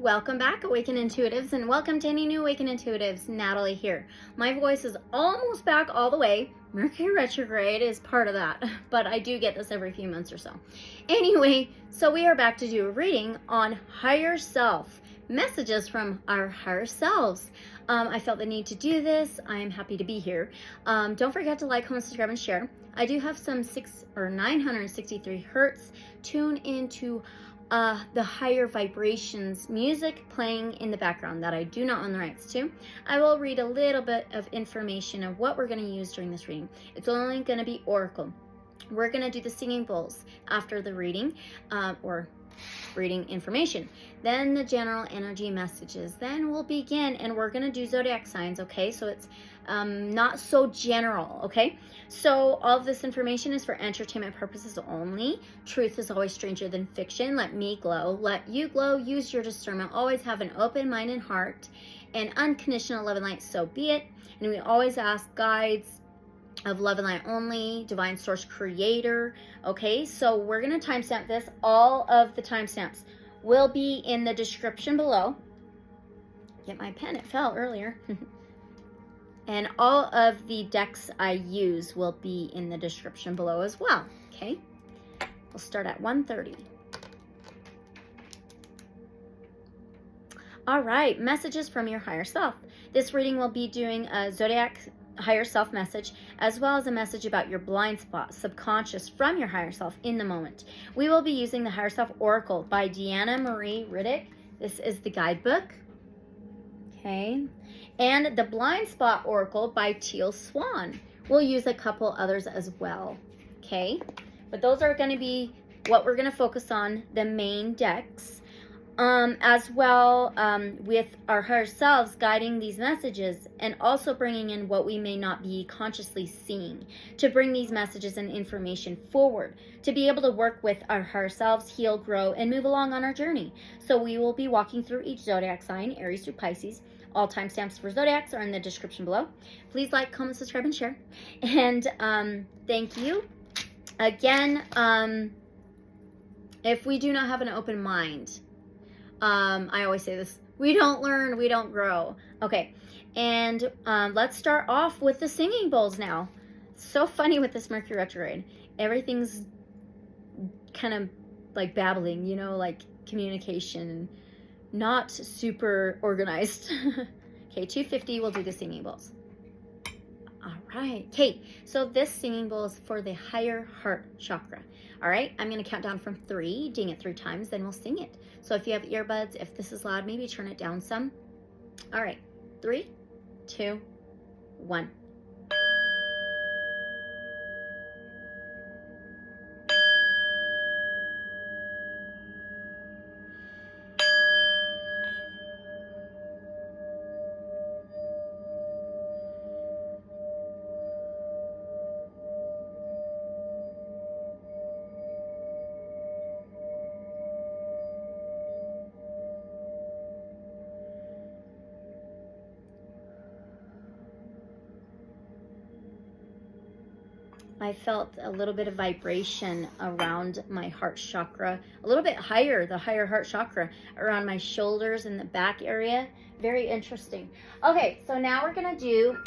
welcome back, Awaken Intuitives, and welcome to any new Awaken Intuitives. Natalie here. My voice is almost back all the way. Mercury retrograde is part of that, but I do get this every few months or so. Anyway, so we are back to do a reading on higher self, messages from our higher selves. I felt the need to do this. I am happy to be here. Don't forget to like, comment, subscribe, and share. I do have some 963 hertz tuned into the higher vibrations music playing in the background that I do not own the rights to. I will read a little bit of information of what we're going to use during this reading. It's only going to be oracle. We're going to do the singing bowls after the reading, or reading information, then the general energy messages, then we'll begin, and we're going to do zodiac signs. Okay, so it's not so general. Okay, so all of this information is for entertainment purposes only. Truth is always stranger than fiction. Let me glow, let you glow. Use your discernment. Always have an open mind and heart and unconditional love and light, so be it. And we always ask guides of love and light only, divine source creator. Okay, so we're going to timestamp this. All of the timestamps will be in the description below. Get my pen, it fell earlier. And all of the decks I use will be in the description below as well. Okay, we'll start at 1:30. All right, messages from your higher self. This reading will be doing a zodiac higher self message, as well as a message about your blind spot, subconscious, from your higher self in the moment. We will be using the Higher Self Oracle by Deanna Marie Riddick. This is the guidebook. Okay. And the Blind Spot Oracle by Teal Swan. We'll use a couple others as well. Okay. But those are going to be what we're going to focus on, the main decks. As well, with our higher selves guiding these messages, and also bringing in what we may not be consciously seeing to bring these messages and information forward, to be able to work with our higher selves, heal, grow, and move along on our journey. So we will be walking through each zodiac sign, Aries through Pisces. All timestamps for zodiacs are in the description below. Please like, comment, subscribe, and share. And thank you. Again, if we do not have an open mind, I always say this, we don't learn, we don't grow. Okay, and let's start off with the singing bowls now. It's so funny with this Mercury retrograde. Everything's kind of like babbling, you know, like communication, not super organized. Okay, 250, we'll do the singing bowls. All right, okay, so this singing bowl is for the higher heart chakra. All right, I'm going to count down from 3, ding it 3 times, then we'll sing it. So if you have earbuds, if this is loud, maybe turn it down some. All right, 3, 2, 1. I felt a little bit of vibration around my heart chakra, a little bit higher, the higher heart chakra, around my shoulders and the back area. Very interesting. Okay, so now we're going to do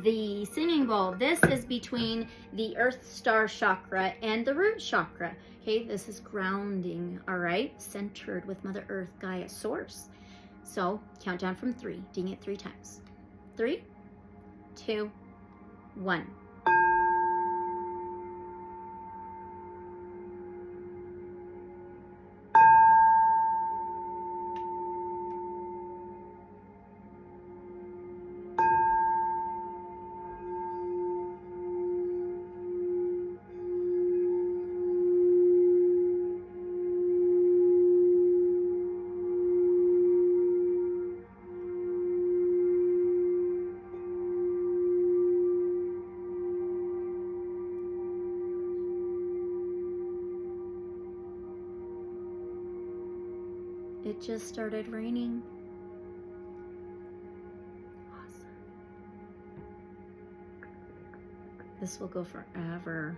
the singing bowl. This is between the Earth Star chakra and the root chakra. Okay, this is grounding, all right, centered with Mother Earth, Gaia, Source. So count down from 3, ding it 3 times. 3, 2, 1. It just started raining. Awesome. This will go forever.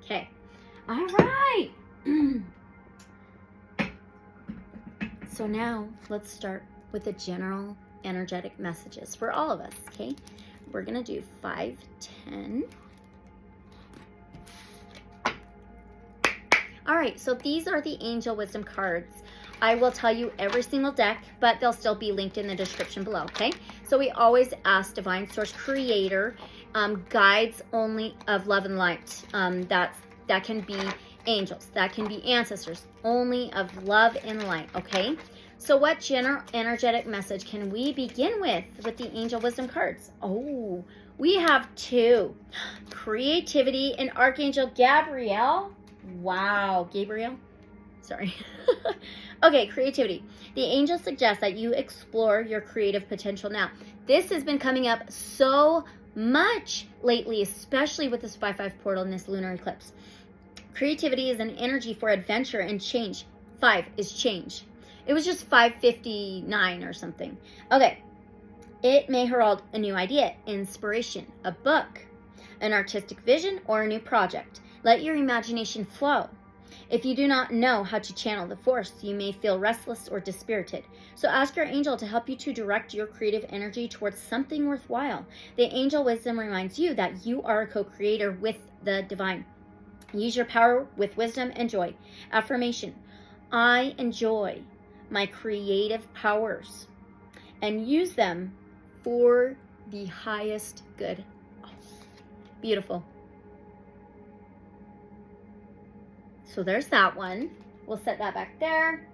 Okay. All right. So now let's start with the general energetic messages for all of us, okay? We're going to do 5, 10. All right, so these are the Angel Wisdom cards. I will tell you every single deck, but they'll still be linked in the description below, okay? So we always ask Divine Source Creator, guides only of love and light. That can be angels, that can be ancestors, only of love and light, okay? So what general energetic message can we begin with the Angel Wisdom cards? Oh, we have 2. Creativity and Archangel Gabriel. Wow, Gabriel? Sorry. Okay, creativity. The angel suggests that you explore your creative potential now. This has been coming up so much lately, especially with this 5-5 portal and this lunar eclipse. Creativity is an energy for adventure and change. 5 is change. It was just 5:59 or something. Okay. It may herald a new idea, inspiration, a book, an artistic vision, or a new project. Let your imagination flow. If you do not know how to channel the force, you may feel restless or dispirited. So ask your angel to help you to direct your creative energy towards something worthwhile. The angel wisdom reminds you that you are a co-creator with the divine. Use your power with wisdom and joy. Affirmation: I enjoy my creative powers and use them for the highest good. Oh, beautiful. So there's that one. We'll set that back there.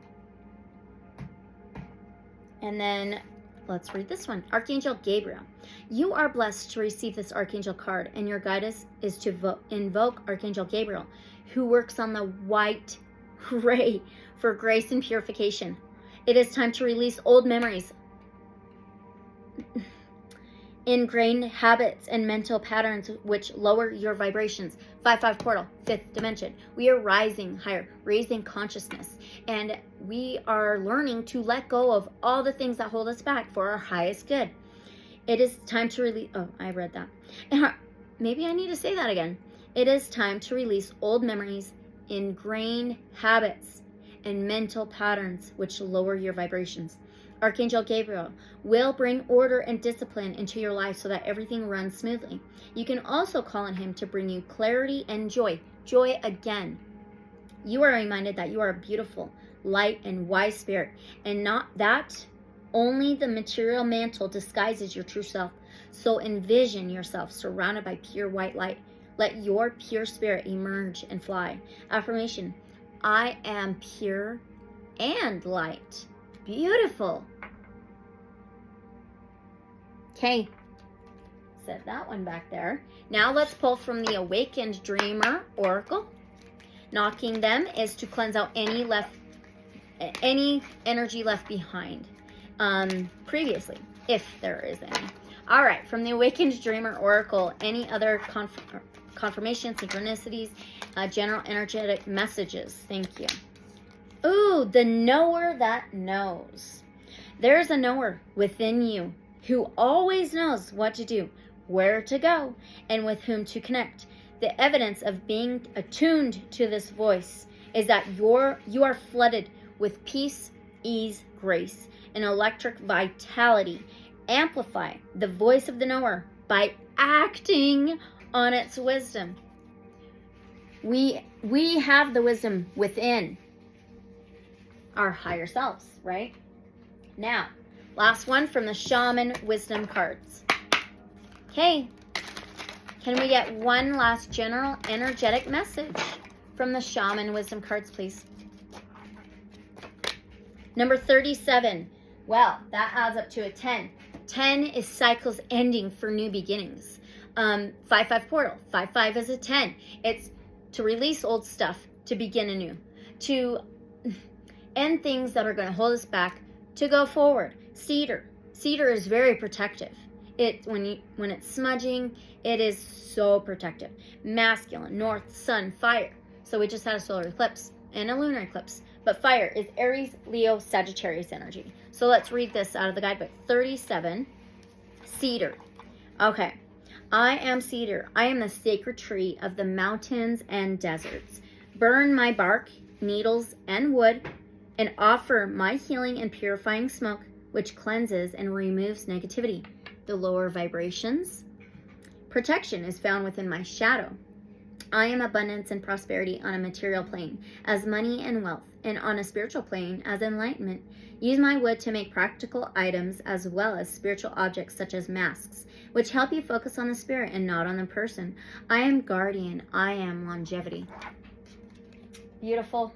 And then let's read this one. Archangel Gabriel. You are blessed to receive this Archangel card, and your guidance is to invoke Archangel Gabriel, who works on the white ray for grace and purification. It is time to release old memories, ingrained habits, and mental patterns which lower your vibrations. 5-5 portal, 5th dimension. We are rising higher, raising consciousness, and we are learning to let go of all the things that hold us back for our highest good. It is time to release. Oh, I read that. Maybe I need to say that again. It is time to release old memories, ingrained habits, and mental patterns which lower your vibrations. Archangel Gabriel will bring order and discipline into your life so that everything runs smoothly. You can also call on him to bring you clarity and joy. Joy again. You are reminded that you are a beautiful, light, and wise spirit, and not that only the material mantle disguises your true self. So envision yourself surrounded by pure white light. Let your pure spirit emerge and fly. Affirmation: I am pure and light. Beautiful. Okay, set that one back there. Now let's pull from the Awakened Dreamer Oracle. Knocking them is to cleanse out any energy left behind previously, if there is any. All right, from the Awakened Dreamer Oracle, any other confirmation, synchronicities, general energetic messages? Thank you. Ooh, the knower that knows. There's a knower within you who always knows what to do, where to go, and with whom to connect. The evidence of being attuned to this voice is that you are flooded with peace, ease, grace, and electric vitality. Amplify the voice of the knower by acting on its wisdom. We have the wisdom within our higher selves, right? Now, last one from the Shaman Wisdom cards. Okay, can we get one last general energetic message from the Shaman Wisdom cards, please? Number 37. Well, that adds up to a 10. 10 is cycles ending for new beginnings. 5-5 portal. 5-5 is a 10. It's to release old stuff, to begin anew, to end things that are going to hold us back, to go forward. Cedar is very protective. When it's smudging, it is so protective. Masculine, north, sun, fire. So we just had a solar eclipse and a lunar eclipse. But fire is Aries, Leo, Sagittarius energy. So let's read this out of the guidebook. 37, cedar. Okay. I am cedar. I am the sacred tree of the mountains and deserts. Burn my bark, needles, and wood, and offer my healing and purifying smoke, which cleanses and removes negativity, the lower vibrations. Protection is found within my shadow. I am abundance and prosperity on a material plane as money and wealth, and on a spiritual plane as enlightenment. Use my wood to make practical items as well as spiritual objects such as masks, which help you focus on the spirit and not on the person. I am guardian. I am longevity. Beautiful.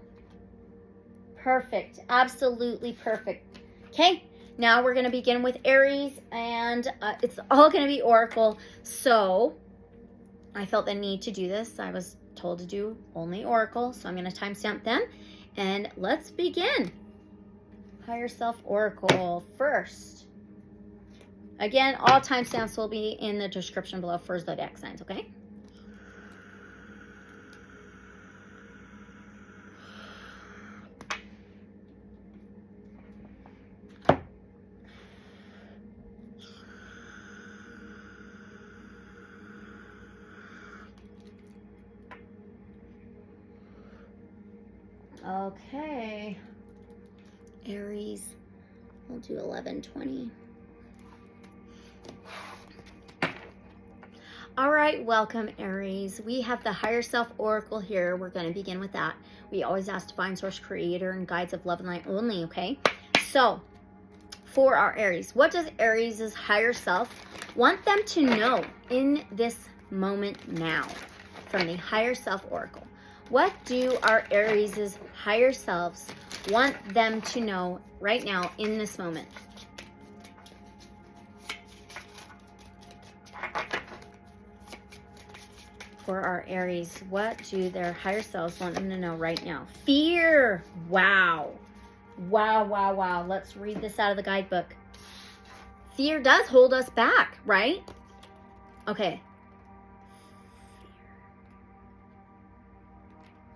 Perfect. Absolutely perfect. Okay, now we're going to begin with Aries, and it's all going to be Oracle. So I felt the need to do this. I was told to do only Oracle, so I'm going to timestamp them. And let's begin. Higherself Oracle first. Again, all timestamps will be in the description below for Zodiac signs, okay? Okay. Aries, we'll do 11:20. All right, welcome Aries. We have the Higherself Oracle here. We're going to begin with that. We always ask Divine Source, Creator, and Guides of Love and Light only, okay? So, for our Aries, what does Aries' higher self want them to know in this moment now from the Higherself Oracle? What do our Aries' higher selves want them to know right now in this moment? For our Aries, what do their higher selves want them to know right now? Fear. Wow. Wow, wow, wow. Let's read this out of the guidebook. Fear does hold us back, right? Okay.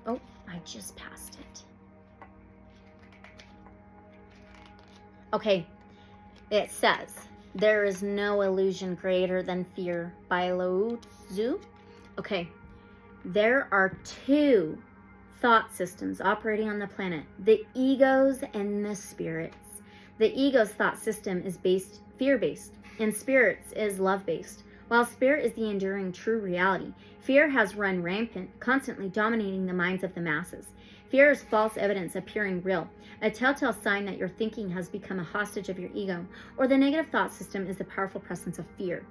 Oh, I just passed it. Okay. It says, there is no illusion greater than fear by Lao Tzu. Okay. There are two thought systems operating on the planet, the egos and the spirits. The ego's thought system is fear-based, and spirits is love-based. While spirit is the enduring true reality, fear has run rampant, constantly dominating the minds of the masses. Fear is false evidence appearing real, a telltale sign that your thinking has become a hostage of your ego, or the negative thought system is the powerful presence of fear.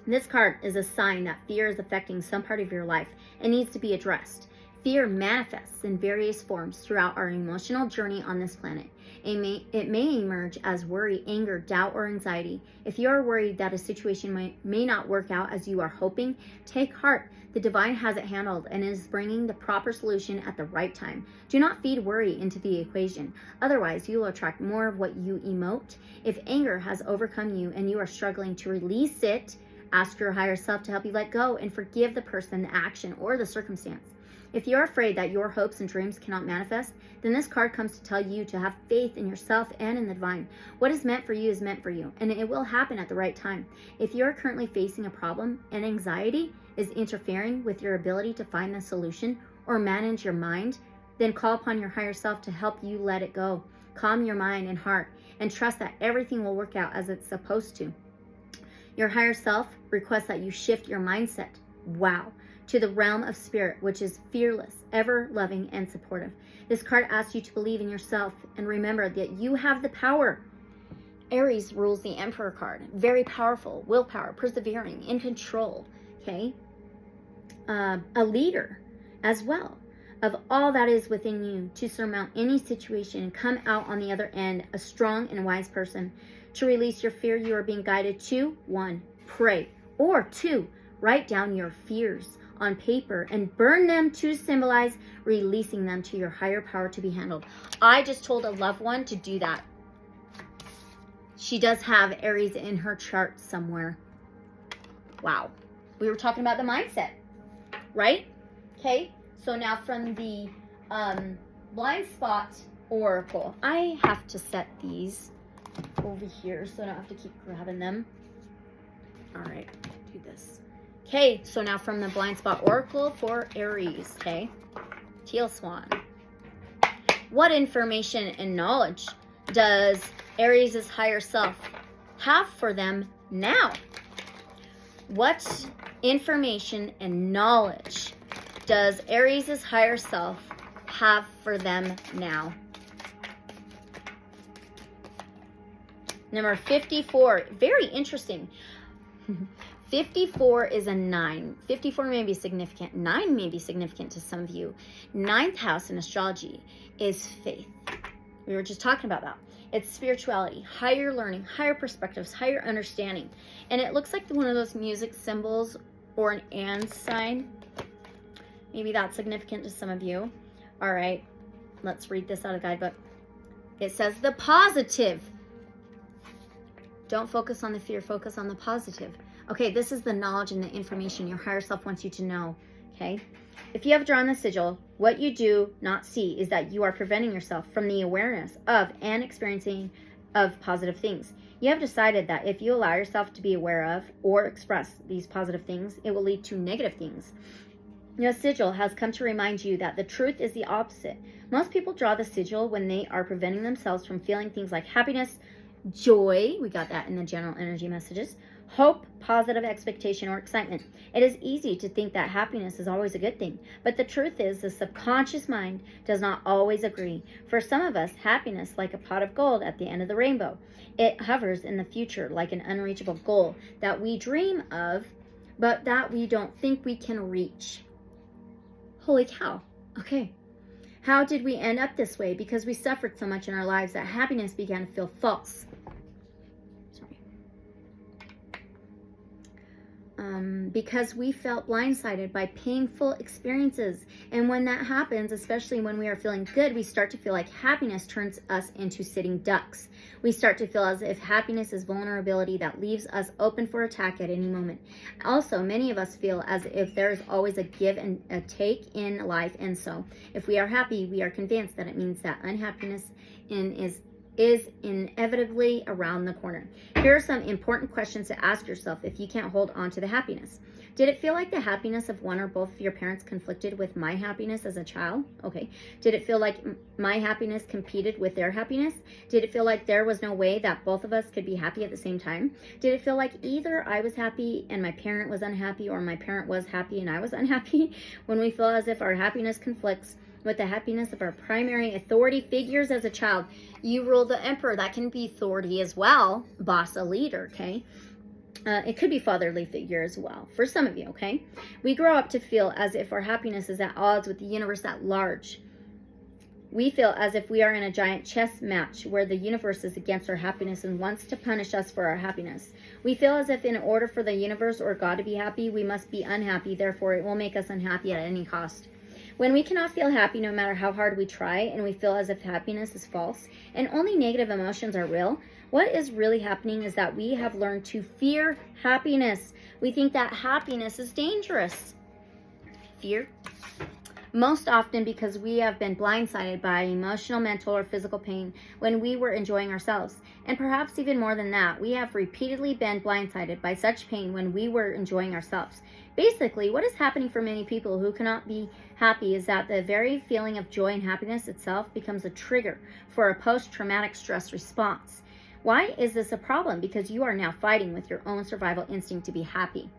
This card is a sign that fear is affecting some part of your life and needs to be addressed. Fear manifests in various forms throughout our emotional journey on this planet. It may emerge as worry, anger, doubt, or anxiety. If you are worried that a situation may not work out as you are hoping, take heart. The divine has it handled and is bringing the proper solution at the right time. Do not feed worry into the equation. Otherwise, you will attract more of what you emote. If anger has overcome you and you are struggling to release it, ask your higher self to help you let go and forgive the person, the action, or the circumstance. If you're afraid that your hopes and dreams cannot manifest, then this card comes to tell you to have faith in yourself and in the divine. What is meant for you is meant for you, and it will happen at the right time. If you're currently facing a problem and anxiety is interfering with your ability to find the solution or manage your mind, then call upon your higher self to help you let it go. Calm your mind and heart and trust that everything will work out as it's supposed to. Your higher self requests that you shift your mindset. Wow. To the realm of spirit, which is fearless, ever loving, and supportive. This card asks you to believe in yourself and remember that you have the power. Aries rules the Emperor card. Very powerful, willpower, persevering, in control. Okay? A leader as well of all that is within you to surmount any situation and come out on the other end a strong and wise person. To release your fear, you are being guided to 1. Pray. Or 2. Write down your fears on paper and burn them to symbolize releasing them to your higher power to be handled. I just told a loved one to do that. She does have Aries in her chart somewhere. Wow. We were talking about the mindset, right? Okay. So now from the blind spot oracle, I have to set these over here so I don't have to keep grabbing them. All right, do this. Okay, so now from the blind spot oracle for Aries, okay? Teal Swan. What information and knowledge does Aries' higher self have for them now? What information and knowledge does Aries' higher self have for them now? Number 54, very interesting. 54 is a 9. 54 may be significant. 9 may be significant to some of you. 9th house in astrology is faith. We were just talking about that. It's spirituality, higher learning, higher perspectives, higher understanding. And it looks like one of those music symbols or an and sign. Maybe that's significant to some of you. All right, let's read this out of the guidebook. It says the positive. Don't focus on the fear, focus on the positive. Okay, this is the knowledge and the information your higher self wants you to know, okay? If you have drawn the sigil, what you do not see is that you are preventing yourself from the awareness of and experiencing of positive things. You have decided that if you allow yourself to be aware of or express these positive things, it will lead to negative things. Your sigil has come to remind you that the truth is the opposite. Most people draw the sigil when they are preventing themselves from feeling things like happiness, joy, we got that in the general energy messages, hope, positive expectation, or excitement. It is easy to think that happiness is always a good thing, but the truth is the subconscious mind does not always agree. For some of us, happiness like a pot of gold at the end of the rainbow. It hovers in the future like an unreachable goal that we dream of, but that we don't think we can reach. Holy cow. Okay. How did we end up this way? Because we suffered so much in our lives that happiness began to feel false. Because we felt blindsided by painful experiences. And when that happens, especially when we are feeling good, we start to feel like happiness turns us into sitting ducks. We start to feel as if happiness is vulnerability that leaves us open for attack at any moment. Also, many of us feel as if there is always a give and a take in life. And so, if we are happy, we are convinced that it means that unhappiness is inevitably around the corner. Here are some important questions to ask yourself if you can't hold on to the happiness. Did it feel like the happiness of one or both of your parents conflicted with my happiness as a child? Okay. Did it feel like my happiness competed with their happiness? Did it feel like there was no way that both of us could be happy at the same time? Did it feel like either I was happy and my parent was unhappy, or my parent was happy and I was unhappy? When we feel as if our happiness conflicts with the happiness of our primary authority figures as a child. You rule the emperor. That can be authority as well. Boss, a leader, okay? It could be fatherly figure as well for some of you, okay? We grow up to feel as if our happiness is at odds with the universe at large. We feel as if we are in a giant chess match where the universe is against our happiness and wants to punish us for our happiness. We feel as if in order for the universe or God to be happy, we must be unhappy. Therefore, it will make us unhappy at any cost. When we cannot feel happy no matter how hard we try, and we feel as if happiness is false and only negative emotions are real, what is really happening is that we have learned to fear happiness. We think that happiness is dangerous. Fear. Most often because we have been blindsided by emotional, mental, or physical pain when we were enjoying ourselves. And perhaps even more than that, we have repeatedly been blindsided by such pain when we were enjoying ourselves. Basically, what is happening for many people who cannot be happy is that the very feeling of joy and happiness itself becomes a trigger for a post-traumatic stress response. Why is this a problem? Because you are now fighting with your own survival instinct to be happy.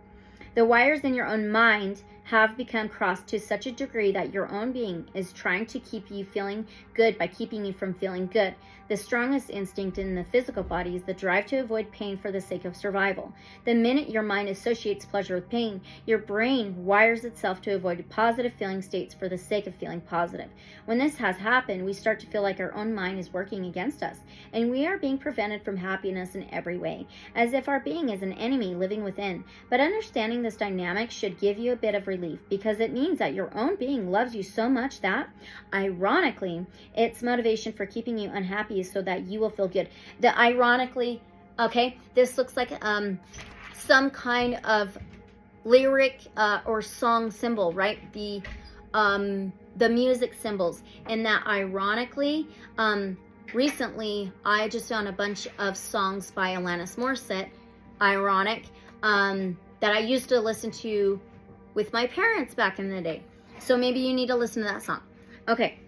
The wires in your own mind have become crossed to such a degree that your own being is trying to keep you feeling good by keeping you from feeling good. The strongest instinct in the physical body is the drive to avoid pain for the sake of survival. The minute your mind associates pleasure with pain, your brain wires itself to avoid positive feeling states for the sake of feeling positive. When this has happened, we start to feel like our own mind is working against us, and we are being prevented from happiness in every way, as if our being is an enemy living within. But understanding this dynamic should give you a bit of relief, because it means that your own being loves you so much that, ironically, its motivation for keeping you unhappy is so that you will feel good. The ironically, okay, this looks like some kind of lyric or song symbol, right? The music symbols. And that ironically, recently I just found a bunch of songs by Alanis Morissette, ironic, that I used to listen to with my parents back in the day. So maybe you need to listen to that song. Okay,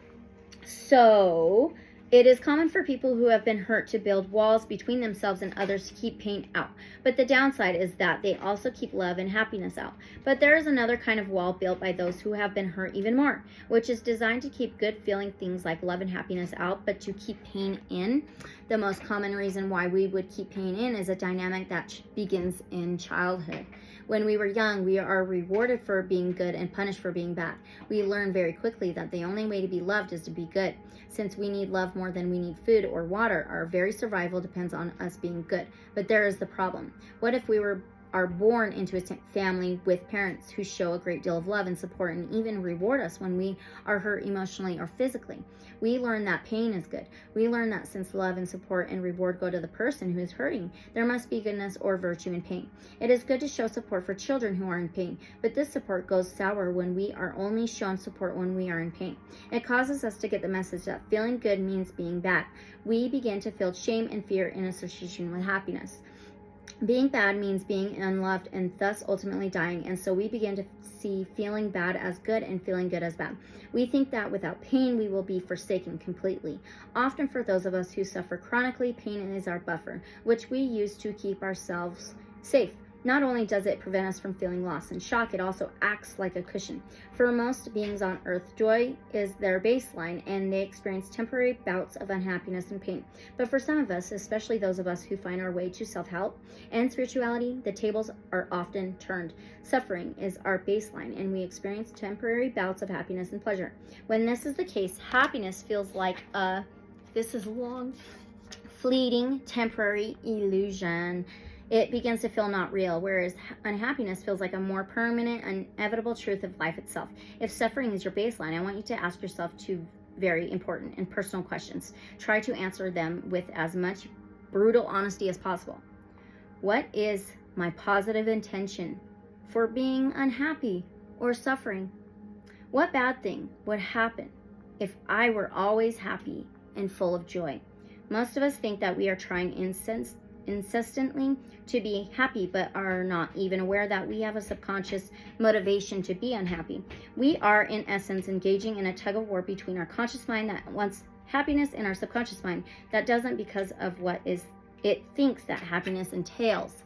So it is common for people who have been hurt to build walls between themselves and others to keep pain out. But the downside is that they also keep love and happiness out. But there is another kind of wall built by those who have been hurt even more, which is designed to keep good feeling things like love and happiness out, but to keep pain in. The most common reason why we would keep pain in is a dynamic that begins in childhood. When we were young, we are rewarded for being good and punished for being bad. We learn very quickly that the only way to be loved is to be good. Since we need love more than we need food or water, our very survival depends on us being good. But there is the problem. What if we are born into a family with parents who show a great deal of love and support and even reward us when we are hurt emotionally or physically? We learn that pain is good. We learn that since love and support and reward go to the person who is hurting, there must be goodness or virtue in pain. It is good to show support for children who are in pain, but this support goes sour when we are only shown support when we are in pain. It causes us to get the message that feeling good means being bad. We begin to feel shame and fear in association with happiness. Being bad means being unloved and thus ultimately dying, and so we begin to see feeling bad as good and feeling good as bad. We think that without pain we will be forsaken completely. Often for those of us who suffer chronically, pain is our buffer, which we use to keep ourselves safe. Not only does it prevent us from feeling loss and shock, it also acts like a cushion. For most beings on earth, joy is their baseline, and they experience temporary bouts of unhappiness and pain. But for some of us, especially those of us who find our way to self-help and spirituality, the tables are often turned. Suffering is our baseline, and we experience temporary bouts of happiness and pleasure. When this is the case, happiness feels like this is long, fleeting, temporary illusion. It begins to feel not real, whereas unhappiness feels like a more permanent, inevitable truth of life itself. If suffering is your baseline, I want you to ask yourself two very important and personal questions. Try to answer them with as much brutal honesty as possible. What is my positive intention for being unhappy or suffering? What bad thing would happen if I were always happy and full of joy? Most of us think that we are trying insistently to be happy, but are not even aware that we have a subconscious motivation to be unhappy. We are, in essence, engaging in a tug of war between our conscious mind that wants happiness and our subconscious mind that doesn't, because of what it thinks that happiness entails.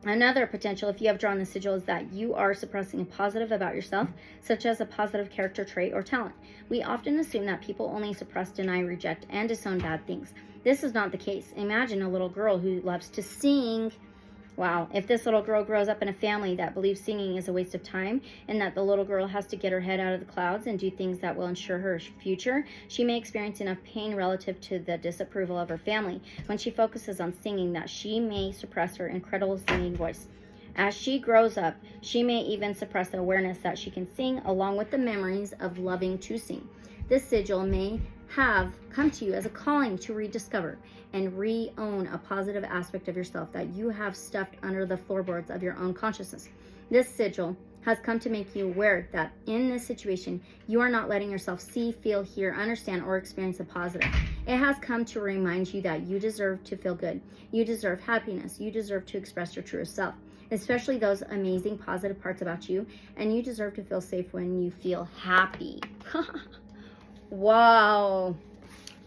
Another potential, if you have drawn the sigil, is that you are suppressing a positive about yourself, such as a positive character trait or talent. We often assume that people only suppress, deny, reject, and disown bad things. This is not the case. Imagine a little girl who loves to sing. Wow, if this little girl grows up in a family that believes singing is a waste of time and that the little girl has to get her head out of the clouds and do things that will ensure her future, she may experience enough pain relative to the disapproval of her family when she focuses on singing that she may suppress her incredible singing voice. As she grows up, she may even suppress the awareness that she can sing along with the memories of loving to sing. This sigil may have come to you as a calling to rediscover and re-own a positive aspect of yourself that you have stuffed under the floorboards of your own consciousness. This sigil has come to make you aware that in this situation, you are not letting yourself see, feel, hear, understand, or experience the positive. It has come to remind you that you deserve to feel good. You deserve happiness. You deserve to express your truest self, especially those amazing positive parts about you, and you deserve to feel safe when you feel happy. Wow,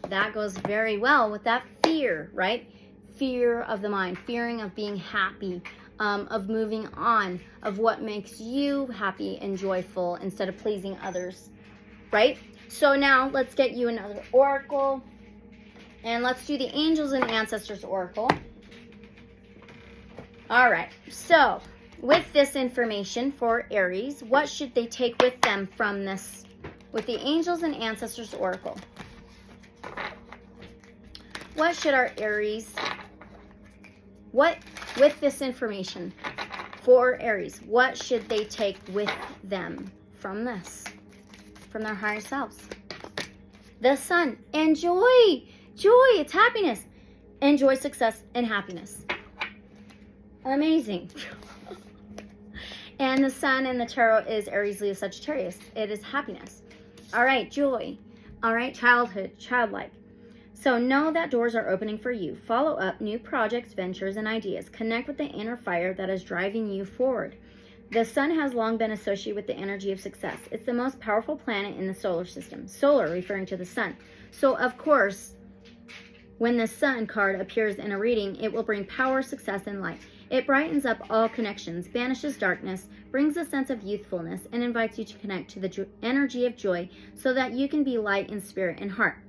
that goes very well with that fear, right? Fear of the mind, fearing of being happy, of moving on, of what makes you happy and joyful instead of pleasing others, right? So now let's get you another oracle, and let's do the Angels and Ancestors Oracle. All right, so with this information for Aries, what should they take with them from this? With the Angels and Ancestors Oracle, what should our Aries, with this information for Aries, what should they take with them from this, from their higher selves? The Sun, and joy, it's happiness, and joy, success, and happiness. Amazing. And the Sun in the Tarot is Aries, Leo, Sagittarius. It is happiness. All right, joy. All right, childhood, childlike. So know that doors are opening for you. Follow up new projects, ventures, and ideas. Connect with the inner fire that is driving you forward. The sun has long been associated with the energy of success. It's the most powerful planet in the solar system. Solar referring to the sun. So, of course, when the sun card appears in a reading, it will bring power, success, and light. It brightens up all connections, banishes darkness, brings a sense of youthfulness, and invites you to connect to the energy of joy so that you can be light in spirit and heart.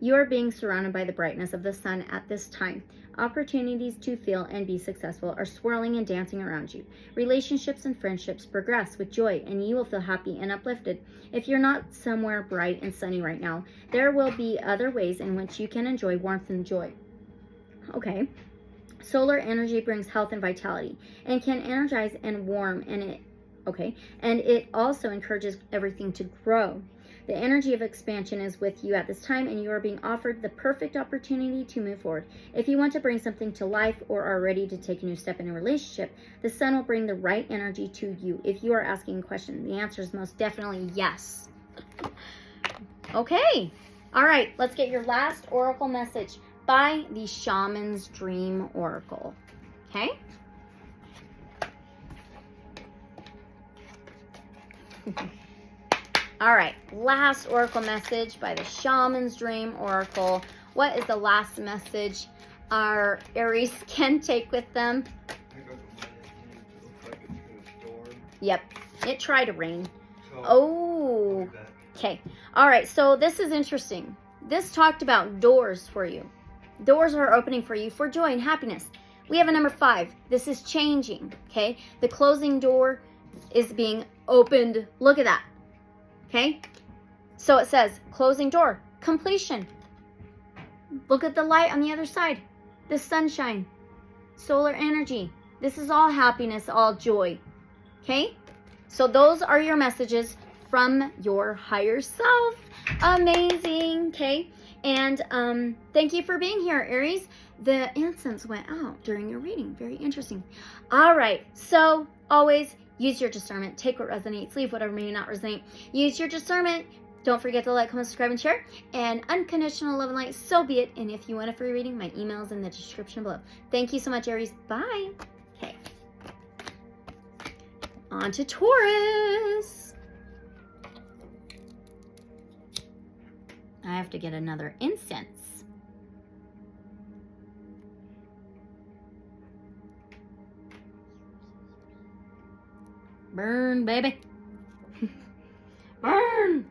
You are being surrounded by the brightness of the sun at this time. Opportunities to feel and be successful are swirling and dancing around you. Relationships and friendships progress with joy, and you will feel happy and uplifted. If you're not somewhere bright and sunny right now, there will be other ways in which you can enjoy warmth and joy. Okay. Solar energy brings health and vitality and can energize and warm, and it also encourages everything to grow. The energy of expansion is with you at this time, and you are being offered the perfect opportunity to move forward. If you want to bring something to life or are ready to take a new step in a relationship, the sun will bring the right energy to you. If you are asking a question, the answer is most definitely yes. Okay. All right. Let's get your last oracle message by the Shaman's Dream Oracle. Okay? All right, last oracle message by the Shaman's Dream Oracle. What is the last message our Aries can take with them? Yep, it tried to rain. Oh, okay. All right, so this is interesting. This talked about doors for you. Doors are opening for you for joy and happiness. We have a number 5. This is changing, okay? The closing door is being opened. Look at that. Okay, so it says closing door, completion. Look at the light on the other side, the sunshine, solar energy. This is all happiness, all joy. Okay, so those are your messages from your higher self. Amazing. Okay, and thank you for being here, Aries. The incense went out during your reading. Very interesting. All right, so always use your discernment. Take what resonates. Leave whatever may not resonate. Use your discernment. Don't forget to like, comment, subscribe, and share. And unconditional love and light, so be it. And if you want a free reading, my email is in the description below. Thank you so much, Aries. Bye. Okay. On to Taurus. I have to get another incense. Burn, baby. Burn.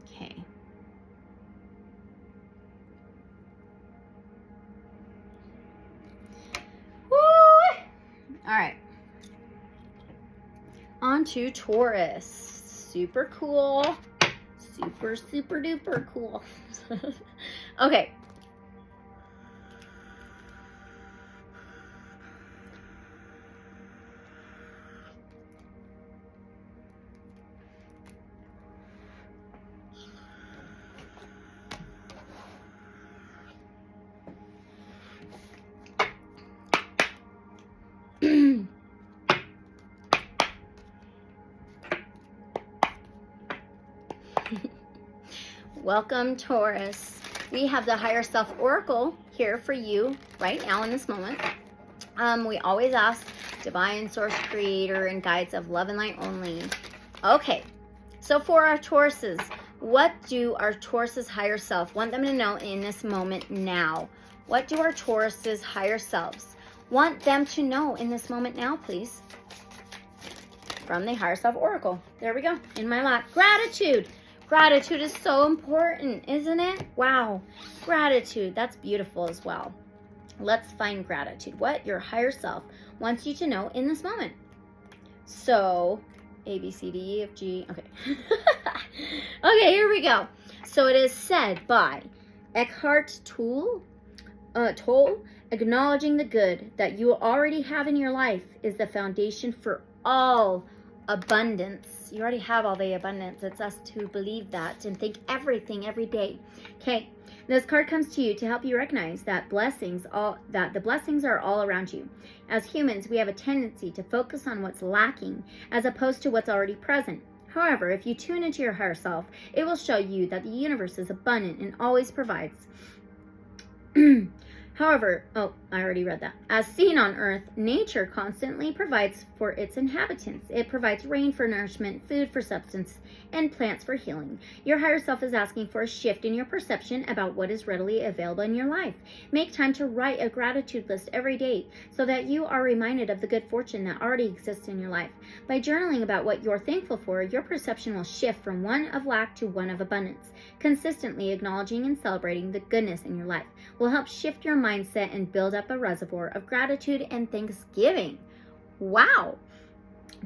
Okay. Woo! All right. On to Taurus. Super cool. Super, super duper cool. Okay. Welcome, Taurus. We have the Higherself Oracle here for you right now in this moment. We always ask divine source, creator, and guides of love and light only. Okay, so for our Tauruses, what do our Taurus's higher self want them to know in this moment now? What do our Taurus's higher selves want them to know in this moment now, please? From the Higherself Oracle. There we go, in my lap. Gratitude. Gratitude is so important, isn't it? Wow. Gratitude. That's beautiful as well. Let's find gratitude. What your higher self wants you to know in this moment. So, A, B, C, D, E, F, G. Okay. Okay, here we go. So it is said by Eckhart Tolle, acknowledging the good that you already have in your life is the foundation for all abundance. You already have all the abundance. It's us to believe that and think everything every day. Okay, this card comes to you to help you recognize that the blessings are all around you. As humans, we have a tendency to focus on what's lacking as opposed to what's already present. However, if you tune into your higher self, it will show you that the universe is abundant and always provides. However, oh, I already read that. As seen on Earth, nature constantly provides for its inhabitants. It provides rain for nourishment, food for substance, and plants for healing. Your higher self is asking for a shift in your perception about what is readily available in your life. Make time to write a gratitude list every day so that you are reminded of the good fortune that already exists in your life. By journaling about what you're thankful for, your perception will shift from one of lack to one of abundance. Consistently acknowledging and celebrating the goodness in your life will help shift your mindset and build up a reservoir of gratitude and thanksgiving. Wow!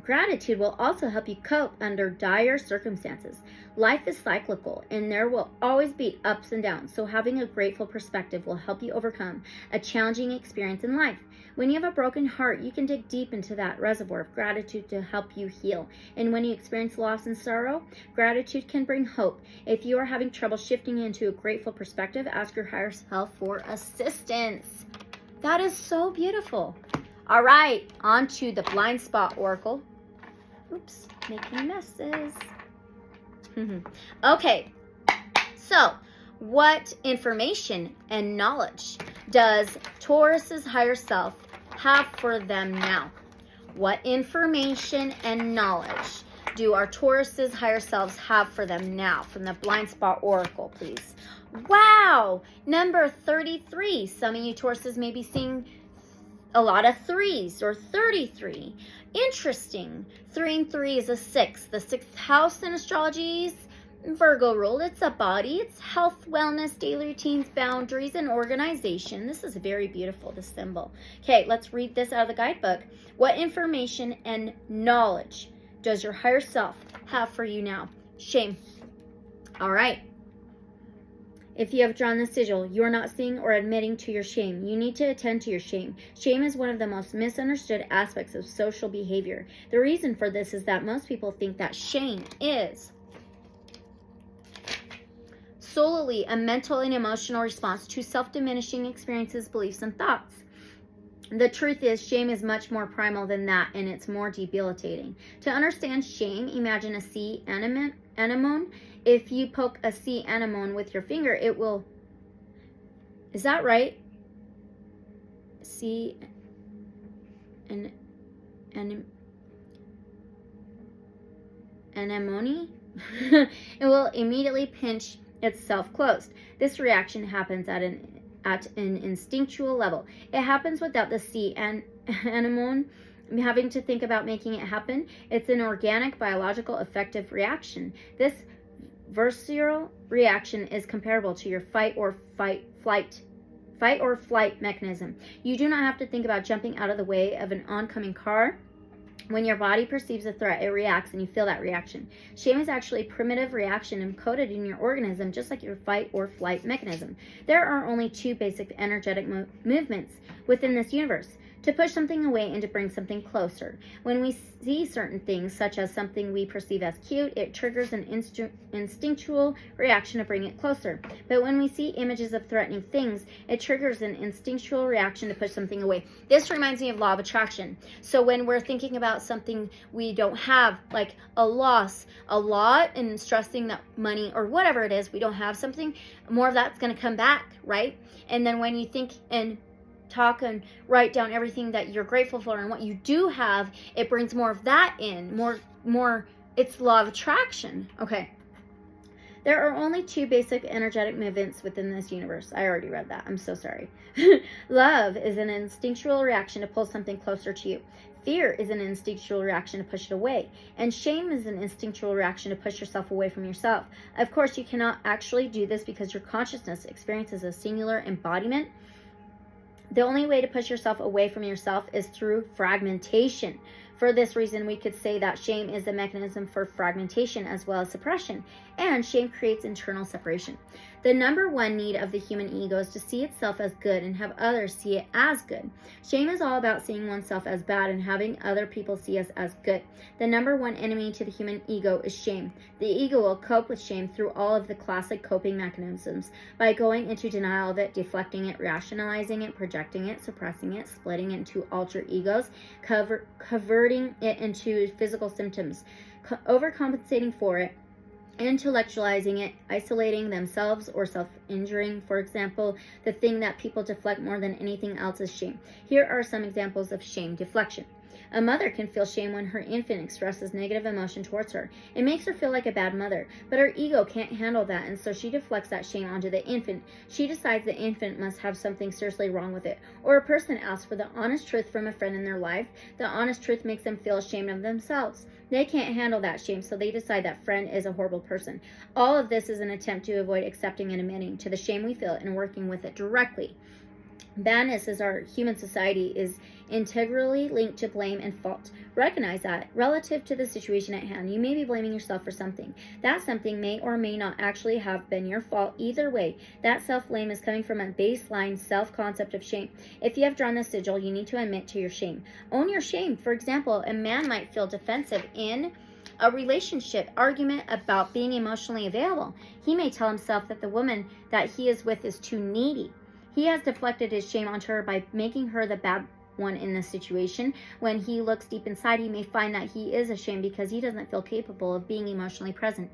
Gratitude will also help you cope under dire circumstances. Life is cyclical, and there will always be ups and downs, so having a grateful perspective will help you overcome a challenging experience in life. When you have a broken heart, you can dig deep into that reservoir of gratitude to help you heal. And when you experience loss and sorrow, gratitude can bring hope. If you are having trouble shifting into a grateful perspective, ask your higher self for assistance. That is so beautiful. All right, on to the blind spot oracle. Oops, making messes. Okay, so what information and knowledge does Taurus's higher self have for them now? What information and knowledge do our Taurus's higher selves have for them now? From the blind spot oracle, please. Wow, number 33. Some of you Tauruses may be seeing a lot of threes, or 33. Interesting. 3 and 3 is a 6. The 6th house in astrology is Virgo ruled. It's a body. It's health, wellness, daily routines, boundaries, and organization. This is very beautiful, this symbol. Okay, let's read this out of the guidebook. What information and knowledge does your higher self have for you now? Shame. All right. If you have drawn the sigil, you are not seeing or admitting to your shame. You need to attend to your shame. Shame is one of the most misunderstood aspects of social behavior. The reason for this is that most people think that shame is solely a mental and emotional response to self-diminishing experiences, beliefs, and thoughts. The truth is, shame is much more primal than that, and it's more debilitating. To understand shame, imagine a sea anemone. If you poke a sea anemone with your finger, it will... Is that right? Sea anemone? It will immediately pinch itself closed. This reaction happens at an instinctual level. It happens without the sea anemone having to think about making it happen. It's an organic, biological, effective reaction. This visceral reaction is comparable to your fight or flight mechanism. You do not have to think about jumping out of the way of an oncoming car. When your body perceives a threat, it reacts, and you feel that reaction. Shame is actually a primitive reaction encoded in your organism, just like your fight or flight mechanism. There are only 2 basic energetic movements within this universe: to push something away and to bring something closer. When we see certain things, such as something we perceive as cute, it triggers an instinctual reaction to bring it closer. But when we see images of threatening things, it triggers an instinctual reaction to push something away. This reminds me of law of attraction. So when we're thinking about something we don't have, like a loss, a lot, and stressing that money or whatever it is, we don't have something, more of that's going to come back, right? And then when you think and talk and write down everything that you're grateful for and what you do have, it brings more of that in, more. It's law of attraction. Okay, there are only 2 basic energetic movements within this universe. I already read that. I'm so sorry. Love is an instinctual reaction to pull something closer to you. Fear is an instinctual reaction to push it away. And shame is an instinctual reaction to push yourself away from yourself. Of course, you cannot actually do this because your consciousness experiences a singular embodiment. The only way to push yourself away from yourself is through fragmentation. For this reason, we could say that shame is a mechanism for fragmentation as well as suppression, and shame creates internal separation. The number 1 need of the human ego is to see itself as good and have others see it as good. Shame is all about seeing oneself as bad and having other people see us as good. The number 1 enemy to the human ego is shame. The ego will cope with shame through all of the classic coping mechanisms by going into denial of it, deflecting it, rationalizing it, projecting it, suppressing it, splitting it into alter egos, converting it into physical symptoms, overcompensating for it, intellectualizing it, isolating themselves, or self-injuring. For example, the thing that people deflect more than anything else is shame. Here are some examples of shame deflection. A mother can feel shame when her infant expresses negative emotion towards her. It makes her feel like a bad mother, but her ego can't handle that, and so she deflects that shame onto the infant. She decides the infant must have something seriously wrong with it. Or a person asks for the honest truth from a friend in their life. The honest truth makes them feel ashamed of themselves. They can't handle that shame, so they decide that friend is a horrible person. All of this is an attempt to avoid accepting and admitting to the shame we feel and working with it directly. Badness as our human society is integrally linked to blame and fault. Recognize that, relative to the situation at hand, you may be blaming yourself for something. That something may or may not actually have been your fault. Either way, that self-blame is coming from a baseline self-concept of shame. If you have drawn the sigil, you need to admit to your shame. Own your shame. For example, a man might feel defensive in a relationship argument about being emotionally available. He may tell himself that the woman that he is with is too needy. He has deflected his shame onto her by making her the bad one in this situation. When he looks deep inside, he may find that he is ashamed because he doesn't feel capable of being emotionally present.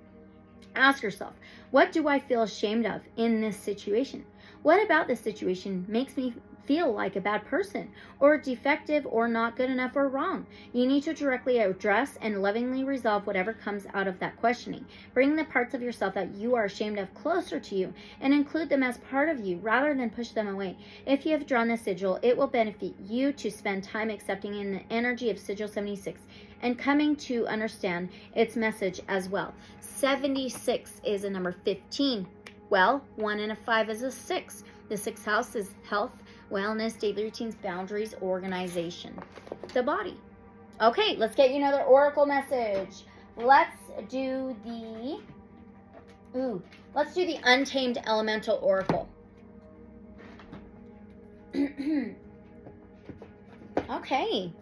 Ask yourself, what do I feel ashamed of in this situation? What about this situation makes me feel like a bad person, or defective, or not good enough, or wrong? You need to directly address and lovingly resolve whatever comes out of that questioning. Bring the parts of yourself that you are ashamed of closer to you and include them as part of you rather than push them away. If you have drawn the sigil, it will benefit you to spend time accepting in the energy of Sigil 76 and coming to understand its message as well. 76 is a number 15. Well, 1 and a 5 is a 6. The 6th house is health, wellness, daily routines, boundaries, organization. The body. Okay, let's get you another oracle message. Let's do the Untamed Elemental Oracle. Okay.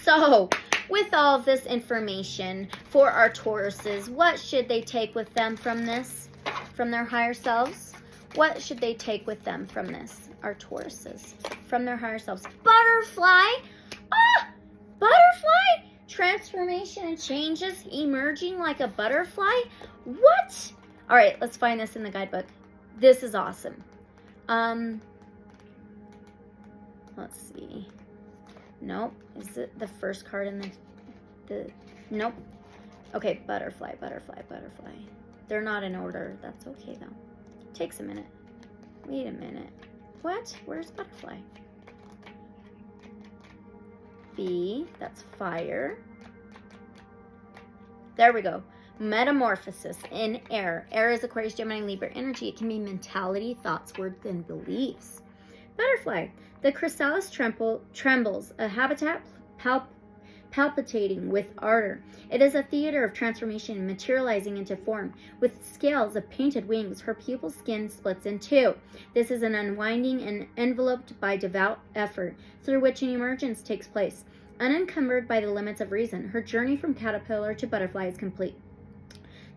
So, with all of this information for our Tauruses, what should they take with them from this? From their higher selves? What should they take with them from this? Our Tauruses. From their higher selves. Butterfly! Ah! Butterfly! Transformation and changes emerging like a butterfly? What? Alright, let's find this in the guidebook. This is awesome. Let's see. Nope. Is it the first card in the nope. Okay, butterfly. They're not in order. That's okay though. Takes a minute. Wait a minute. What? Where's butterfly? B, that's fire. There we go. Metamorphosis in air. Air is Aquarius, Gemini, Libra energy. It can be mentality, thoughts, words, and beliefs. Butterfly. The chrysalis trembles, a habitat palpitating with ardor. It is a theater of transformation materializing into form. With scales of painted wings, her pupil skin splits in two. This is an unwinding and enveloped by devout effort, through which an emergence takes place. Unencumbered by the limits of reason, her journey from caterpillar to butterfly is complete.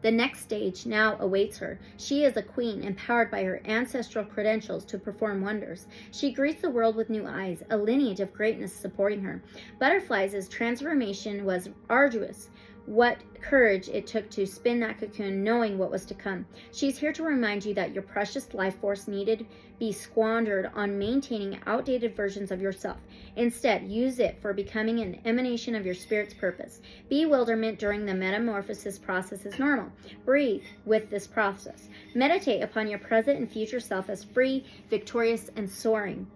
The next stage now awaits her. She is a queen, empowered by her ancestral credentials to perform wonders. She greets the world with new eyes, a lineage of greatness supporting her. Butterflies' transformation was arduous. What courage it took to spin that cocoon knowing what was to come. She's here to remind you that your precious life force needed be squandered on maintaining outdated versions of yourself. Instead, use it for becoming an emanation of your spirit's purpose. Bewilderment during the metamorphosis process is normal. Breathe with this process. Meditate upon your present and future self as free, victorious, and soaring.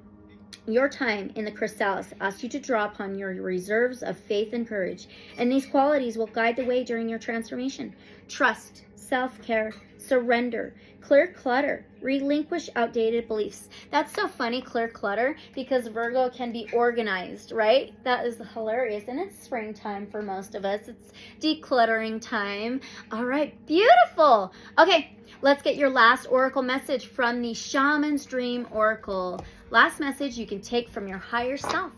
Your time in the chrysalis asks you to draw upon your reserves of faith and courage, and these qualities will guide the way during your transformation. Trust, self-care, surrender, clear clutter, relinquish outdated beliefs. That's so funny, clear clutter, because Virgo can be organized, right? That is hilarious, and it's springtime for most of us. It's decluttering time. All right, beautiful. Okay, let's get your last oracle message from the Shaman's Dream Oracle. Last message you can take from your higher self,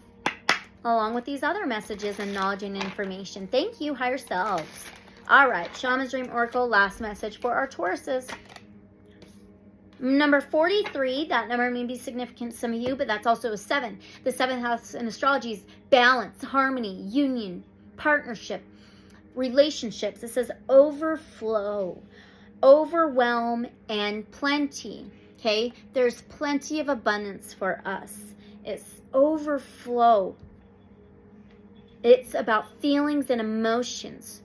along with these other messages and knowledge and information. Thank you, higher selves. All right, Shaman's Dream Oracle, last message for our Tauruses. Number 43, that number may be significant to some of you, but that's also a 7. The 7th house in astrology is balance, harmony, union, partnership. relationships, it says overflow, overwhelm, and plenty. Okay, there's plenty of abundance for us. It's overflow. It's about feelings and emotions.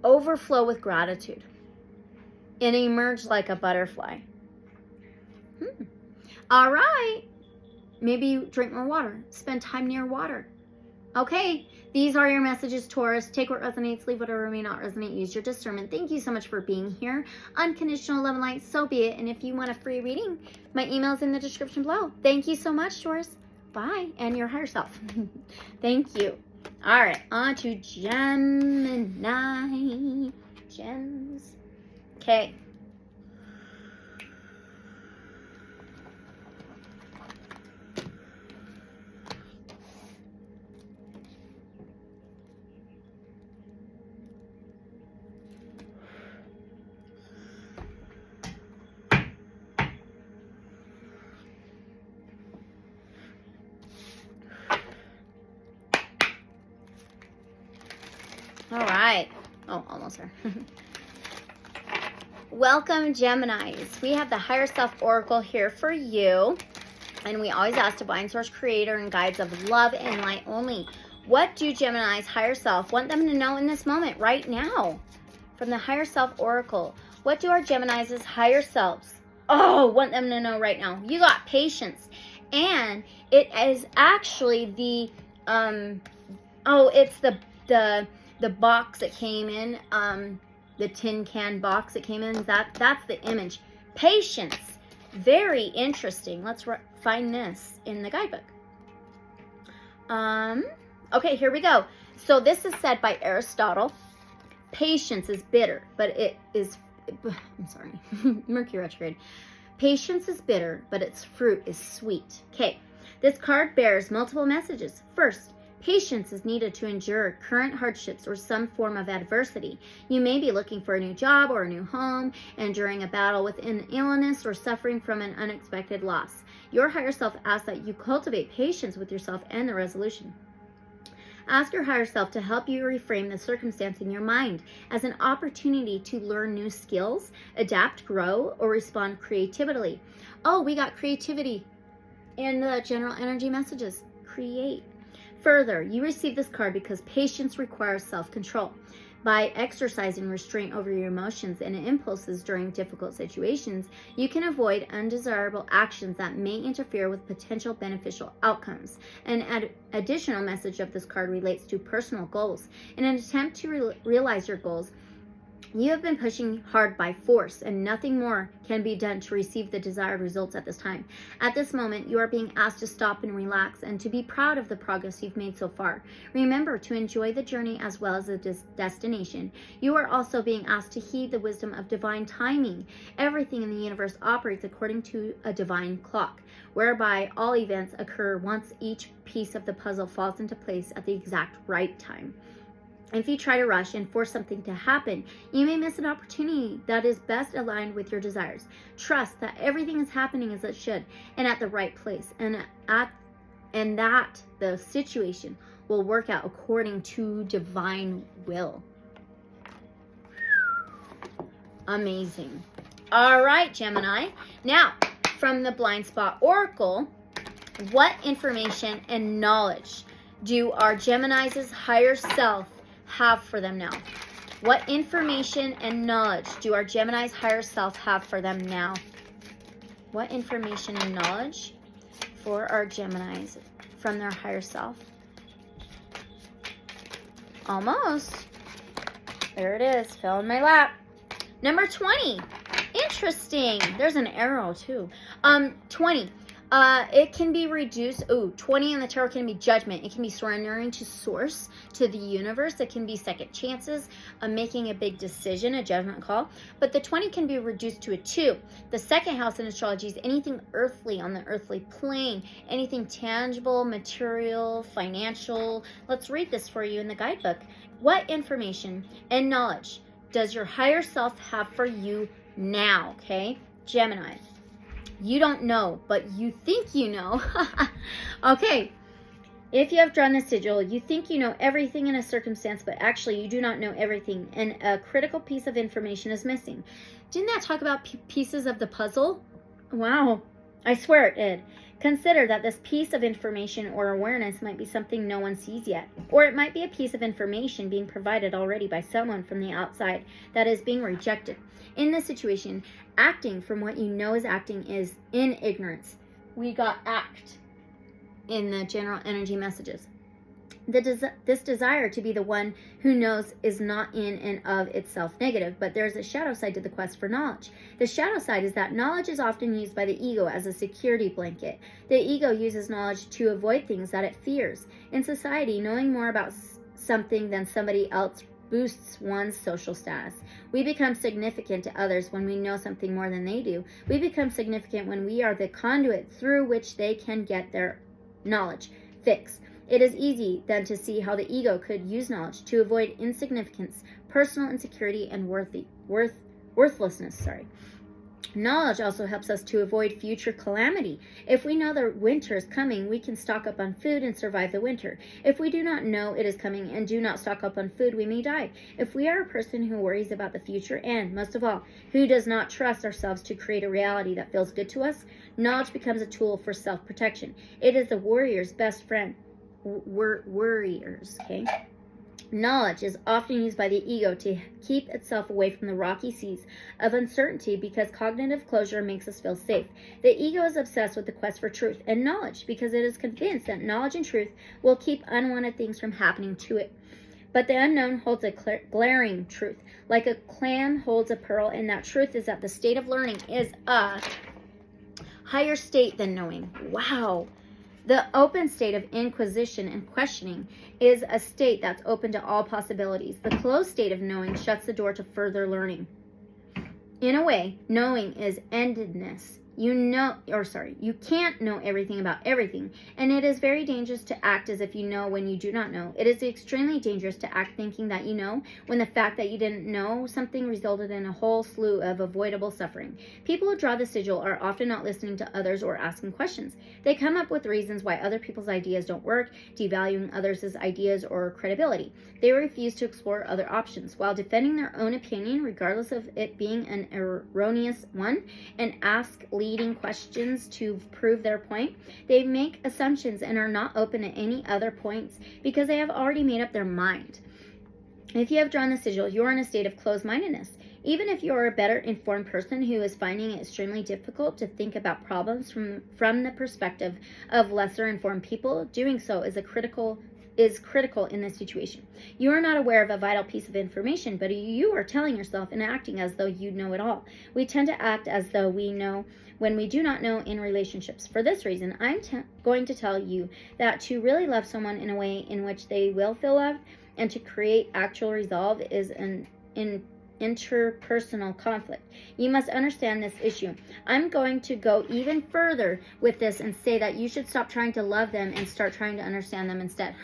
Overflow with gratitude and emerge like a butterfly. All right. Maybe you drink more water. Spend time near water. Okay. These are your messages, Taurus. Take what resonates, leave whatever may not resonate. Use your discernment. Thank you so much for being here. Unconditional love and light, so be it. And if you want a free reading, my email's in the description below. Thank you so much, Taurus. Bye. And your higher self. Thank you. All right. On to Gemini. Gems. Okay. All right. Oh, almost there. Welcome, Geminis. We have the Higherself Oracle here for you. And we always ask Divine Source Creator and guides of love and light only. What do Gemini's higher self want them to know in this moment, right now? From the Higherself Oracle. What do our Gemini's higher selves want them to know right now? You got patience. And it is actually the, it's the box that came in, the tin can box that came in, that's the image. Patience. Very interesting. Let's find this in the guidebook. Okay, here we go. So this is said by Aristotle. Patience is bitter, but it is, I'm sorry, Mercury retrograde. Patience is bitter, but its fruit is sweet. Okay, this card bears multiple messages. First, patience is needed to endure current hardships or some form of adversity. You may be looking for a new job or a new home, enduring a battle with an illness, or suffering from an unexpected loss. Your higher self asks that you cultivate patience with yourself and the resolution. Ask your higher self to help you reframe the circumstance in your mind as an opportunity to learn new skills, adapt, grow, or respond creatively. Oh, we got creativity in the general energy messages. Create. Further, you receive this card because patience requires self-control. By exercising restraint over your emotions and impulses during difficult situations, you can avoid undesirable actions that may interfere with potential beneficial outcomes. An additional message of this card relates to personal goals. In an attempt to realize your goals, you have been pushing hard by force, and nothing more can be done to receive the desired results at this time. At this moment, you are being asked to stop and relax and to be proud of the progress you've made so far. Remember to enjoy the journey as well as the destination. You are also being asked to heed the wisdom of divine timing. Everything in the universe operates according to a divine clock, whereby all events occur once each piece of the puzzle falls into place at the exact right time. If you try to rush and force something to happen, you may miss an opportunity that is best aligned with your desires. Trust that everything is happening as it should and at the right place, and that the situation will work out according to divine will. Amazing. All right, Gemini. Now, from the Blind Spot Oracle, what information and knowledge do our Gemini's higher self have for them now? What information and knowledge do our Gemini's higher self have for them now? What information and knowledge for our Geminis from their higher self? Almost. There it is. Fell in my lap. Number 20. Interesting. There's an arrow too. 20. It can be reduced. 20 in the tarot can be judgment. It can be surrendering to source, to the universe. It can be second chances, making a big decision, a judgment call. But the 20 can be reduced to a 2. The second house in astrology is anything earthly, on the earthly plane, anything tangible, material, financial. Let's read this for you in the guidebook. What information and knowledge does your higher self have for you now? Okay, Gemini. You don't know, but you think you know. Okay. If you have drawn the sigil, you think you know everything in a circumstance, but actually you do not know everything, and a critical piece of information is missing. Didn't that talk about pieces of the puzzle? Wow, I swear it did. Consider that this piece of information or awareness might be something no one sees yet, or it might be a piece of information being provided already by someone from the outside that is being rejected. In this situation, acting from what you know is acting is in ignorance. We got act in the general energy messages. This desire to be the one who knows is not in and of itself negative, but there's a shadow side to the quest for knowledge. The shadow side is that knowledge is often used by the ego as a security blanket. The ego uses knowledge to avoid things that it fears. In society, knowing more about something than somebody else boosts one's social status. We become significant to others when we know something more than they do. We become significant when we are the conduit through which they can get their knowledge fix. It is easy then to see how the ego could use knowledge to avoid insignificance, personal insecurity, and worthlessness. Knowledge also helps us to avoid future calamity. If we know the winter is coming, we can stock up on food and survive the winter. If we do not know it is coming and do not stock up on food, we may die. If we are a person who worries about the future and, most of all, who does not trust ourselves to create a reality that feels good to us, knowledge becomes a tool for self-protection. It is the warrior's best friend. Warriors, okay? Knowledge is often used by the ego to keep itself away from the rocky seas of uncertainty because cognitive closure makes us feel safe. The ego is obsessed with the quest for truth and knowledge because it is convinced that knowledge and truth will keep unwanted things from happening to it. But the unknown holds a glaring truth, like a clam holds a pearl, and that truth is that the state of learning is a higher state than knowing. Wow. The open state of inquisition and questioning is a state that's open to all possibilities. The closed state of knowing shuts the door to further learning. In a way, knowing is endedness. You can't know everything about everything, and it is very dangerous to act as if you know when you do not know. It is extremely dangerous to act thinking that you know when the fact that you didn't know something resulted in a whole slew of avoidable suffering. People who draw the sigil are often not listening to others or asking questions. They come up with reasons why other people's ideas don't work, devaluing others' ideas or credibility. They refuse to explore other options while defending their own opinion regardless of it being an erroneous one, and ask leading questions to prove their point. They make assumptions and are not open to any other points because they have already made up their mind. If you have drawn the sigil, you are in a state of closed-mindedness. Even if you are a better informed person who is finding it extremely difficult to think about problems from the perspective of lesser informed people, doing so is critical in this situation. You are not aware of a vital piece of information, but you are telling yourself and acting as though you know it all. We tend to act as though we know when we do not know in relationships. For this reason, I'm going to tell you that to really love someone in a way in which they will feel loved and to create actual resolve is an interpersonal conflict. You must understand this issue. I'm going to go even further with this and say that you should stop trying to love them and start trying to understand them instead.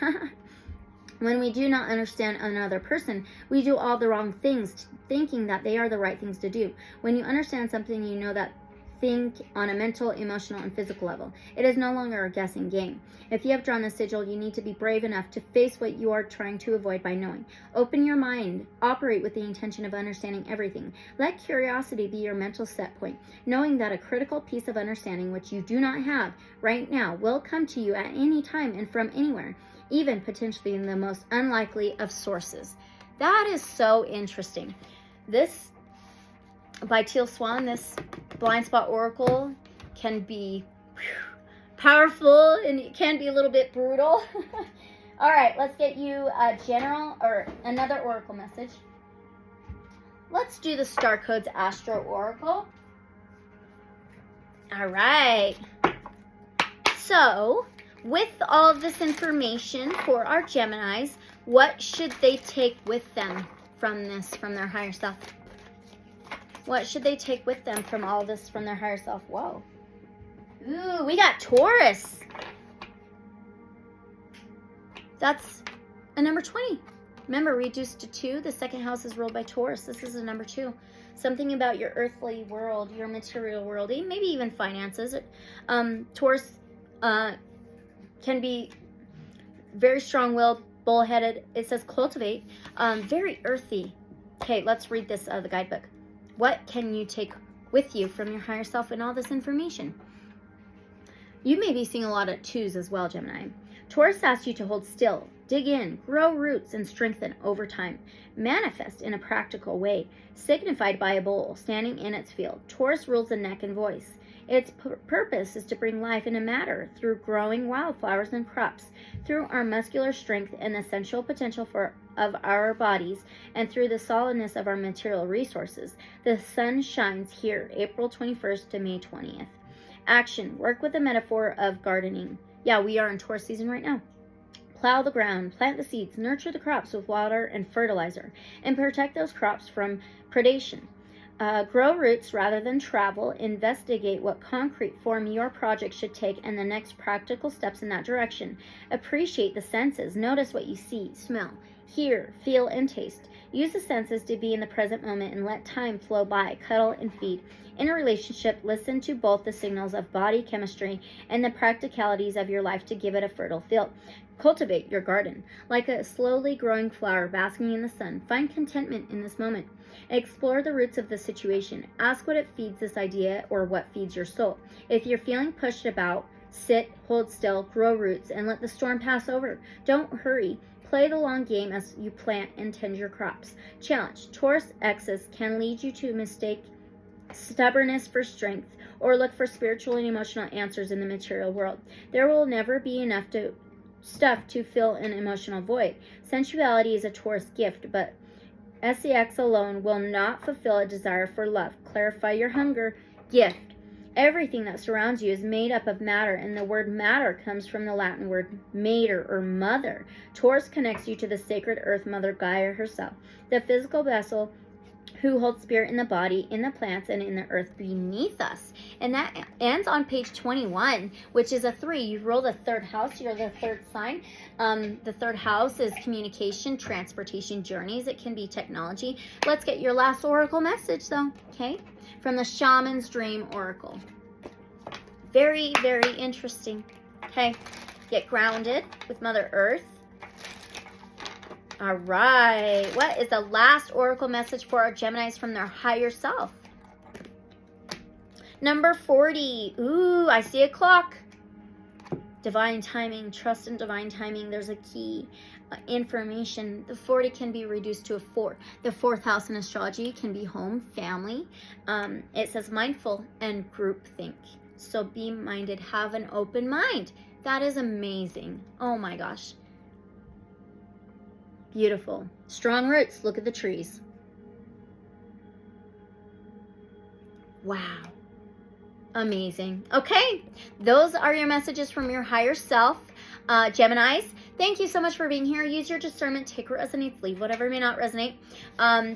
When we do not understand another person, we do all the wrong things, thinking that they are the right things to do. When you understand something, you know that think on a mental, emotional, and physical level. It is no longer a guessing game. If you have drawn the sigil, you need to be brave enough to face what you are trying to avoid by knowing. Open your mind. Operate with the intention of understanding everything. Let curiosity be your mental set point, knowing that a critical piece of understanding which you do not have right now will come to you at any time and from anywhere, even potentially in the most unlikely of sources. That is so interesting. This by Teal Swan, this blind spot oracle can be powerful and it can be a little bit brutal. All right, let's get you a general or another oracle message. Let's do the Starcodes Astro Oracle. All right. So, with all of this information for our Geminis, what should they take with them from this, from their higher self? What should they take with them from all this, from their higher self? Whoa. Ooh, we got Taurus. That's a number 20. Remember, reduced to 2. The second house is ruled by Taurus. This is a number 2. Something about your earthly world, your material world, maybe even finances. Taurus can be very strong-willed, bullheaded. It says cultivate. Very earthy. Okay, let's read this the guidebook. What can you take with you from your higher self in all this information? You may be seeing a lot of 2s as well, Gemini. Taurus asks you to hold still, dig in, grow roots, and strengthen over time. Manifest in a practical way, signified by a bowl standing in its field. Taurus rules the neck and voice. Its purpose is to bring life into matter through growing wildflowers and crops, through our muscular strength and the essential potential of our bodies, and through the solidness of our material resources. The sun shines here, April 21st to May 20th. Action. Work with the metaphor of gardening. Yeah, we are in Taurus season right now. Plow the ground, plant the seeds, nurture the crops with water and fertilizer, and protect those crops from predation. Grow roots rather than travel. Investigate what concrete form your project should take and the next practical steps in that direction. Appreciate the senses. Notice what you see, smell, hear, feel, and taste. Use the senses to be in the present moment and let time flow by. Cuddle and feed. In a relationship, listen to both the signals of body chemistry and the practicalities of your life to give it a fertile field. Cultivate your garden. Like a slowly growing flower basking in the sun, find contentment in this moment. Explore the roots of the situation. Ask what it feeds this idea or what feeds your soul. If you're feeling pushed about, sit, hold still, grow roots, and let the storm pass over. Don't hurry. Play the long game as you plant and tend your crops. Challenge. Taurus X's can lead you to mistake stubbornness for strength or look for spiritual and emotional answers in the material world. There will never be enough stuff to fill an emotional void. Sensuality is a Taurus gift, but SEX alone will not fulfill a desire for love. Clarify your hunger. Gift. Everything that surrounds you is made up of matter, and the word matter comes from the Latin word mater or mother. Taurus connects you to the sacred earth mother Gaia herself, the physical vessel who holds spirit in the body, in the plants, and in the earth beneath us. And that ends on page 21, which is a 3. You roll the 3rd house. You're the 3rd sign. The 3rd house is communication, transportation, journeys. It can be technology. Let's get your last oracle message, though, okay? From the Shaman's Dream Oracle. Very, very interesting. Okay, get grounded with Mother Earth. All right, what is the last oracle message for our Geminis from their higher self? Number 40. Ooh, I see a clock. Divine timing, trust in divine timing. There's a key. Information. The 40 can be reduced to a 4. The 4th house in astrology can be home, family. It says mindful and groupthink. So be minded, have an open mind. That is amazing. Oh my gosh. Beautiful. Strong roots. Look at the trees. Wow. Amazing. Okay. Those are your messages from your higher self, Geminis. Thank you so much for being here. Use your discernment. Take what resonates. Leave whatever may not resonate.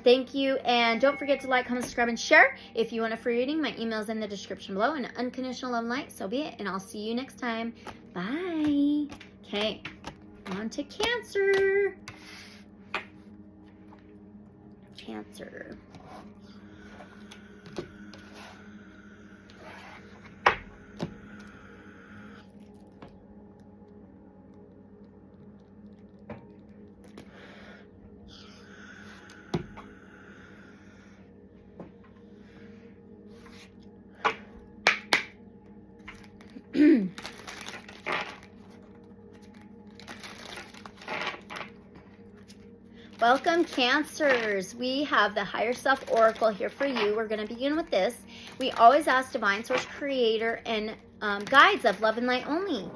Thank you. And don't forget to like, comment, subscribe, and share. If you want a free reading, my email is in the description below. And unconditional love and light. So be it. And I'll see you next time. Bye. Okay. On to Cancer. Cancer. Welcome, Cancers. We have the Higher Self Oracle here for you. We're going to begin with this. We always ask Divine Source Creator and guides of love and light only.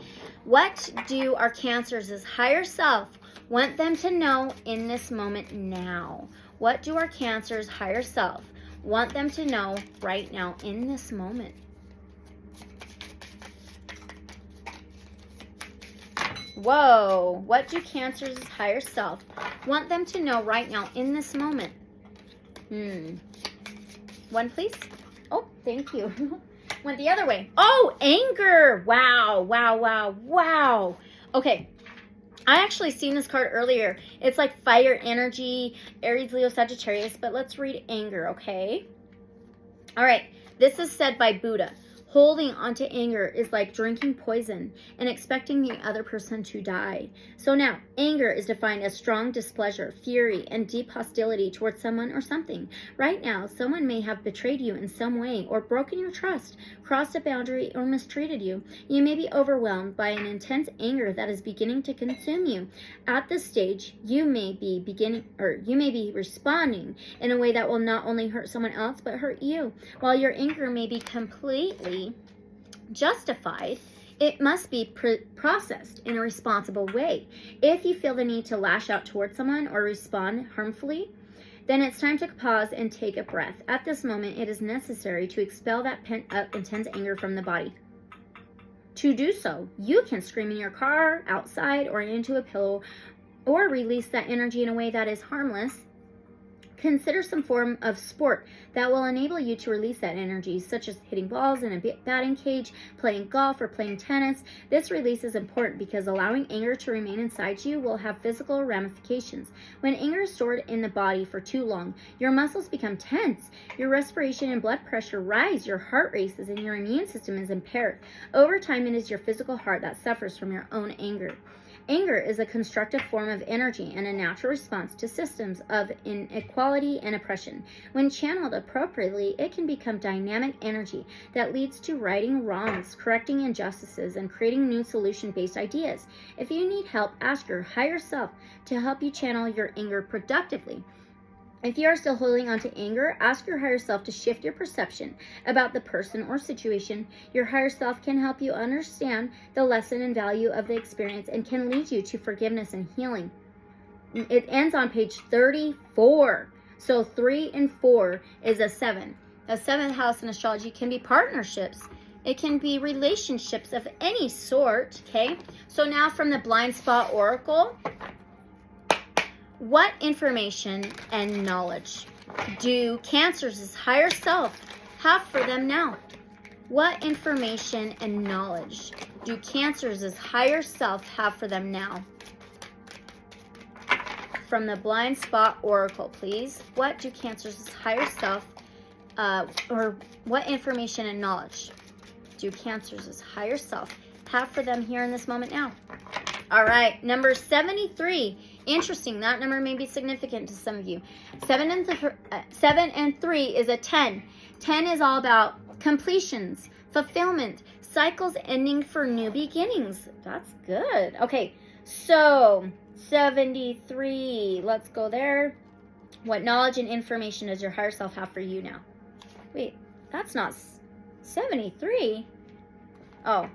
What do our Cancers' higher self want them to know in this moment now? What do our Cancers' higher self want them to know right now in this moment? Whoa, what do Cancer's higher self want them to know right now in this moment? One, please. Oh, thank you. Went the other way. Oh, anger. Wow, wow, wow, wow. Okay, I actually seen this card earlier. It's like fire energy, Aries, Leo, Sagittarius, but let's read anger, okay? All right, this is said by Buddha. Holding onto anger is like drinking poison and expecting the other person to die. So now, anger is defined as strong displeasure, fury, and deep hostility towards someone or something. Right now, someone may have betrayed you in some way or broken your trust, crossed a boundary, or mistreated you. You may be overwhelmed by an intense anger that is beginning to consume you. At this stage, you may be responding in a way that will not only hurt someone else but hurt you. While your anger may be completely justified, it must be processed in a responsible way. If you feel the need to lash out towards someone or respond harmfully, then it's time to pause and take a breath. At this moment, it is necessary to expel that pent-up intense anger from the body. To do so, you can scream in your car, outside, or into a pillow, or release that energy in a way that is harmless. Consider some form of sport that will enable you to release that energy, such as hitting balls in a batting cage, playing golf, or playing tennis. This release is important because allowing anger to remain inside you will have physical ramifications. When anger is stored in the body for too long, your muscles become tense, your respiration and blood pressure rise, your heart races, and your immune system is impaired. Over time, it is your physical heart that suffers from your own anger. Anger is a constructive form of energy and a natural response to systems of inequality and oppression. When channeled appropriately, it can become dynamic energy that leads to righting wrongs, correcting injustices, and creating new solution-based ideas. If you need help, ask your higher self to help you channel your anger productively. If you are still holding on to anger, ask your higher self to shift your perception about the person or situation. Your higher self can help you understand the lesson and value of the experience and can lead you to forgiveness and healing. It ends on page 34. So 3 and 4 is a 7. The 7th house in astrology can be partnerships. It can be relationships of any sort, okay? So now from the Blind Spot Oracle, what information and knowledge do Cancer's higher self have for them now? What information and knowledge do Cancer's higher self have for them now? From the Blind Spot Oracle, please. What do Cancer's higher self, or what information and knowledge do Cancer's higher self have for them here in this moment now? All right, number 73. Interesting, that number may be significant to some of you. 7 and 3 is a 10. 10 is all about completions, fulfillment, cycles ending for new beginnings. That's good. Okay, so 73. Let's go there. What knowledge and information does your higher self have for you now? Wait, that's not 73. Oh,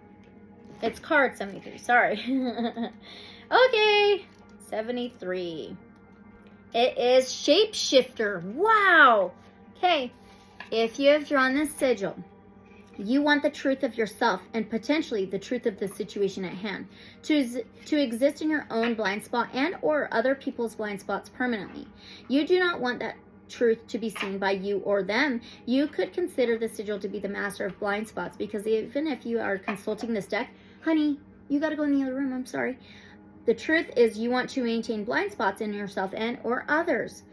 it's card 73. Sorry. Okay. 73. It is Shapeshifter. Wow. Okay. If you have drawn this sigil, you want the truth of yourself and potentially the truth of the situation at hand to exist in your own blind spot and or other people's blind spots permanently. You do not want that truth to be seen by you or them. You could consider the sigil to be the master of blind spots, because even if you are consulting this deck, honey, you got to go in the other room. I'm sorry. The truth is you want to maintain blind spots in yourself and or others.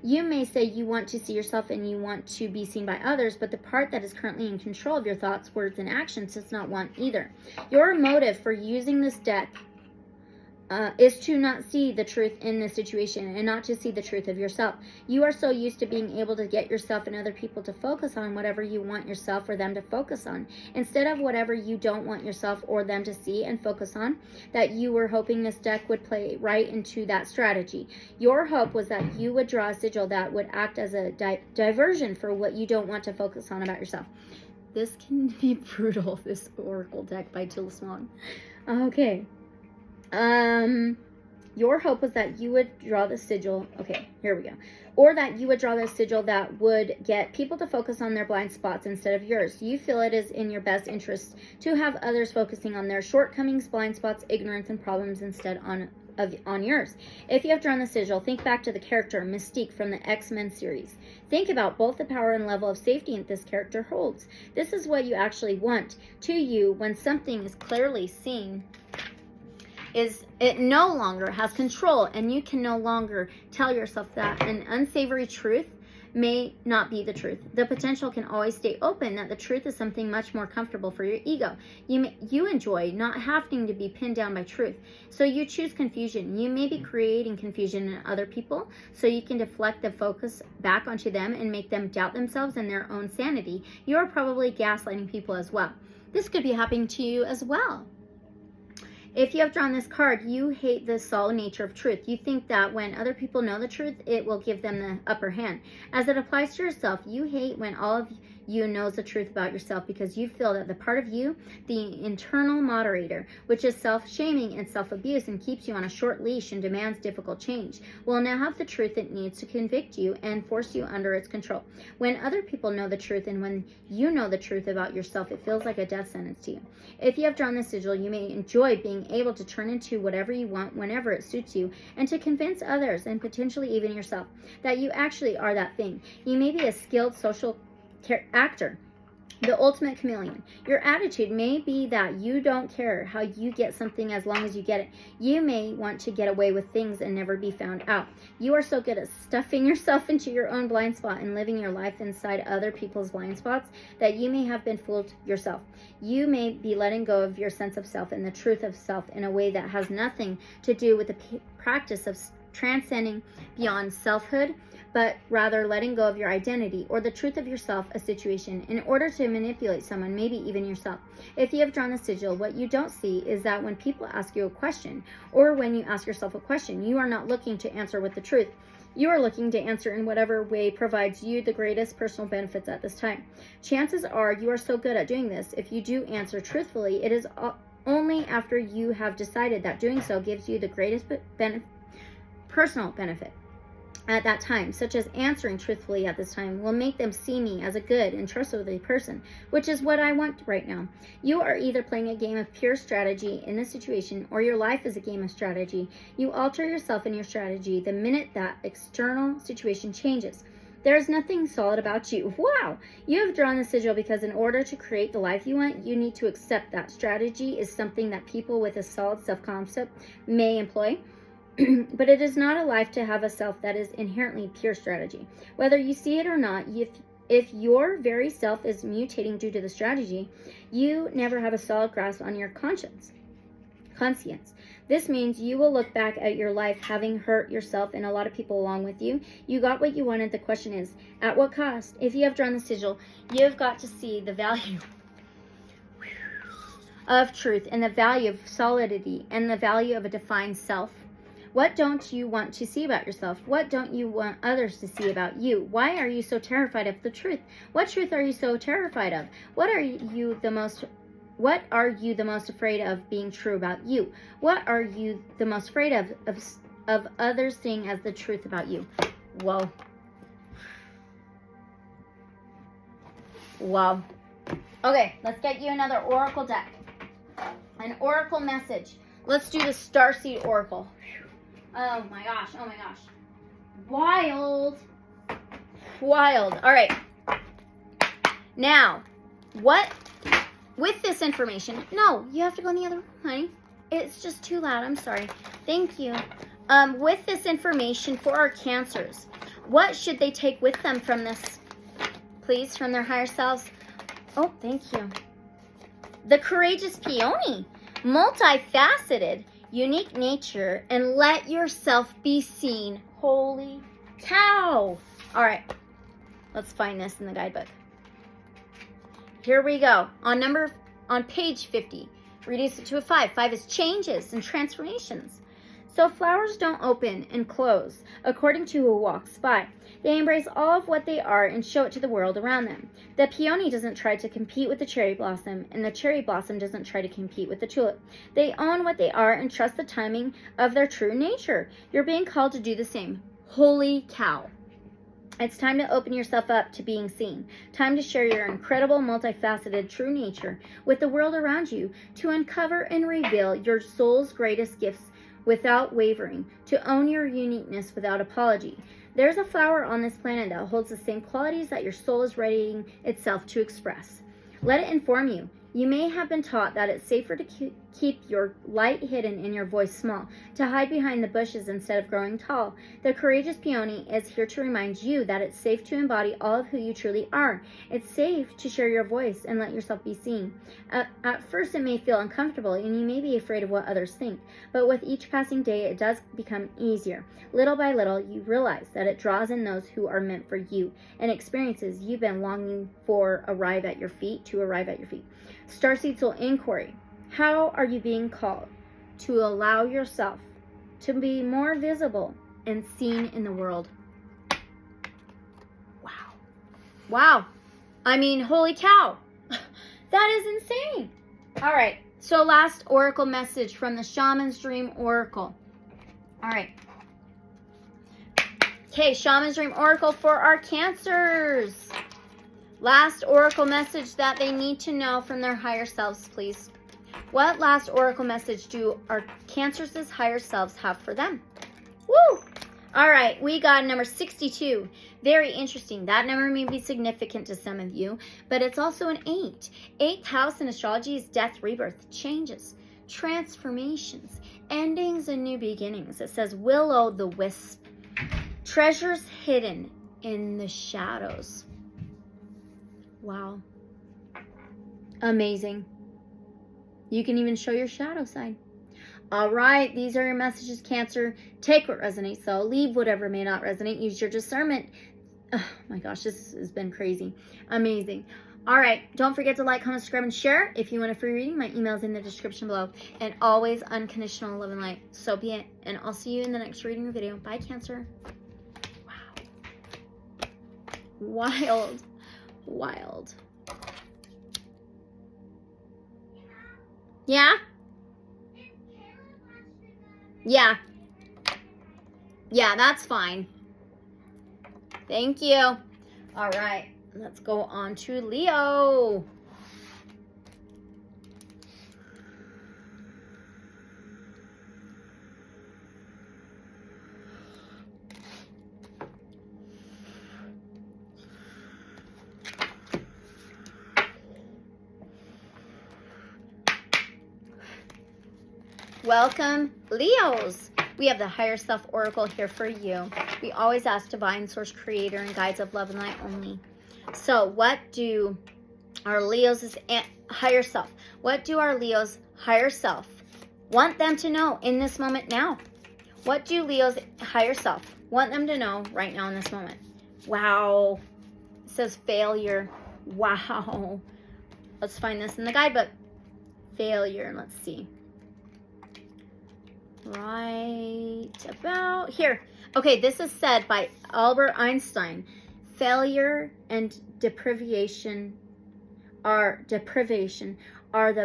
You may say you want to see yourself and you want to be seen by others, but the part that is currently in control of your thoughts, words, and actions does not want either. Your motive for using this deck is to not see the truth in this situation and not to see the truth of yourself. You are so used to being able to get yourself and other people to focus on whatever you want yourself or them to focus on, instead of whatever you don't want yourself or them to see and focus on, that you were hoping this deck would play right into that strategy. Your hope was that you would draw a sigil that would act as a diversion for what you don't want to focus on about yourself. This can be brutal, this Oracle deck by Tilda Swan. Okay. Your hope was that you would draw the sigil. Okay, here we go. Or that you would draw the sigil that would get people to focus on their blind spots instead of yours. You feel it is in your best interest to have others focusing on their shortcomings, blind spots, ignorance, and problems instead on yours. If you have drawn the sigil, think back to the character Mystique from the X-Men series. Think about both the power and level of safety that this character holds. This is what you actually want to you when something is clearly seen. Is it no longer has control, and you can no longer tell yourself that an unsavory truth may not be the truth. The potential can always stay open that the truth is something much more comfortable for your ego. You enjoy not having to be pinned down by truth, so you choose confusion. You may be creating confusion in other people, so you can deflect the focus back onto them and make them doubt themselves and their own sanity. You are probably gaslighting people as well. This could be happening to you as well. If you have drawn this card, you hate the solid nature of truth. You think that when other people know the truth, it will give them the upper hand. As it applies to yourself, you hate when all of you knows the truth about yourself because you feel that the part of you, the internal moderator, which is self-shaming and self-abuse and keeps you on a short leash and demands difficult change, will now have the truth it needs to convict you and force you under its control. When other people know the truth and when you know the truth about yourself, it feels like a death sentence to you. If you have drawn this sigil, you may enjoy being able to turn into whatever you want whenever it suits you and to convince others and potentially even yourself that you actually are that thing. You may be a skilled social actor, the ultimate chameleon. Your attitude may be that you don't care how you get something as long as you get it. You may want to get away with things and never be found out. You are so good at stuffing yourself into your own blind spot and living your life inside other people's blind spots that you may have been fooled yourself. You may be letting go of your sense of self and the truth of self in a way that has nothing to do with the practice of transcending beyond selfhood, but rather letting go of your identity or the truth of yourself, a situation, in order to manipulate someone, maybe even yourself. If you have drawn the sigil, what you don't see is that when people ask you a question, or when you ask yourself a question, you are not looking to answer with the truth. You are looking to answer in whatever way provides you the greatest personal benefits at this time. Chances are you are so good at doing this. If you do answer truthfully, it is only after you have decided that doing so gives you the greatest personal benefit at that time, such as answering truthfully at this time, will make them see me as a good and trustworthy person, which is what I want right now. You are either playing a game of pure strategy in this situation, or your life is a game of strategy. You alter yourself and your strategy the minute that external situation changes. There is nothing solid about you. Wow! You have drawn the sigil because in order to create the life you want, you need to accept that strategy is something that people with a solid self-concept may employ. But it is not a life to have a self that is inherently pure strategy. Whether you see it or not, if your very self is mutating due to the strategy, you never have a solid grasp on your conscience. This means you will look back at your life having hurt yourself and a lot of people along with you. You got what you wanted. The question is, at what cost? If you have drawn the sigil, you've got to see the value of truth and the value of solidity and the value of a defined self. What don't you want to see about yourself? What don't you want others to see about you? Why are you so terrified of the truth? What truth are you so terrified of? What are you the most afraid of being true about you? What are you the most afraid of others seeing as the truth about you? Whoa. Wow. Okay, let's get you another oracle deck. An oracle message. Let's do the Starseed Oracle. Oh my gosh, oh my gosh. Wild. All right. Now, with this information, no, you have to go in the other room, honey. It's just too loud, I'm sorry. Thank you. With this information for our Cancers, what should they take with them from this, please, from their higher selves? Oh, thank you. The courageous peony, multifaceted, unique nature, and let yourself be seen. Holy cow. All right, let's find this in the guidebook. Here we go. On page 50, reduce it to a 5. 5 is changes and transformations. So flowers don't open and close according to who walks by. They embrace all of what they are and show it to the world around them. The peony doesn't try to compete with the cherry blossom, and the cherry blossom doesn't try to compete with the tulip. They own what they are and trust the timing of their true nature. You're being called to do the same. Holy cow. It's time to open yourself up to being seen. Time to share your incredible, multifaceted, true nature with the world around you, to uncover and reveal your soul's greatest gifts without wavering, to own your uniqueness without apology. There's a flower on this planet that holds the same qualities that your soul is readying itself to express. Let it inform you. You may have been taught that it's safer to keep your light hidden and your voice small, to hide behind the bushes instead of growing tall. The courageous peony is here to remind you that it's safe to embody all of who you truly are. It's safe to share your voice and let yourself be seen. At first, it may feel uncomfortable and you may be afraid of what others think, but with each passing day, it does become easier. Little by little, you realize that it draws in those who are meant for you, and experiences you've been longing for arrive at your feet. Starseed Soul Inquiry. How are you being called to allow yourself to be more visible and seen in the world? Wow. Wow. I mean, holy cow. That is insane. All right. So last oracle message from the Shaman's Dream Oracle. All right. Okay, Shaman's Dream Oracle for our Cancers. Last oracle message that they need to know from their higher selves, please. What last oracle message do our Cancers' higher selves have for them? Woo! All right, we got number 62. Very interesting. That number may be significant to some of you, but it's also an 8. 8th house in astrology is death, rebirth, changes, transformations, endings, and new beginnings. It says will-o'-the-wisp. Treasures hidden in the shadows. Wow. Amazing. You can even show your shadow side. All right, these are your messages, Cancer. Take what resonates, though. Leave whatever may not resonate. Use your discernment. Oh my gosh, this has been crazy. Amazing. All right, don't forget to like, comment, subscribe, and share. If you want a free reading, my email is in the description below. And always unconditional love and light. So be it. And I'll see you in the next reading or video. Bye, Cancer. Wow. Wild. Wild. Yeah? Yeah. Yeah, that's fine. Thank you. All right, let's go on to Leo. Welcome, Leos. We have the Higher Self Oracle here for you. We always ask Divine Source, Creator, and Guides of Love and Light only. So what do our Leos' higher self, what do our Leos' higher self want them to know in this moment now? What do Leo's higher self want them to know right now in this moment? Wow. It says failure. Wow. Let's find this in the guidebook. Failure. Let's see. Right about here. Okay, this is said by Albert Einstein. Failure and deprivation are the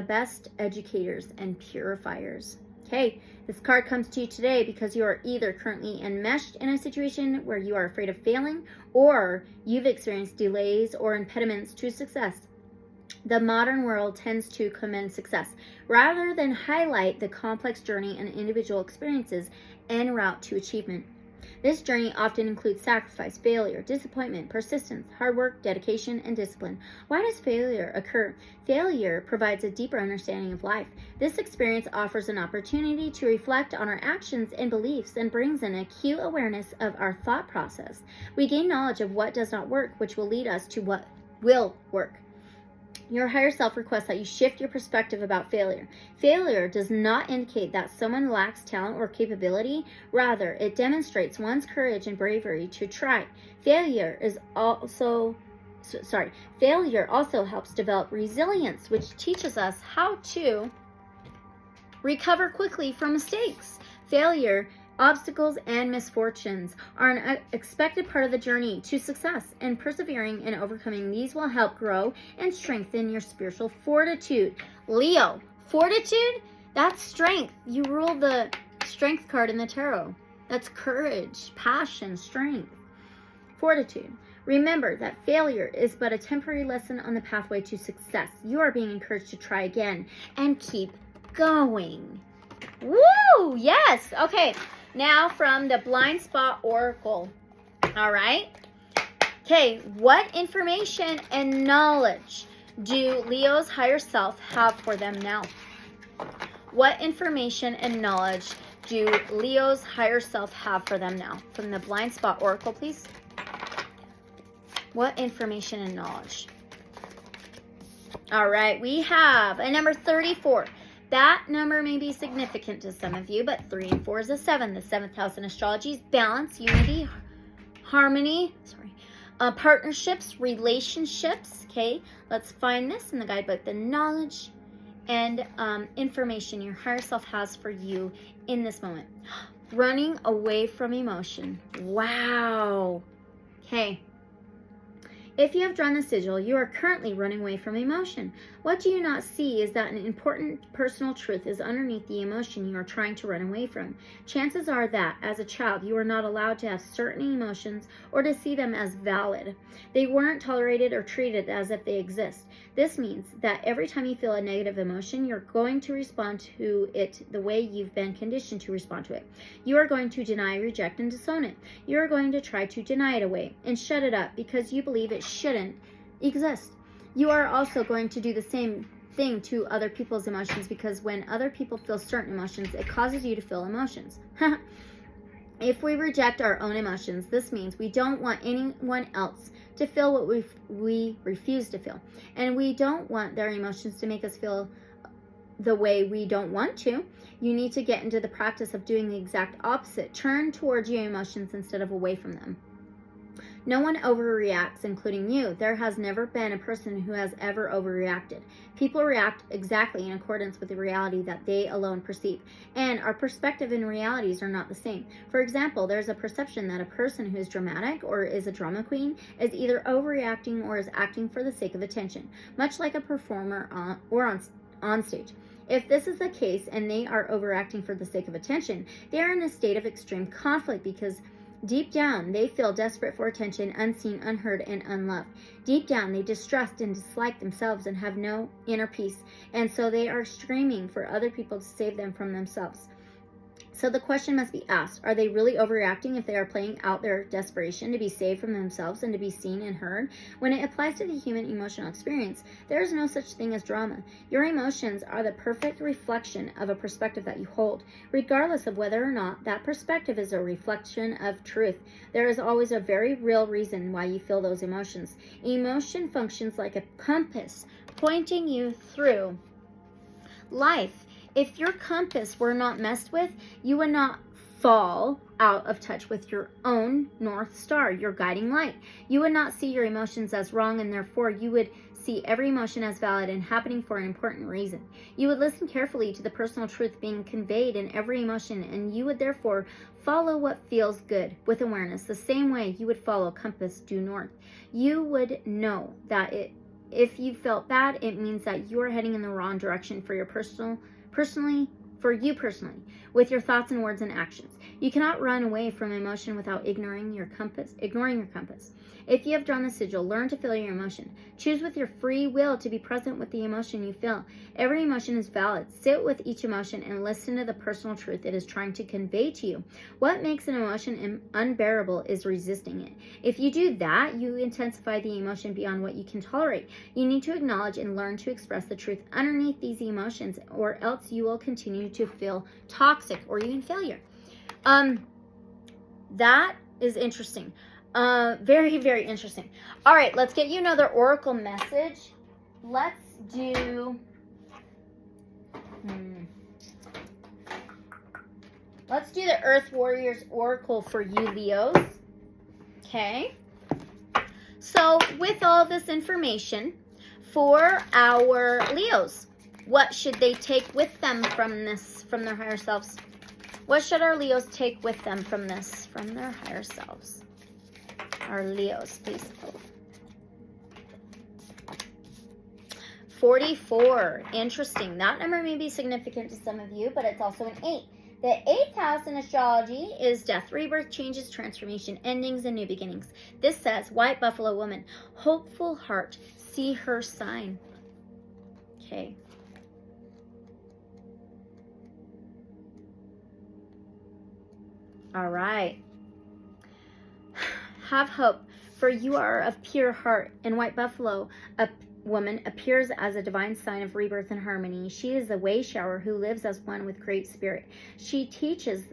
best educators and purifiers. Okay, this card comes to you today because you are either currently enmeshed in a situation where you are afraid of failing, or you've experienced delays or impediments to success. The modern world tends to commend success rather than highlight the complex journey and individual experiences en route to achievement. This journey often includes sacrifice, failure, disappointment, persistence, hard work, dedication, and discipline. Why does failure occur? Failure provides a deeper understanding of life. This experience offers an opportunity to reflect on our actions and beliefs and brings an acute awareness of our thought process. We gain knowledge of what does not work, which will lead us to what will work. Your higher self requests that you shift your perspective about failure. Failure does not indicate that someone lacks talent or capability. Rather, it demonstrates one's courage and bravery to try. Failure also helps develop resilience, which teaches us how to recover quickly from mistakes. Failure, obstacles, and misfortunes are an expected part of the journey to success, and persevering and overcoming these will help grow and strengthen your spiritual fortitude. Leo, fortitude? That's strength. You rule the strength card in the tarot. That's courage, passion, strength. Fortitude. Remember that failure is but a temporary lesson on the pathway to success. You are being encouraged to try again and keep going. Woo! Yes! Okay. Now from the Blind Spot Oracle. All right. Okay, what information and knowledge do Leo's higher self have for them now? What information and knowledge do Leo's higher self have for them now? From the Blind Spot Oracle, please. What information and knowledge? All right, we have a number 34. That number may be significant to some of you, but 3 and 4 is a 7. The 7th house in astrology is balance, unity, harmony, partnerships, relationships. Okay, let's find this in the guidebook. The knowledge and information your higher self has for you in this moment. Running away from emotion. Wow. Okay. If you have drawn the sigil, you are currently running away from emotion. What do you not see is that an important personal truth is underneath the emotion you are trying to run away from. Chances are that, as a child, you were not allowed to have certain emotions or to see them as valid. They weren't tolerated or treated as if they exist. This means that every time you feel a negative emotion, you're going to respond to it the way you've been conditioned to respond to it. You are going to deny, reject, and disown it. You are going to try to deny it away and shut it up because you believe it shouldn't exist. You are also going to do the same thing to other people's emotions because when other people feel certain emotions, it causes you to feel emotions. If we reject our own emotions, this means we don't want anyone else to feel what we refuse to feel. And we don't want their emotions to make us feel the way we don't want to. You need to get into the practice of doing the exact opposite. Turn towards your emotions instead of away from them. No one overreacts, including you. There has never been a person who has ever overreacted. People react exactly in accordance with the reality that they alone perceive, and our perspective and realities are not the same. For example, there's a perception that a person who is dramatic or is a drama queen is either overreacting or is acting for the sake of attention, much like a performer on stage. If this is the case and they are overacting for the sake of attention, they are in a state of extreme conflict because deep down, they feel desperate for attention, unseen, unheard, and unloved. Deep down, they distrust and dislike themselves and have no inner peace, and so they are screaming for other people to save them from themselves. So the question must be asked, are they really overreacting if they are playing out their desperation to be saved from themselves and to be seen and heard? When it applies to the human emotional experience, there is no such thing as drama. Your emotions are the perfect reflection of a perspective that you hold, regardless of whether or not that perspective is a reflection of truth. There is always a very real reason why you feel those emotions. Emotion functions like a compass, pointing you through life. If your compass were not messed with, you would not fall out of touch with your own North Star, your guiding light. You would not see your emotions as wrong, and therefore you would see every emotion as valid and happening for an important reason. You would listen carefully to the personal truth being conveyed in every emotion, and you would therefore follow what feels good with awareness, the same way you would follow compass due north. You would know that if you felt bad, it means that you are heading in the wrong direction for you personally, with your thoughts and words and actions. You cannot run away from emotion without ignoring your compass. If you have drawn the sigil, learn to feel your emotion. Choose with your free will to be present with the emotion you feel. Every emotion is valid. Sit with each emotion and listen to the personal truth it is trying to convey to you. What makes an emotion unbearable is resisting it. If you do that, you intensify the emotion beyond what you can tolerate. You need to acknowledge and learn to express the truth underneath these emotions, or else you will continue to feel toxic or even failure. That is interesting. Very, very interesting. All right, let's get you another oracle message. Let's do the Earth Warriors Oracle for you, Leos. Okay. So with all this information for our Leos, what should they take with them from this, from their higher selves? What should our Leos take with them from this, from their higher selves? Our Leos, please. 44. Interesting. That number may be significant to some of you, but it's also an 8. The 8th house in astrology is death, rebirth, changes, transformation, endings, and new beginnings. This says, White Buffalo Woman, hopeful heart, see her sign. Okay. All right. Have hope, for you are of pure heart, and White Buffalo, a woman appears as a divine sign of rebirth and harmony. She is a way shower who lives as one with Great Spirit. She teaches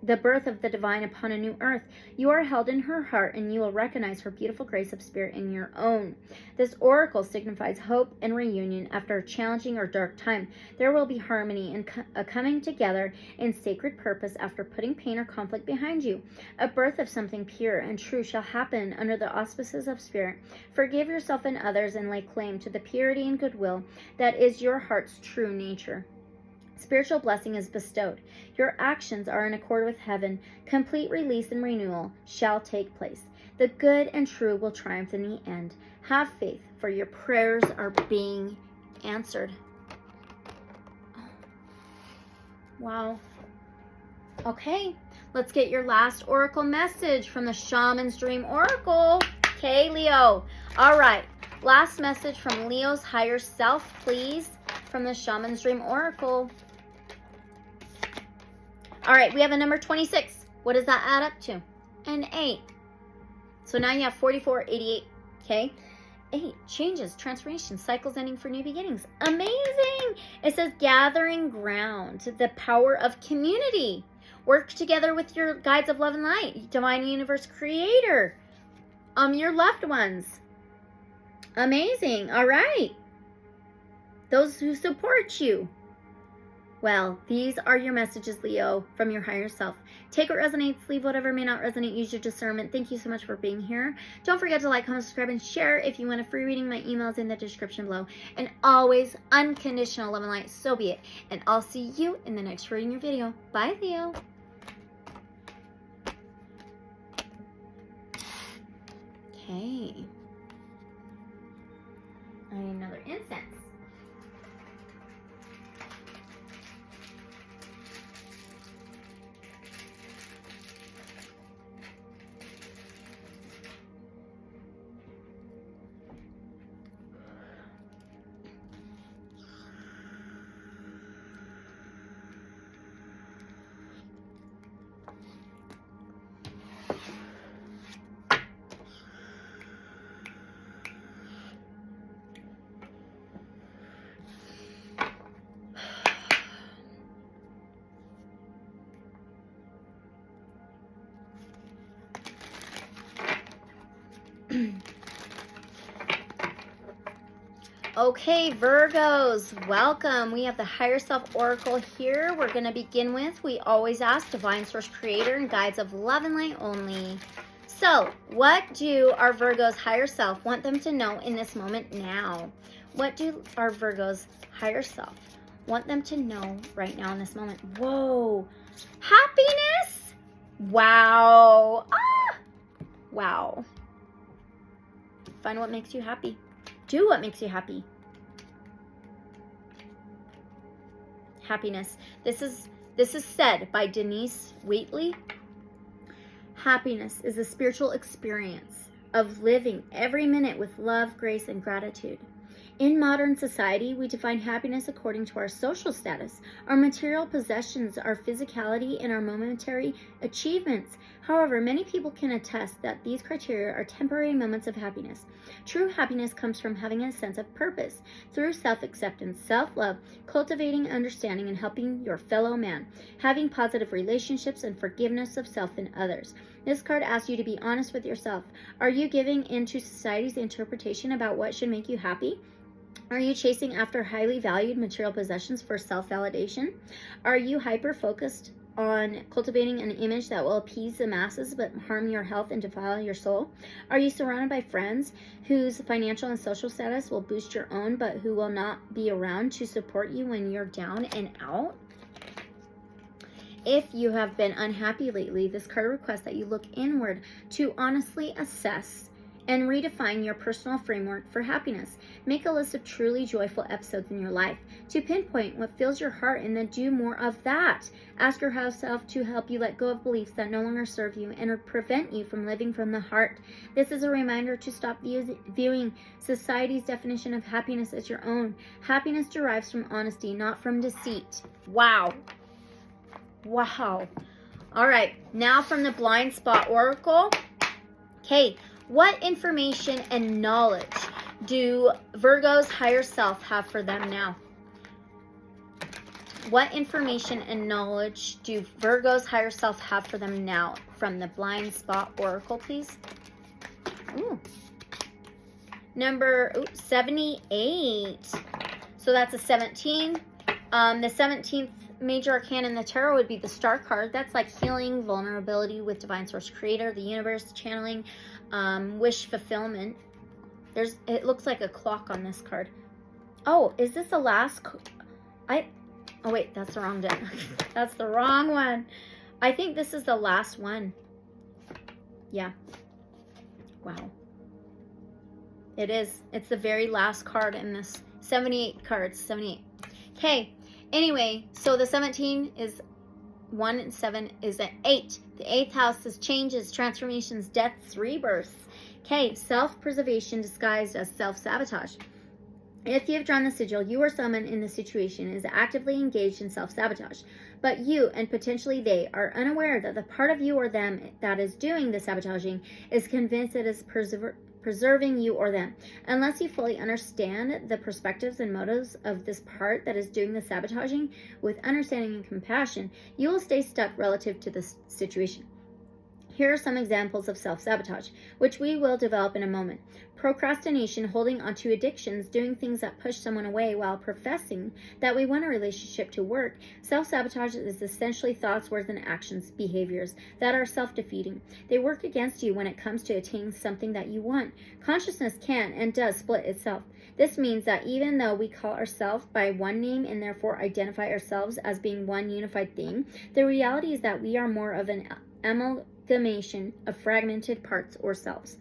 the birth of the divine upon a new earth. You are held in her heart, and you will recognize her beautiful grace of spirit in your own. This oracle signifies hope and reunion after a challenging or dark time. There will be harmony and a coming together in sacred purpose after putting pain or conflict behind you. A birth of something pure and true shall happen under the auspices of spirit. Forgive yourself and others and lay claim to the purity and goodwill that is your heart's true nature. Spiritual blessing is bestowed. Your actions are in accord with heaven. Complete release and renewal shall take place. The good and true will triumph in the end. Have faith, for your prayers are being answered. Wow. Okay, let's get your last oracle message from the Shaman's Dream Oracle. Okay, Leo. All right, last message from Leo's higher self, please, from the Shaman's Dream Oracle. All right, we have a number 26. What does that add up to? An 8. So now you have 44, 88, okay? 8, changes, transformations, cycles ending for new beginnings. Amazing! It says gathering ground, the power of community. Work together with your guides of love and light, divine universe creator, your loved ones. Amazing, all right. Those who support you. Well, these are your messages, Leo, from your higher self. Take what resonates, leave whatever may not resonate, use your discernment. Thank you so much for being here. Don't forget to like, comment, subscribe, and share. If you want a free reading, my email is in the description below. And always, unconditional love and light, so be it. And I'll see you in the next reading or video. Bye, Leo. Okay. I need another incense. Okay, Virgos, welcome. We have the Higherself Oracle here. We're going to begin with, we always ask, Divine Source Creator and Guides of Love and Light only. So, what do our Virgos' higher self want them to know in this moment now? What do our Virgos' higher self want them to know right now in this moment? Whoa. Happiness? Wow. Ah. Wow. Find what makes you happy. Do what makes you happy. Happiness. This is said by Denise Wheatley. Happiness is a spiritual experience of living every minute with love, grace, and gratitude. In modern society, we define happiness according to our social status, our material possessions, our physicality, and our momentary achievements. However, many people can attest that these criteria are temporary moments of happiness. True happiness comes from having a sense of purpose, through self-acceptance, self-love, cultivating understanding and helping your fellow man, having positive relationships, and forgiveness of self and others. This card asks you to be honest with yourself. Are you giving into society's interpretation about what should make you happy? Are you chasing after highly valued material possessions for self-validation? Are you hyper-focused on cultivating an image that will appease the masses but harm your health and defile your soul? Are you surrounded by friends whose financial and social status will boost your own but who will not be around to support you when you're down and out? If you have been unhappy lately, this card requests that you look inward to honestly assess and redefine your personal framework for happiness. Make a list of truly joyful episodes in your life to pinpoint what fills your heart and then do more of that. Ask your higher self to help you let go of beliefs that no longer serve you and prevent you from living from the heart. This is a reminder to stop viewing society's definition of happiness as your own. Happiness derives from honesty, not from deceit. Wow. Wow. All right, now from the Blind Spot Oracle. Okay. What information and knowledge do Virgo's higher self have for them now? What information and knowledge do Virgo's higher self have for them now? From the Blind Spot Oracle, please. Ooh. Number 78. So that's a 17. The 17th major arcana in the tarot would be the Star card. That's like healing, vulnerability with divine source creator, the universe, channeling, wish fulfillment. It looks like a clock on this card. Oh, is this the last? Oh wait, that's the wrong deck. That's the wrong one. I think this is the last one. Yeah. Wow. It is. It's the very last card in this 78 cards. 78. Okay. Anyway, so the 17 is 1 and 7 is an 8. The 8th house is changes, transformations, deaths, rebirths. Okay. Self-preservation disguised as self-sabotage. If you have drawn the sigil, you or someone in the situation is actively engaged in self-sabotage, but you and potentially they are unaware that the part of you or them that is doing the sabotaging is convinced it is preserving you or them. Unless you fully understand the perspectives and motives of this part that is doing the sabotaging with understanding and compassion, you will stay stuck relative to this situation. Here are some examples of self-sabotage, which we will develop in a moment. Procrastination, holding onto addictions, doing things that push someone away while professing that we want a relationship to work. Self-sabotage is essentially thoughts, words, and actions, behaviors that are self-defeating. They work against you when it comes to attaining something that you want. Consciousness can and does split itself. This means that even though we call ourselves by one name and therefore identify ourselves as being one unified thing, the reality is that we are more of an amalgamation of fragmented parts or selves.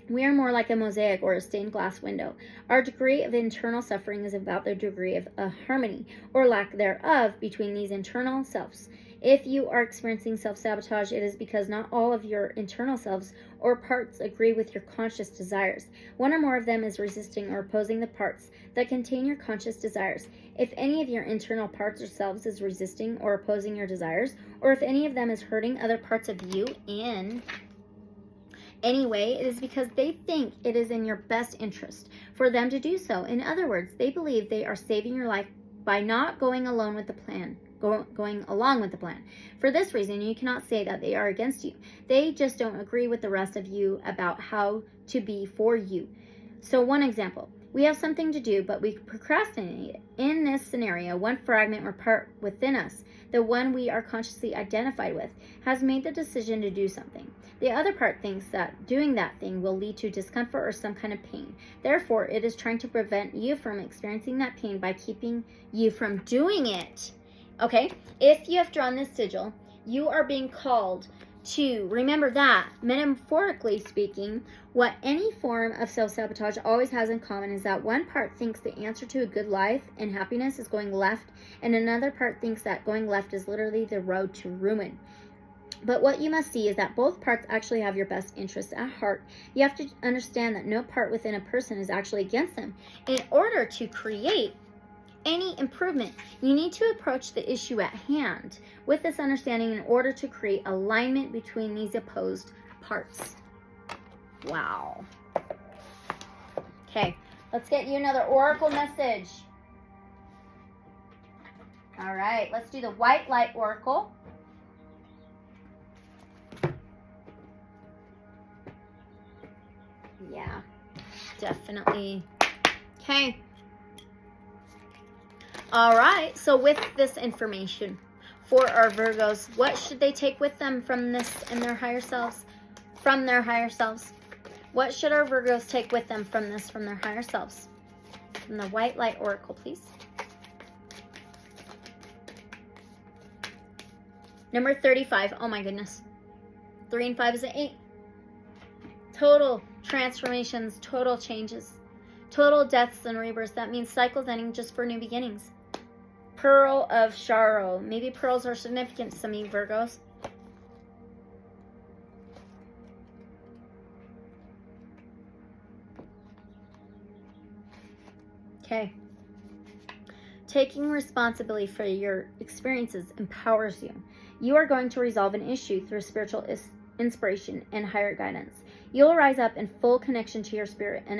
We are more like a mosaic or a stained glass window. Our degree of internal suffering is about the degree of harmony or lack thereof between these internal selves. If you are experiencing self-sabotage, it is because not all of your internal selves or parts agree with your conscious desires. One or more of them is resisting or opposing the parts that contain your conscious desires. If any of your internal parts or selves is resisting or opposing your desires, or if any of them is hurting other parts of you in any way, it is because they think it is in your best interest for them to do so. In other words, they believe they are saving your life by not going along with the plan. For this reason, you cannot say that they are against you. They just don't agree with the rest of you about how to be for you. So one example, we have something to do, but we procrastinate. In this scenario, one fragment or part within us, the one we are consciously identified with, has made the decision to do something. The other part thinks that doing that thing will lead to discomfort or some kind of pain. Therefore, it is trying to prevent you from experiencing that pain by keeping you from doing it. Okay, if you have drawn this sigil, you are being called to remember that, metaphorically speaking, what any form of self-sabotage always has in common is that one part thinks the answer to a good life and happiness is going left, and another part thinks that going left is literally the road to ruin. But what you must see is that both parts actually have your best interests at heart. You have to understand that no part within a person is actually against them. In order to create any improvement, you need to approach the issue at hand with this understanding in order to create alignment between these opposed parts. Wow. Okay, let's get you another oracle message. All right, let's do the white light oracle. Yeah, definitely. Okay. All right, so with this information for our Virgos, what should they take with them from this and their higher selves? From their higher selves. What should our Virgos take with them from this, from their higher selves? From the white light oracle, please. Number 35. Oh my goodness. 3 and 5 is an 8. Total transformations, total changes, total deaths and rebirths. That means cycles ending just for new beginnings. Pearl of sorrow. Maybe pearls are significant to some of you Virgos. Okay. Taking responsibility for your experiences empowers you. You are going to resolve an issue through spiritual inspiration and higher guidance. You'll rise up in full connection to your spirit and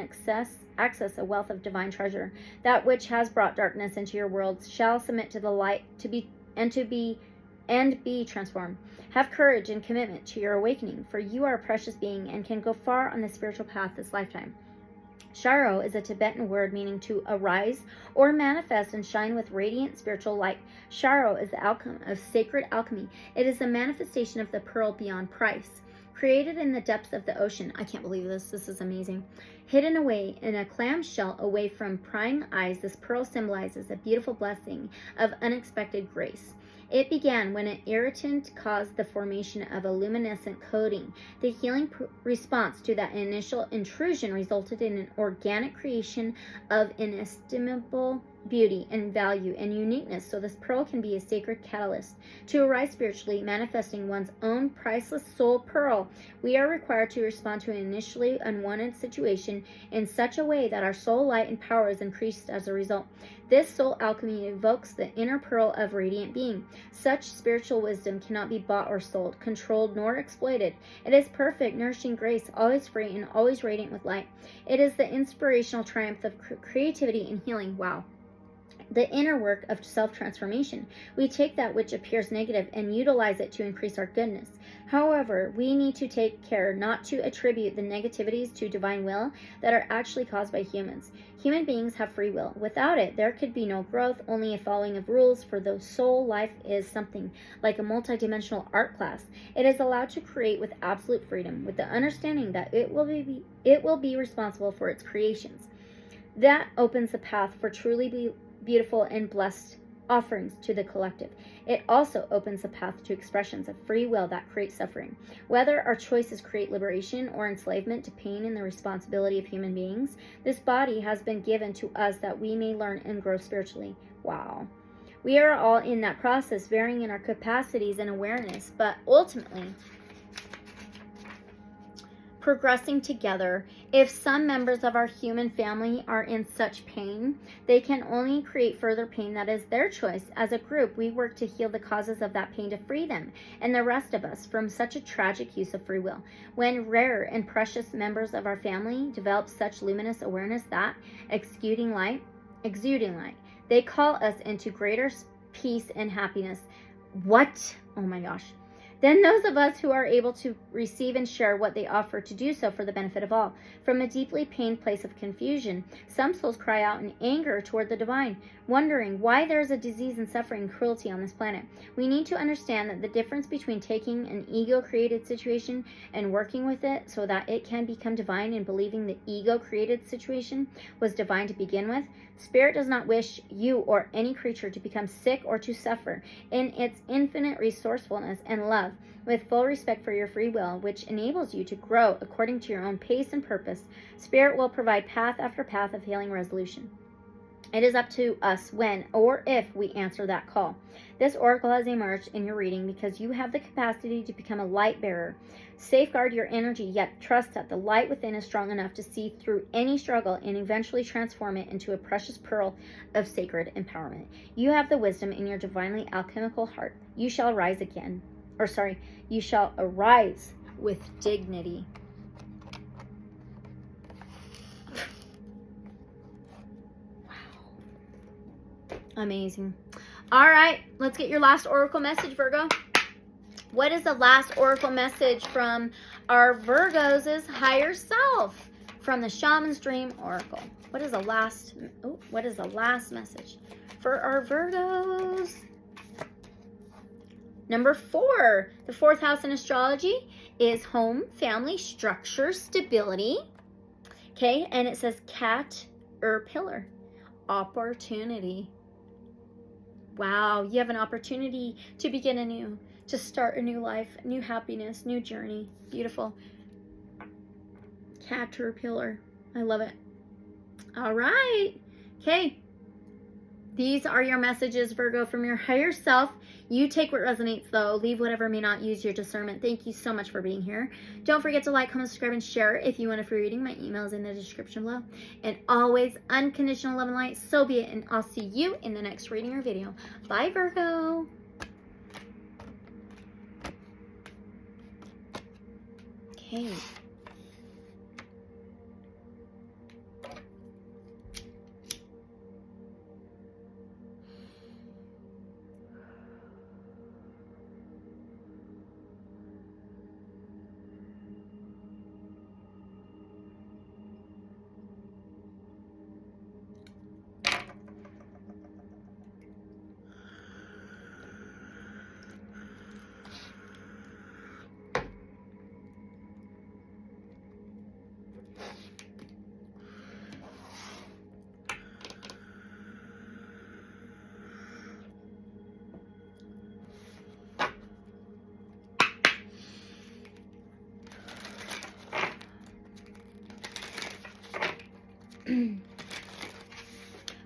access a wealth of divine treasure. That which has brought darkness into your world shall submit to the light and be transformed. Have courage and commitment to your awakening, for you are a precious being and can go far on the spiritual path this lifetime. Sharo is a Tibetan word meaning to arise or manifest and shine with radiant spiritual light. Sharo is the outcome of sacred alchemy. It is a manifestation of the pearl beyond price. Created in the depths of the ocean. I can't believe this. This is amazing. Hidden away in a clamshell away from prying eyes, this pearl symbolizes a beautiful blessing of unexpected grace. It began when an irritant caused the formation of a luminescent coating. The healing response to that initial intrusion resulted in an organic creation of inestimable beauty and value and uniqueness. So this pearl can be a sacred catalyst to arise spiritually, manifesting one's own priceless soul pearl. We are required to respond to an initially unwanted situation in such a way that our soul light and power is increased as a result. This soul alchemy evokes the inner pearl of radiant being. Such spiritual wisdom cannot be bought or sold, controlled, nor exploited. It is perfect, nourishing grace, always free and always radiant with light. It is the inspirational triumph of creativity and healing. Wow. The inner work of self-transformation. We take that which appears negative and utilize it to increase our goodness. However, we need to take care not to attribute the negativities to divine will that are actually caused by humans. Human beings have free will. Without it, there could be no growth, only a following of rules, for the soul life is something like a multidimensional art class. It is allowed to create with absolute freedom, with the understanding that it will be responsible for its creations. That opens the path for truly beautiful and blessed offerings to the collective. It also opens the path to expressions of free will that create suffering. Whether our choices create liberation or enslavement to pain and the responsibility of human beings, this body has been given to us that we may learn and grow spiritually. Wow. We are all in that process, varying in our capacities and awareness, but ultimately progressing together. If some members of our human family are in such pain, they can only create further pain. That is their choice. As a group, we work to heal the causes of that pain to free them and the rest of us from such a tragic use of free will. When rare and precious members of our family develop such luminous awareness that exuding light, they call us into greater peace and happiness. What? Oh my gosh. Then those of us who are able to receive and share what they offer to do so for the benefit of all. From a deeply pained place of confusion, some souls cry out in anger toward the divine, wondering why there is a disease and suffering and cruelty on this planet. We need to understand that the difference between taking an ego-created situation and working with it so that it can become divine and believing the ego-created situation was divine to begin with. Spirit does not wish you or any creature to become sick or to suffer. In its infinite resourcefulness and love, with full respect for your free will, which enables you to grow according to your own pace and purpose, Spirit will provide path after path of healing resolution. It is up to us when or if we answer that call. This oracle has emerged in your reading because you have the capacity to become a light bearer. Safeguard your energy, yet trust that the light within is strong enough to see through any struggle and eventually transform it into a precious pearl of sacred empowerment. You have the wisdom in your divinely alchemical heart. You shall rise again. You shall arise with dignity. Amazing. All right, let's get your last oracle message, Virgo. What is the last oracle message from our Virgos' higher self from the Shaman's Dream Oracle? What is the last message for our Virgos? Number 4, the 4th house in astrology is home, family, structure, stability. Okay, and it says caterpillar, opportunity. Wow, you have an opportunity to begin anew, to start a new life, new happiness, new journey. Beautiful. Caterpillar. I love it. All right. Okay. These are your messages, Virgo, from your higher self. You take what resonates, though. Leave whatever may not. Use your discernment. Thank you so much for being here. Don't forget to like, comment, subscribe, and share. If you want a free reading, my email is in the description below. And always, unconditional love and light. So be it. And I'll see you in the next reading or video. Bye, Virgo. Okay.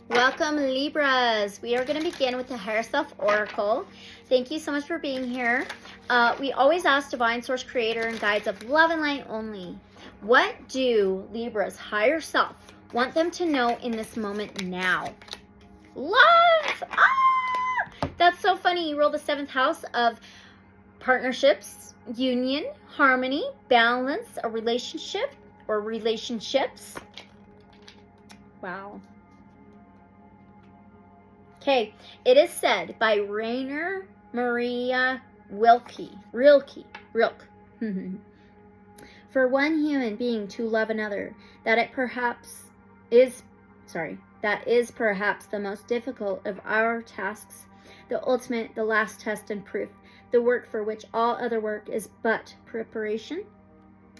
Welcome, Libras. We are going to begin with the Higherself Oracle. Thank you so much for being here. We always ask Divine Source Creator and Guides of love and light only. What do Libra's higher self want them to know in this moment now? Love! Ah! That's so funny. You roll the 7th house of partnerships, union, harmony, balance, a relationship or relationships. Wow. Okay, it is said by Rainer Maria Rilke. For one human being to love another, that is perhaps the most difficult of our tasks, the ultimate, the last test and proof, the work for which all other work is but preparation.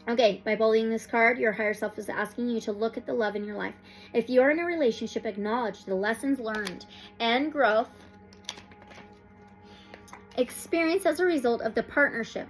Okay, by bolding this card, your higher self is asking you to look at the love in your life. If you are in a relationship, acknowledge the lessons learned and growth experienced as a result of the partnership.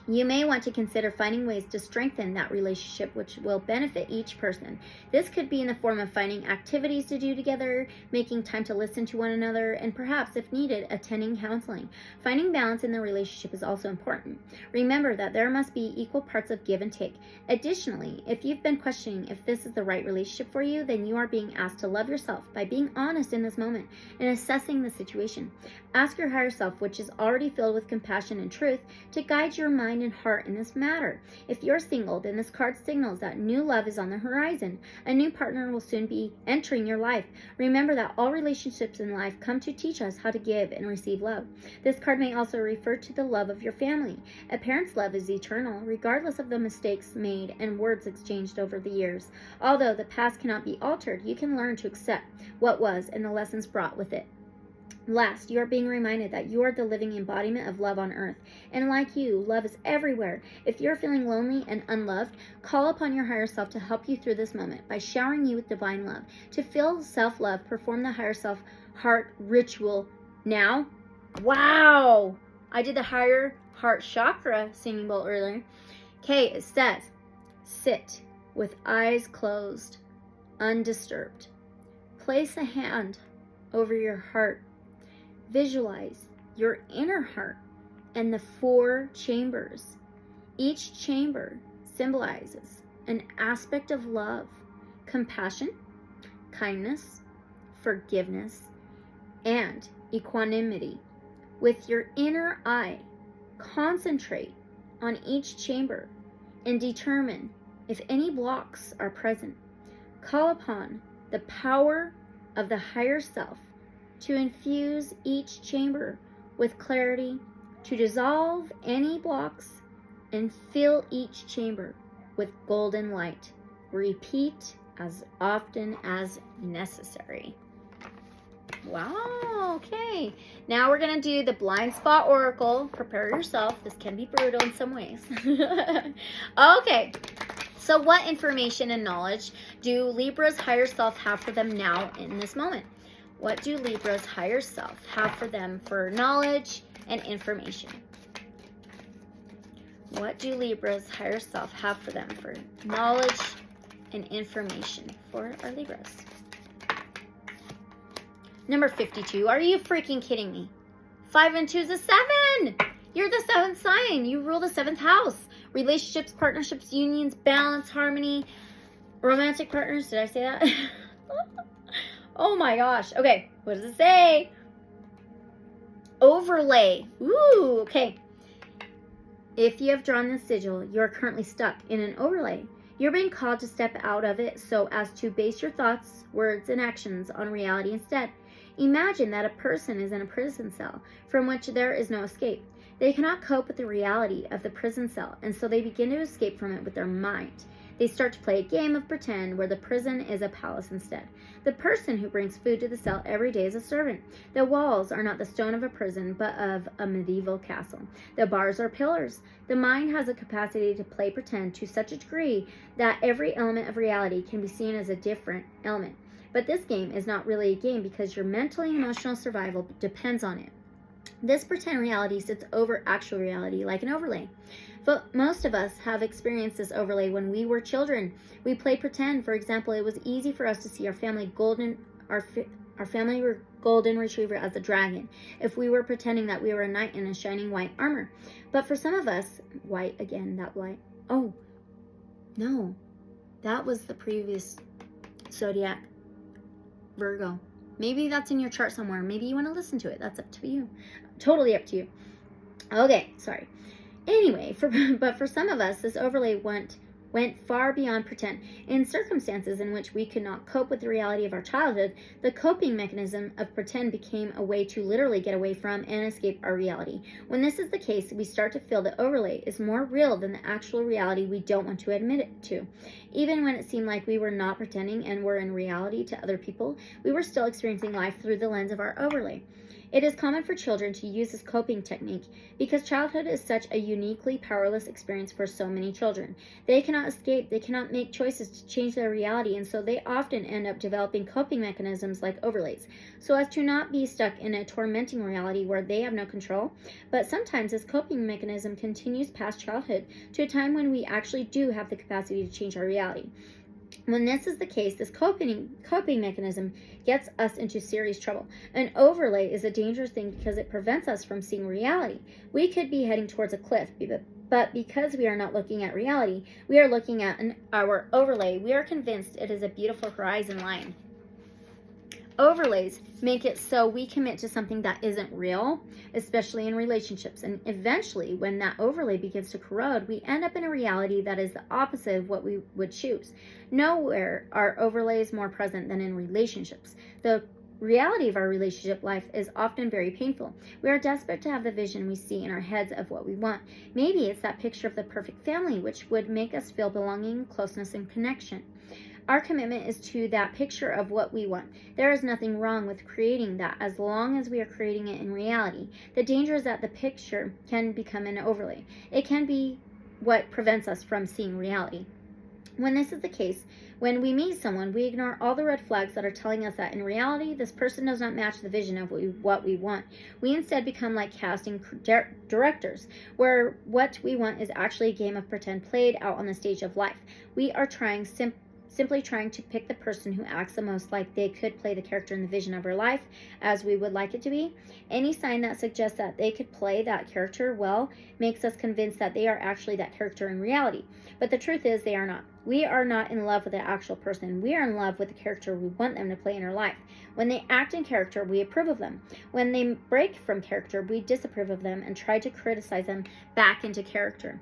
You may want to consider finding ways to strengthen that relationship which will benefit each person. This could be in the form of finding activities to do together, making time to listen to one another, and perhaps, if needed, attending counseling. Finding balance in the relationship is also important. Remember that there must be equal parts of give and take. Additionally, if you've been questioning if this is the right relationship for you, then you are being asked to love yourself by being honest in this moment and assessing the situation. Ask your higher self, which is already filled with compassion and truth, to guide your mind and heart in this matter. If you're single, then this card signals that new love is on the horizon. A new partner will soon be entering your life. Remember that all relationships in life come to teach us how to give and receive love. This card may also refer to the love of your family. A parent's love is eternal, regardless of the mistakes made and words exchanged over the years. Although the past cannot be altered, you can learn to accept what was and the lessons brought with it. Last, you are being reminded that you are the living embodiment of love on earth. And like you, love is everywhere. If you're feeling lonely and unloved, call upon your higher self to help you through this moment by showering you with divine love. To feel self-love, perform the higher self heart ritual now. Wow! I did the higher heart chakra singing bowl earlier. Okay, it says, sit with eyes closed, undisturbed. Place a hand over your heart. Visualize your inner heart and the 4 chambers. Each chamber symbolizes an aspect of love, compassion, kindness, forgiveness, and equanimity. With your inner eye, concentrate on each chamber and determine if any blocks are present. Call upon the power of the higher self to infuse each chamber with clarity, to dissolve any blocks, and fill each chamber with golden light. Repeat as often as necessary. Wow, okay. Now we're going to do the Blind Spot Oracle. Prepare yourself. This can be brutal in some ways. Okay. So what information and knowledge do Libra's higher self have for them now in this moment? What do Libra's higher self have for them for knowledge and information? What do Libra's higher self have for them for knowledge and information for our Libras? Number 52. Are you freaking kidding me? 5 and 2 is a 7. You're the 7th sign. You rule the 7th house. Relationships, partnerships, unions, balance, harmony, romantic partners. Did I say that? Oh my gosh. Okay, what does it say? Overlay. Ooh, okay. If you have drawn this sigil, you are currently stuck in an overlay. You're being called to step out of it so as to base your thoughts, words, and actions on reality instead. Imagine that a person is in a prison cell from which there is no escape. They cannot cope with the reality of the prison cell, and so they begin to escape from it with their mind. They start to play a game of pretend where the prison is a palace instead. The person who brings food to the cell every day is a servant. The walls are not the stone of a prison, but of a medieval castle. The bars are pillars. The mind has a capacity to play pretend to such a degree that every element of reality can be seen as a different element. But this game is not really a game because your mental and emotional survival depends on it. This pretend reality sits over actual reality like an overlay. But most of us have experienced this overlay when we were children. We played pretend. For example, it was easy for us to see our family golden retriever as a dragon if we were pretending that we were a knight in a shining white armor. But for some of us, white again, that white. Oh, no, that was the previous Zodiac, Virgo. Maybe that's in your chart somewhere. Maybe you want to listen to it. That's up to you. Totally up to you. Okay, sorry. Anyway, but for some of us, this overlay went far beyond pretend. In circumstances in which we could not cope with the reality of our childhood, the coping mechanism of pretend became a way to literally get away from and escape our reality. When this is the case, we start to feel the overlay is more real than the actual reality we don't want to admit it to. Even when it seemed like we were not pretending and were in reality to other people, we were still experiencing life through the lens of our overlay. It is common for children to use this coping technique because childhood is such a uniquely powerless experience for so many children. They cannot escape, they cannot make choices to change their reality, and so they often end up developing coping mechanisms like overlays, so as to not be stuck in a tormenting reality where they have no control. But sometimes this coping mechanism continues past childhood to a time when we actually do have the capacity to change our reality. When this is the case, this coping mechanism gets us into serious trouble. An overlay is a dangerous thing because it prevents us from seeing reality. We could be heading towards a cliff, but because we are not looking at reality, we are looking at our overlay. We are convinced it is a beautiful horizon line. Overlays make it so we commit to something that isn't real, especially in relationships. And eventually, when that overlay begins to corrode, we end up in a reality that is the opposite of what we would choose. Nowhere are overlays more present than in relationships. The reality of our relationship life is often very painful. We are desperate to have the vision we see in our heads of what we want. Maybe it's that picture of the perfect family, which would make us feel belonging, closeness, and connection. Our commitment is to that picture of what we want. There is nothing wrong with creating that as long as we are creating it in reality. The danger is that the picture can become an overlay. It can be what prevents us from seeing reality. When this is the case, when we meet someone, we ignore all the red flags that are telling us that in reality, this person does not match the vision of what we want. We instead become like casting directors, where what we want is actually a game of pretend played out on the stage of life. We are simply trying to pick the person who acts the most like they could play the character in the vision of our life as we would like it to be. Any sign that suggests that they could play that character well makes us convinced that they are actually that character in reality. But the truth is they are not. We are not in love with the actual person. We are in love with the character we want them to play in our life. When they act in character, we approve of them. When they break from character, we disapprove of them and try to criticize them back into character.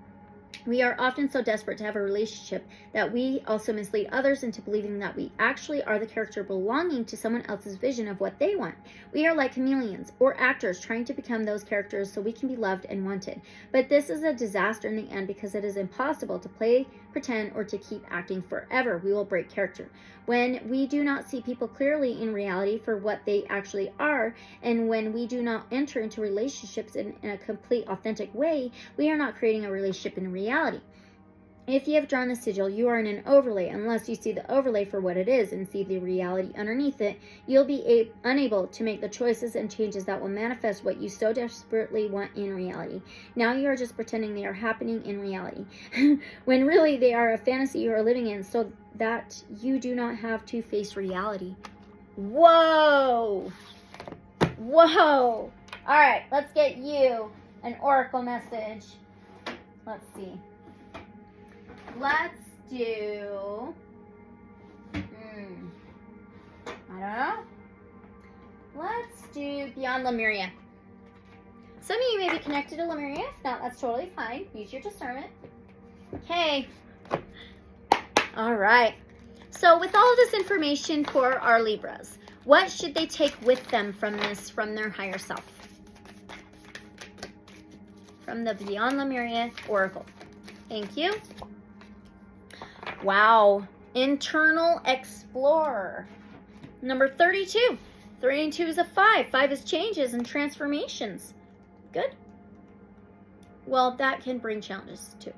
We are often so desperate to have a relationship that we also mislead others into believing that we actually are the character belonging to someone else's vision of what they want. We are like chameleons or actors trying to become those characters so we can be loved and wanted. But this is a disaster in the end because it is impossible to play pretend or to keep acting forever. We will break character. When we do not see people clearly in reality for what they actually are, and when we do not enter into relationships in a complete, authentic way, we are not creating a relationship in reality. If you have drawn the sigil, you are in an overlay. Unless you see the overlay for what it is and see the reality underneath it, you'll be unable to make the choices and changes that will manifest what you so desperately want in reality. Now you are just pretending they are happening in reality, when really they are a fantasy you are living in so that you do not have to face reality. Whoa! Whoa! All right, let's get you an oracle message. Let's see. Let's do, I don't know. Let's do Beyond Lemuria. Some of you may be connected to Lemuria. If not, that's totally fine. Use your discernment. Okay. All right. So with all of this information for our Libras, what should they take with them from this, from their higher self? From the Beyond Lemuria Oracle. Thank you. Wow. Internal Explorer. Number 32. 32 is a 5. 5 is changes and transformations. Good. Well, that can bring challenges too.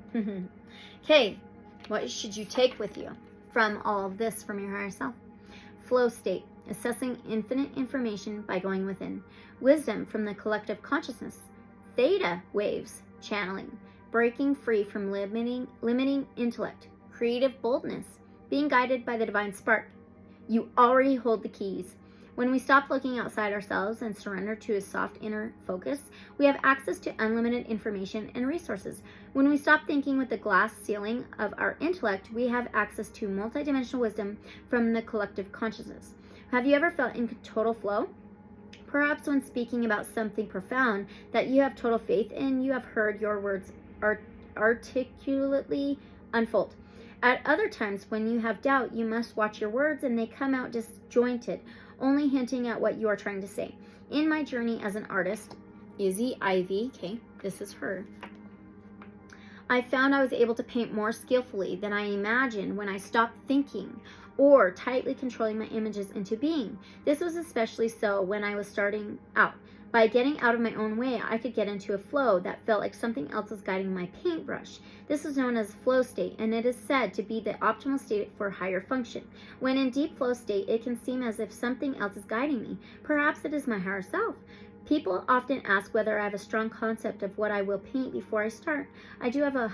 Okay. What should you take with you from all of this from your higher self? Flow state. assessing infinite information by going within. Wisdom from the collective consciousness. Theta waves, channeling, breaking free from limiting intellect. Creative boldness, being guided by the divine spark. You already hold the keys. When we stop looking outside ourselves and surrender to a soft inner focus, we have access to unlimited information and resources. When we stop thinking with the glass ceiling of our intellect, we have access to multidimensional wisdom from the collective consciousness. Have you ever felt in total flow? Perhaps when speaking about something profound that you have total faith in, you have heard your words articulately unfold. At other times, when you have doubt, you must watch your words and they come out disjointed, only hinting at what you are trying to say. In my journey as an artist, Izzy Ivy, okay, this is her, I found I was able to paint more skillfully than I imagined when I stopped thinking or tightly controlling my images into being. This was especially so when I was starting out. By getting out of my own way, I could get into a flow that felt like something else was guiding my paintbrush. This is known as flow state, and it is said to be the optimal state for higher function. When in deep flow state, it can seem as if something else is guiding me. Perhaps it is my higher self. People often ask whether I have a strong concept of what I will paint before I start. I do have a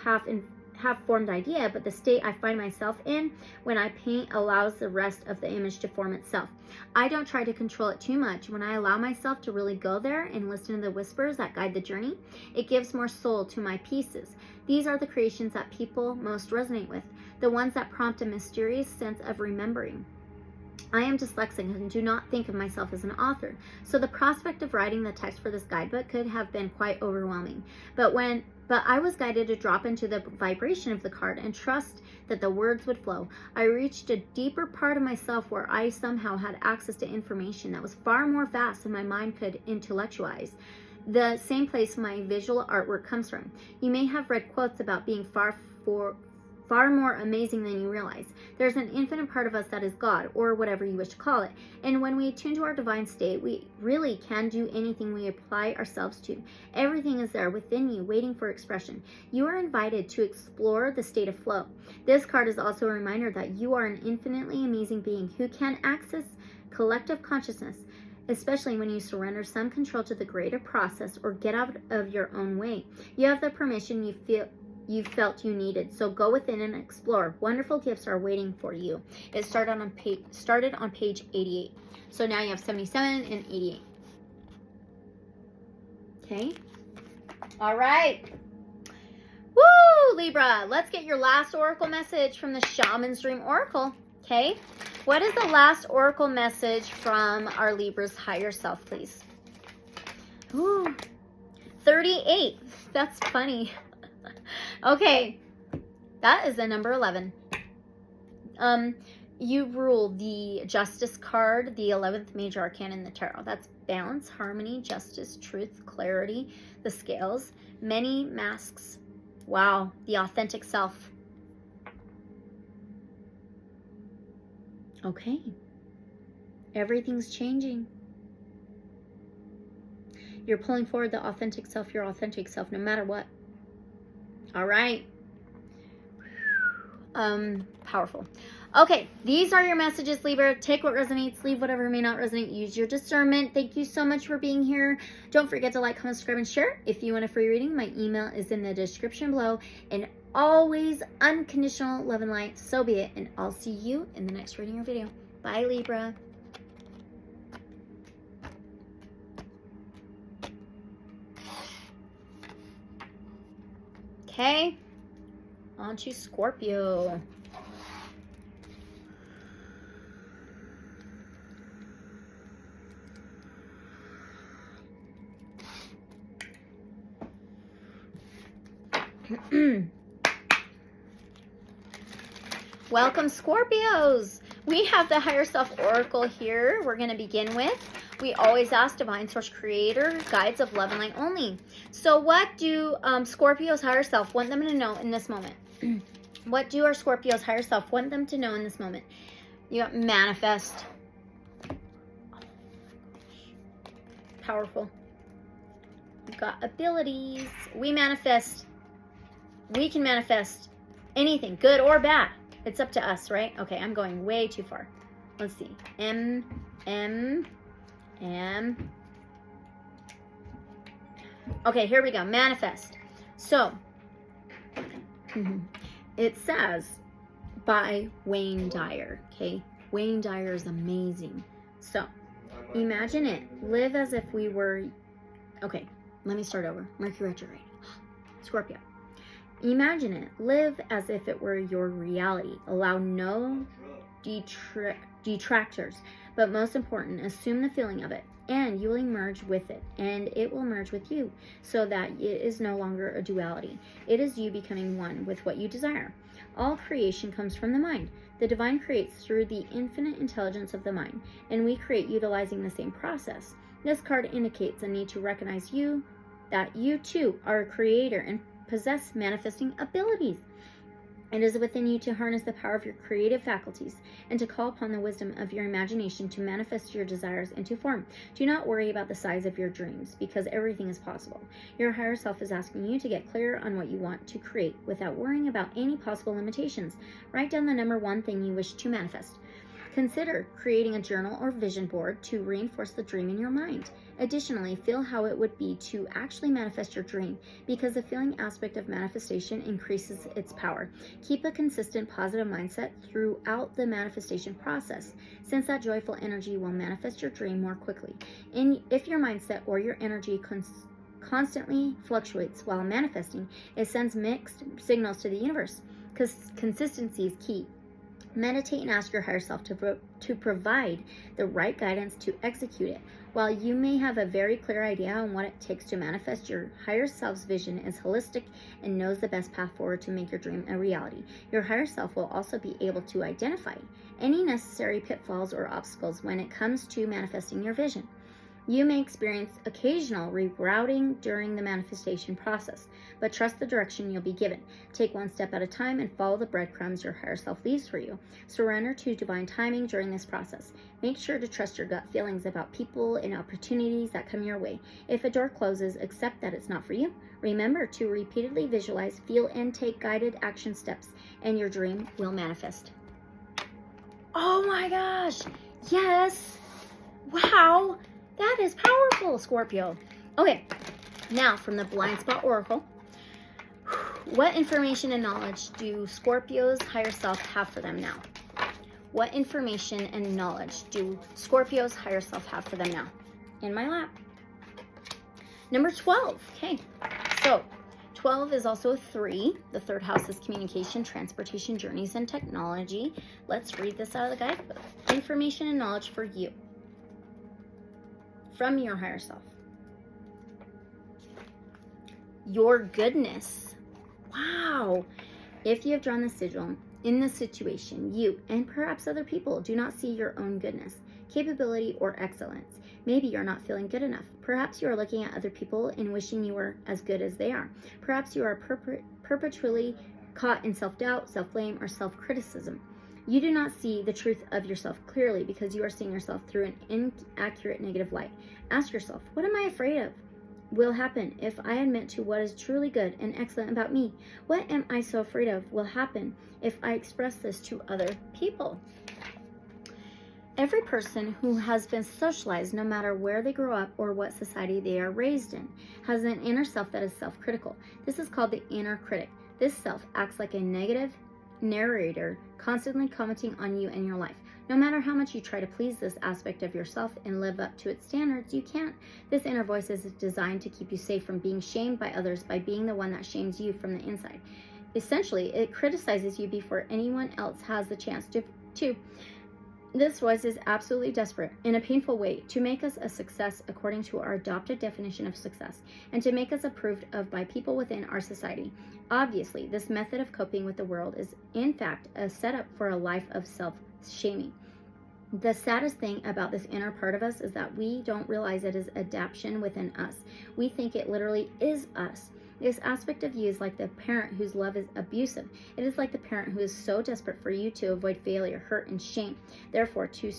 half-formed idea, but the state I find myself in when I paint allows the rest of the image to form itself. I don't try to control it too much. When I allow myself to really go there and listen to the whispers that guide the journey, it gives more soul to my pieces. These are the creations that people most resonate with, the ones that prompt a mysterious sense of remembering. I am dyslexic and do not think of myself as an author, so the prospect of writing the text for this guidebook could have been quite overwhelming. But I was guided to drop into the vibration of the card and trust that the words would flow. I reached a deeper part of myself where I somehow had access to information that was far more vast than my mind could intellectualize. The same place my visual artwork comes from. You may have read quotes about being far more amazing than you realize. There's an infinite part of us that is God, or whatever you wish to call it. And when we attune to our divine state, we really can do anything we apply ourselves to. Everything is there within you, waiting for expression. You are invited to explore the state of flow. This card is also a reminder that you are an infinitely amazing being who can access collective consciousness, especially when you surrender some control to the greater process or get out of your own way. You have the permission you felt you needed. So go within and explore. Wonderful gifts are waiting for you. It started on page 88. So now you have 77 and 88. Okay. All right. Woo, Libra. Let's get your last oracle message from the Shaman's Dream Oracle. Okay. What is the last oracle message from our Libra's higher self, please? Ooh, 38. That's funny. Okay, that is the number 11. You rule the Justice card, the 11th major arcana in the tarot. That's balance, harmony, justice, truth, clarity, the scales, many masks. Wow, the authentic self. Okay, everything's changing. You're pulling forward the authentic self, your authentic self, no matter what. All right. Powerful. Okay, these are your messages, Libra. Take what resonates, leave whatever may not resonate. Use your discernment. Thank you so much for being here. Don't forget to like, comment, subscribe, and share. If you want a free reading, my email is in the description below. And always unconditional love and light. So be it. And I'll see you in the next reading or video. Bye, Libra. Okay, on to Scorpio. Welcome, Scorpios. We have the Higher Self Oracle here. We're going to begin with. We always ask Divine Source Creator, guides of love and light only. So what do Scorpio's higher self want them to know in this moment? What do our Scorpio's higher self want them to know in this moment? You got manifest. Powerful. You got abilities. We manifest. We can manifest anything, good or bad. It's up to us, right? Okay, I'm going way too far. Let's see. Okay, here we go. Manifest. So, it says by Wayne Dyer. Okay, Wayne Dyer is amazing. So, imagine it. Live as if we were. Okay, let me start over. Mercury retrograde. Scorpio. Imagine it. Live as if it were your reality. Allow no detractors. But most important, assume the feeling of it. And you will merge with it. And it will merge with you. So that it is no longer a duality. It is you becoming one with what you desire. All creation comes from the mind. The divine creates through the infinite intelligence of the mind. And we create utilizing the same process. This card indicates a need to recognize that you too are a creator and possess manifesting abilities. It is within you to harness the power of your creative faculties and to call upon the wisdom of your imagination to manifest your desires into form. Do not worry about the size of your dreams because everything is possible. Your higher self is asking you to get clear on what you want to create without worrying about any possible limitations. Write down the number one thing you wish to manifest. Consider creating a journal or vision board to reinforce the dream in your mind. Additionally, feel how it would be to actually manifest your dream because the feeling aspect of manifestation increases its power. Keep a consistent positive mindset throughout the manifestation process, since that joyful energy will manifest your dream more quickly. If your mindset or your energy constantly fluctuates while manifesting, it sends mixed signals to the universe because consistency is key. Meditate and ask your higher self to provide the right guidance to execute it. While you may have a very clear idea on what it takes to manifest, your higher self's vision is holistic and knows the best path forward to make your dream a reality. Your higher self will also be able to identify any necessary pitfalls or obstacles when it comes to manifesting your vision. You may experience occasional rerouting during the manifestation process, but trust the direction you'll be given. Take one step at a time and follow the breadcrumbs your higher self leaves for you. Surrender to divine timing during this process. Make sure to trust your gut feelings about people and opportunities that come your way. If a door closes, accept that it's not for you. Remember to repeatedly visualize, feel, and take guided action steps, and your dream will manifest. Oh my gosh! Yes! Wow! That is powerful, Scorpio. Okay, now from the Blind Spot Oracle, what information and knowledge do Scorpio's higher self have for them now? What information and knowledge do Scorpio's higher self have for them now? In my lap. Number 12. Okay, so 12 is also a 3. The third house is communication, transportation, journeys, and technology. Let's read this out of the guidebook. Information and knowledge for you. From your higher self. Your goodness. Wow. If you have drawn the sigil in this situation, you and perhaps other people do not see your own goodness, capability, or excellence. Maybe you're not feeling good enough. Perhaps you are looking at other people and wishing you were as good as they are. Perhaps you are perpetually caught in self-doubt, self-blame, or self-criticism. You do not see the truth of yourself clearly because you are seeing yourself through an inaccurate negative light. Ask yourself, what am I afraid of will happen if I admit to what is truly good and excellent about me? What am I so afraid of will happen if I express this to other people? Every person who has been socialized, no matter where they grow up or what society they are raised in, has an inner self that is self-critical. This is called the inner critic. This self acts like a negative narrator, constantly commenting on you and your life. No matter how much you try to please this aspect of yourself and live up to its standards, you can't. This inner voice is designed to keep you safe from being shamed by others by being the one that shames you from the inside. Essentially, it criticizes you before anyone else has the chance to. This voice is absolutely desperate, in a painful way, to make us a success according to our adopted definition of success, and to make us approved of by people within our society. Obviously, this method of coping with the world is, in fact, a setup for a life of self-shaming. The saddest thing about this inner part of us is that we don't realize it is adaptation within us. We think it literally is us. This aspect of you is like the parent whose love is abusive. It is like the parent who is so desperate for you to avoid failure, hurt, and shame. Therefore, to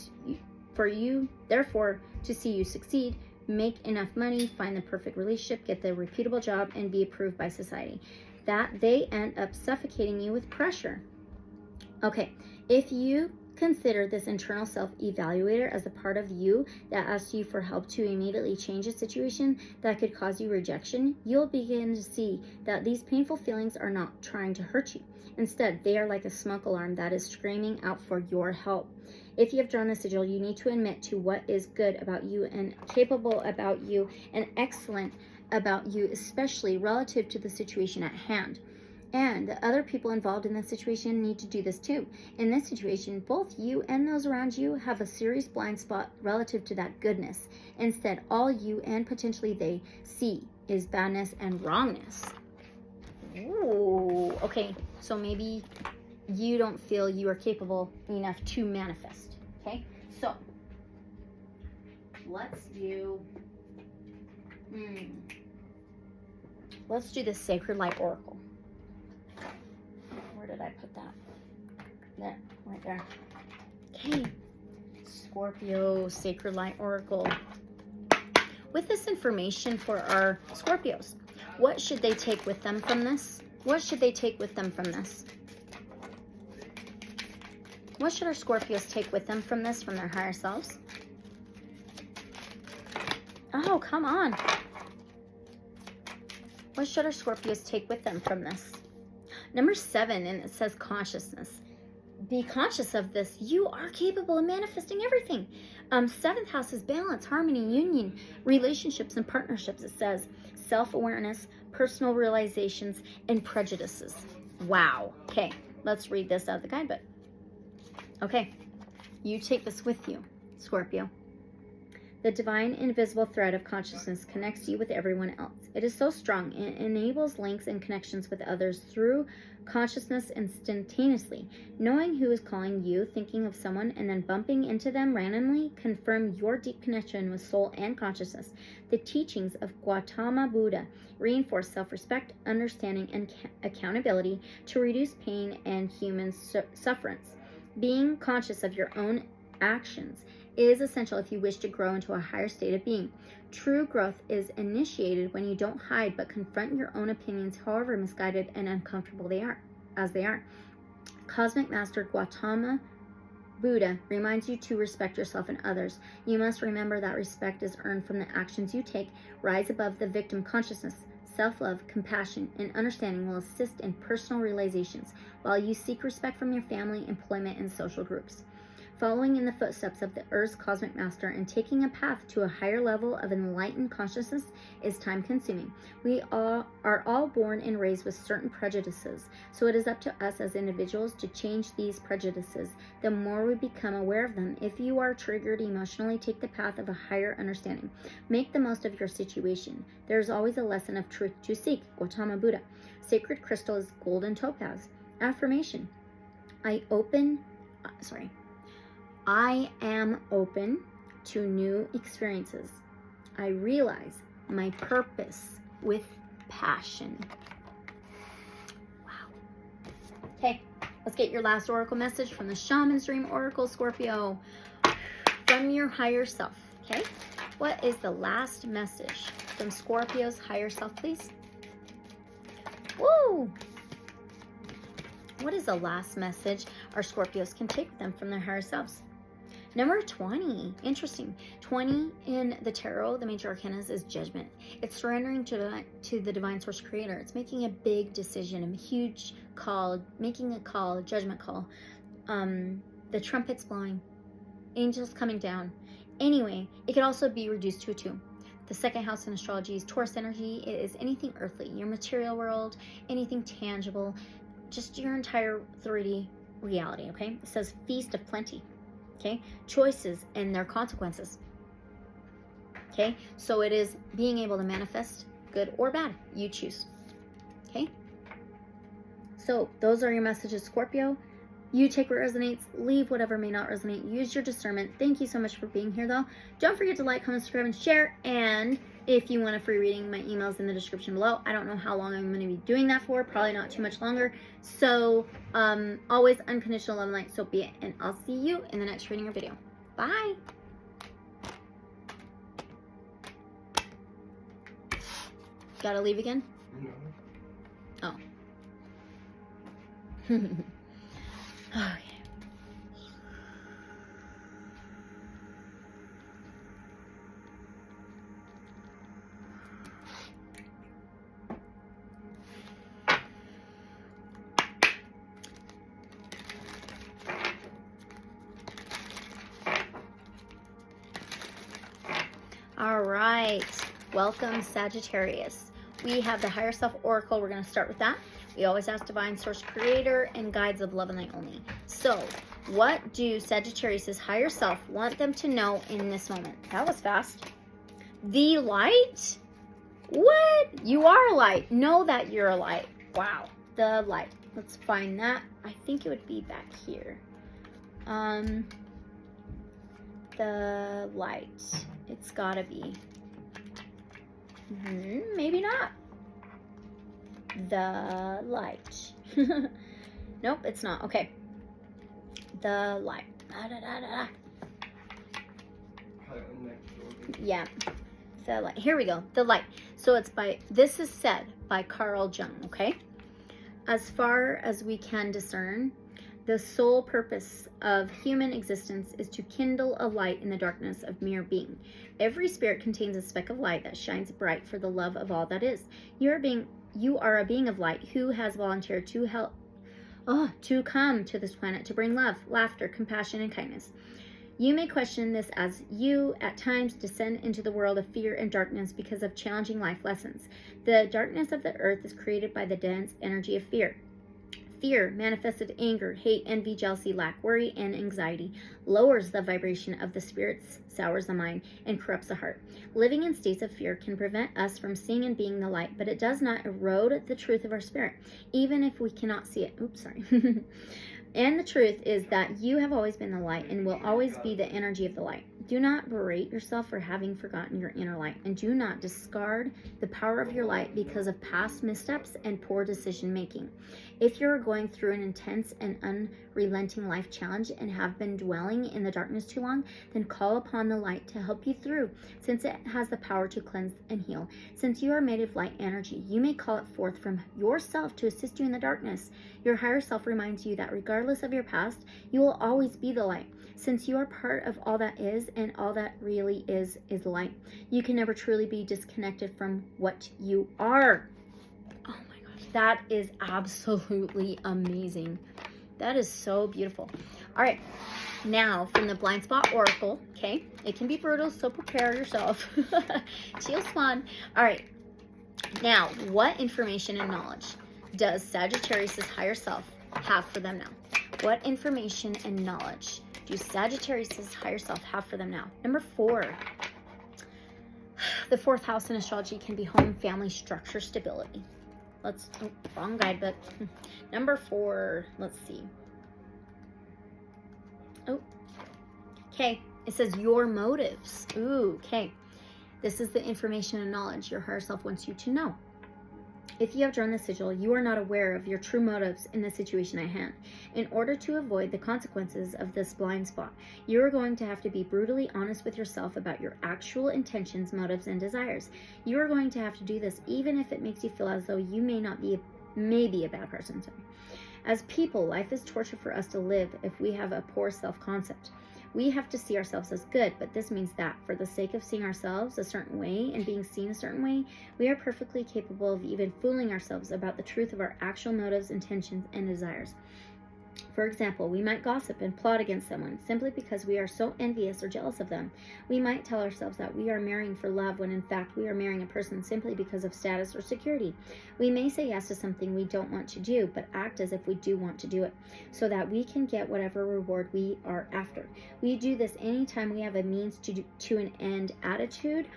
see you succeed, make enough money, find the perfect relationship, get the reputable job, and be approved by society. That they end up suffocating you with pressure. Okay, if you consider this internal self-evaluator as a part of you that asks you for help to immediately change a situation that could cause you rejection, you'll begin to see that these painful feelings are not trying to hurt you. Instead, they are like a smoke alarm that is screaming out for your help. If you have drawn the sigil, you need to admit to what is good about you and capable about you and excellent about you, especially relative to the situation at hand. And the other people involved in this situation need to do this too. In this situation, both you and those around you have a serious blind spot relative to that goodness. Instead, all you and potentially they see is badness and wrongness. Ooh, okay, so maybe you don't feel you are capable enough to manifest, okay? So, let's do the Sacred Light Oracle. Where did I put that? There, right there. Okay, Scorpio Sacred Light Oracle. With this information for our Scorpios, what should they take with them from this? What should they take with them from this? What should our Scorpios take with them from this, from their higher selves? Oh, come on. What should our Scorpios take with them from this? Number 7, and it says consciousness. Be conscious of this. You are capable of manifesting everything. 7th house is balance, harmony, union, relationships, and partnerships. It says self-awareness, personal realizations, and prejudices. Wow. Okay, let's read this out of the guidebook. Okay, you take this with you, Scorpio. The divine invisible thread of consciousness connects you with everyone else. It is so strong, it enables links and connections with others through consciousness instantaneously. Knowing who is calling you, thinking of someone, and then bumping into them randomly confirm your deep connection with soul and consciousness. The teachings of Gautama Buddha reinforce self-respect, understanding, and accountability to reduce pain and human sufferance. Being conscious of your own actions is essential if you wish to grow into a higher state of being. True growth is initiated when you don't hide but confront your own opinions, however misguided and uncomfortable they are. Cosmic Master Gautama Buddha reminds you to respect yourself and others. You must remember that respect is earned from the actions you take. Rise above the victim consciousness. Self-love, compassion, and understanding will assist in personal realizations while you seek respect from your family, employment, and social groups. Following in the footsteps of the Earth's cosmic master and taking a path to a higher level of enlightened consciousness is time-consuming. We are all born and raised with certain prejudices, so it is up to us as individuals to change these prejudices. The more we become aware of them, if you are triggered emotionally, take the path of a higher understanding. Make the most of your situation. There is always a lesson of truth to seek. Gautama Buddha. Sacred crystal is golden topaz. Affirmation. I am open to new experiences. I realize my purpose with passion. Wow. Okay, let's get your last oracle message from the Shamans Dream Oracle, Scorpio. From your higher self, okay? What is the last message from Scorpio's higher self, please? Woo! What is the last message our Scorpios can take with them from their higher selves? Number 20, interesting. 20 in the tarot, the major arcanas, is judgment. It's surrendering to the divine source creator. It's making a big decision, a huge call, making a call, a judgment call. The trumpet's blowing, angels coming down. Anyway, it could also be reduced to a 2. The second house in astrology is Taurus energy. It is anything earthly, your material world, anything tangible, just your entire 3D reality, okay? It says feast of plenty. Okay, choices and their consequences. Okay, so it is being able to manifest good or bad. You choose. Okay, so those are your messages, Scorpio. You take what resonates, leave whatever may not resonate. Use your discernment. Thank you so much for being here, though. Don't forget to like, comment, subscribe, and share. And if you want a free reading, my email's in the description below. I don't know how long I'm going to be doing that for. Probably not too much longer. So, always unconditional love and light, so be it. And I'll see you in the next reading or video. Bye. Gotta leave again? No. Oh. Okay. All right, welcome Sagittarius. We have the Higher Self Oracle. We're going to start with that. We always ask Divine Source Creator and guides of love and light only. So, what do Sagittarius' higher self want them to know in this moment? That was fast. The light? What? You are a light. Know that you're a light. Wow. The light. Let's find that. I think it would be back here. The light. It's gotta be. Maybe not. The light. Nope, it's not. Okay. The light. Yeah. The light. Here we go. The light. So it's by, this is said by Carl Jung, okay? As far as we can discern, the sole purpose of human existence is to kindle a light in the darkness of mere being. Every spirit contains a speck of light that shines bright for the love of all that is. You are a being of light who has volunteered to help, to come to this planet to bring love, laughter, compassion, and kindness. You may question this as you, at times, descend into the world of fear and darkness because of challenging life lessons. The darkness of the earth is created by the dense energy of fear. Fear, manifested anger, hate, envy, jealousy, lack, worry, and anxiety, lowers the vibration of the spirits, sours the mind, and corrupts the heart. Living in states of fear can prevent us from seeing and being the light, but it does not erode the truth of our spirit, even if we cannot see it. Oops, sorry. And the truth is that you have always been the light and will always be the energy of the light. Do not berate yourself for having forgotten your inner light, and do not discard the power of your light because of past missteps and poor decision making. If you're going through an intense and unrelenting life challenge and have been dwelling in the darkness too long, then call upon the light to help you through, since it has the power to cleanse and heal. Since you are made of light energy, you may call it forth from yourself to assist you in the darkness. Your higher self reminds you that regardless of your past, you will always be the light. Since you are part of all that is, and all that really is light, you can never truly be disconnected from what you are. Oh my gosh, that is absolutely amazing. That is so beautiful. All right, now from the Blind Spot Oracle, okay? It can be brutal, so prepare yourself. Chill Swan. All right, now what information and knowledge does Sagittarius' higher self have for them now? What information and knowledge do Sagittarius' higher self have for them now? Number 4. The 4th house in astrology can be home, family, structure, stability. Wrong guidebook. Number 4, let's see. Okay. It says your motives. Ooh, okay. This is the information and knowledge your higher self wants you to know. If you have drawn the sigil, you are not aware of your true motives in the situation at hand. In order to avoid the consequences of this blind spot, you are going to have to be brutally honest with yourself about your actual intentions, motives, and desires. You are going to have to do this even if it makes you feel as though you may be a bad person. As people, life is torture for us to live if we have a poor self-concept. We have to see ourselves as good, but this means that for the sake of seeing ourselves a certain way and being seen a certain way, we are perfectly capable of even fooling ourselves about the truth of our actual motives, intentions, and desires. For example, we might gossip and plot against someone simply because we are so envious or jealous of them. We might tell ourselves that we are marrying for love when in fact we are marrying a person simply because of status or security. We may say yes to something we don't want to do, but act as if we do want to do it, so that we can get whatever reward we are after. We do this anytime we have a means to an end attitude.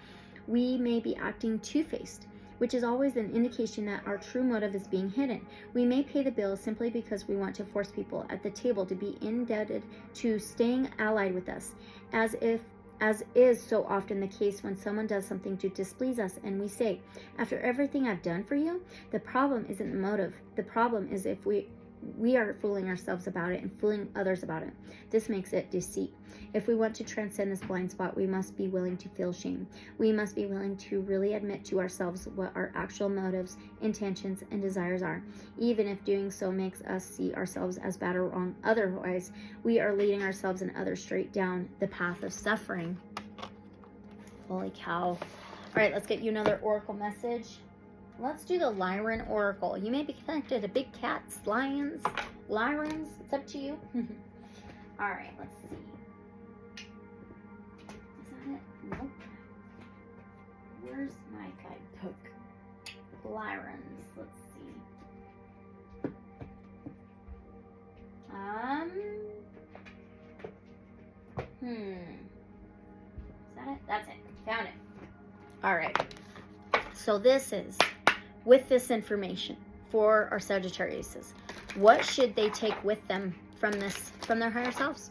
We may be acting two-faced, which is always an indication that our true motive is being hidden. We may pay the bill simply because we want to force people at the table to be indebted to staying allied with us, as is so often the case when someone does something to displease us and we say, after everything I've done for you. The problem isn't the motive. The problem is if we are fooling ourselves about it and fooling others about it. This makes it deceit. If we want to transcend this blind spot, we must be willing to feel shame. We must be willing to really admit to ourselves what our actual motives, intentions, and desires are, even if doing so makes us see ourselves as bad or wrong. Otherwise, we are leading ourselves and others straight down the path of suffering. Holy cow. All right, let's get you another oracle message. Let's do the Lyran Oracle. You may be connected to big cats, lions, Lyrans. It's up to you. All right, let's see. Is that it? Nope. That's it. Found it. All right. So this is, with this information for our Sagittariuses, what should they take with them from this, from their higher selves?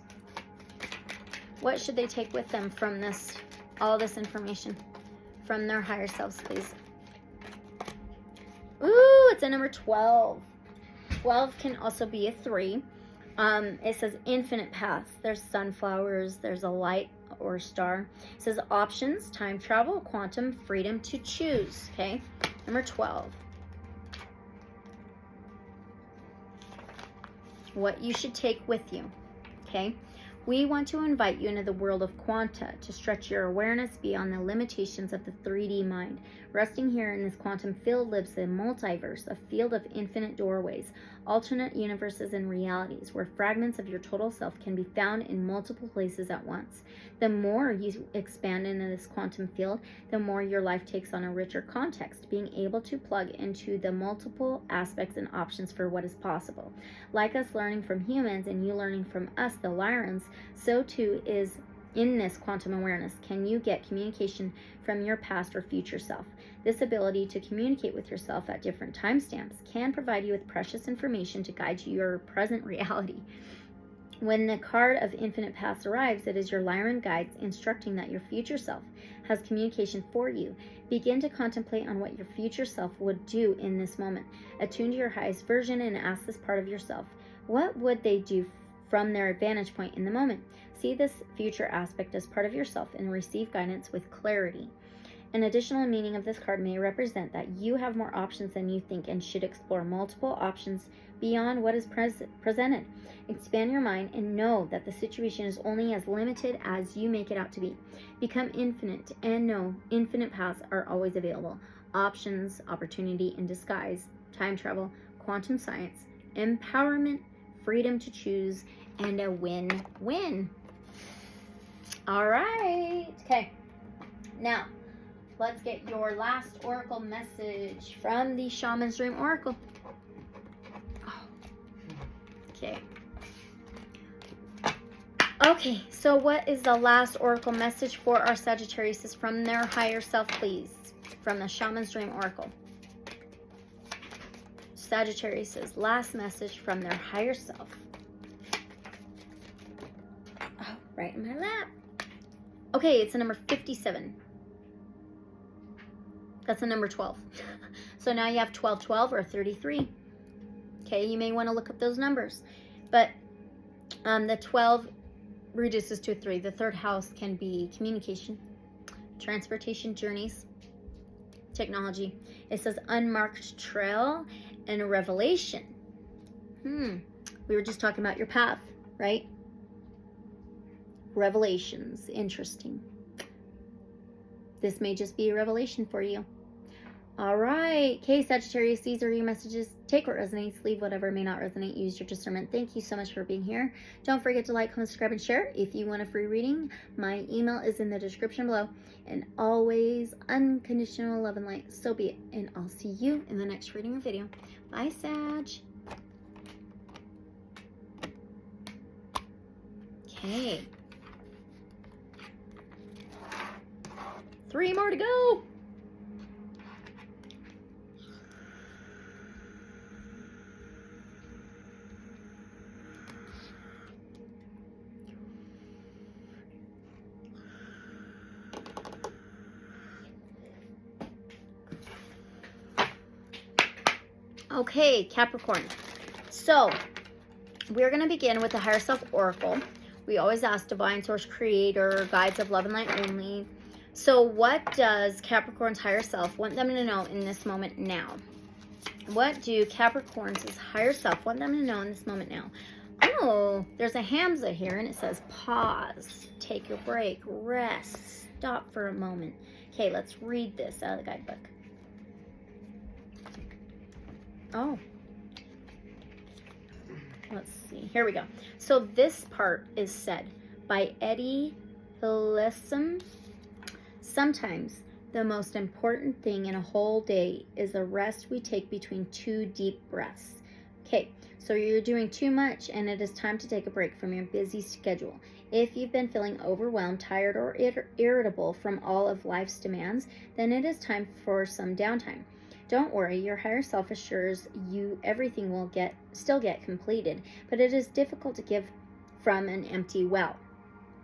What should they take with them from this, all this information from their higher selves, please? Ooh, it's a number 12. 12 can also be a 3. It says infinite paths. There's sunflowers. There's a light or star. It says options, time travel, quantum, freedom to choose. Okay, number 12. What you should take with you. Okay, we want to invite you into the world of quanta to stretch your awareness beyond the limitations of the 3D mind. Resting here in this quantum field lives the multiverse, a field of infinite doorways, alternate universes and realities, where fragments of your total self can be found in multiple places at once. The more you expand into this quantum field, the more your life takes on a richer context, being able to plug into the multiple aspects and options for what is possible. Like us learning from humans and you learning from us, the Lyrans, so too is in this quantum awareness. Can you get communication from your past or future self? This ability to communicate with yourself at different timestamps can provide you with precious information to guide your present reality. When the card of infinite paths arrives, it is your Lyran guides instructing that your future self has communication for you. Begin to contemplate on what your future self would do in this moment. Attune to your highest version and ask this part of yourself, what would they do from their vantage point in the moment? See this future aspect as part of yourself and receive guidance with clarity. An additional meaning of this card may represent that you have more options than you think and should explore multiple options beyond what is presented. Expand your mind and know that the situation is only as limited as you make it out to be. Become infinite and know infinite paths are always available. Options, opportunity in disguise, time travel, quantum science, empowerment, freedom to choose, and a win-win. All right. Okay. Now, let's get your last oracle message from the Shaman's Dream Oracle. Oh. Okay. Okay, so what is the last oracle message for our Sagittarius from their higher self, please? From the Shaman's Dream Oracle. Sagittarius' last message from their higher self. Oh, right in my lap. Okay, it's a number 57. That's a number 12. So now you have 12, 12 or 33. Okay, you may want to look up those numbers. But the 12 reduces to a 3. The third house can be communication, transportation, journeys, technology. It says unmarked trail and a revelation. We were just talking about your path, right? Revelations. Interesting. This may just be a revelation for you. All right. Okay, Sagittarius, these are your messages. Take what resonates, leave whatever may not resonate. Use your discernment. Thank you so much for being here. Don't forget to like, comment, subscribe, and share. If you want a free reading, my email is in the description below. And always unconditional love and light. So be it. And I'll see you in the next reading or video. Bye, Sag. Okay. 3 more to go. Okay, Capricorn. So, we're going to begin with the Higherself Oracle. We always ask Divine Source, Creator, Guides of Love and Light only. So, what does Capricorn's higher self want them to know in this moment now? What do Capricorn's higher self want them to know in this moment now? Oh, there's a Hamza here, and it says pause, take your break, rest, stop for a moment. Okay, let's read this out of the guidebook. Oh, let's see. Here we go. So this part is said by Eddie Lessem. Sometimes the most important thing in a whole day is the rest we take between 2 deep breaths. Okay, so you're doing too much and it is time to take a break from your busy schedule. If you've been feeling overwhelmed, tired, or irritable from all of life's demands, then it is time for some downtime. Don't worry, your higher self assures you everything will still get completed, but it is difficult to give from an empty well.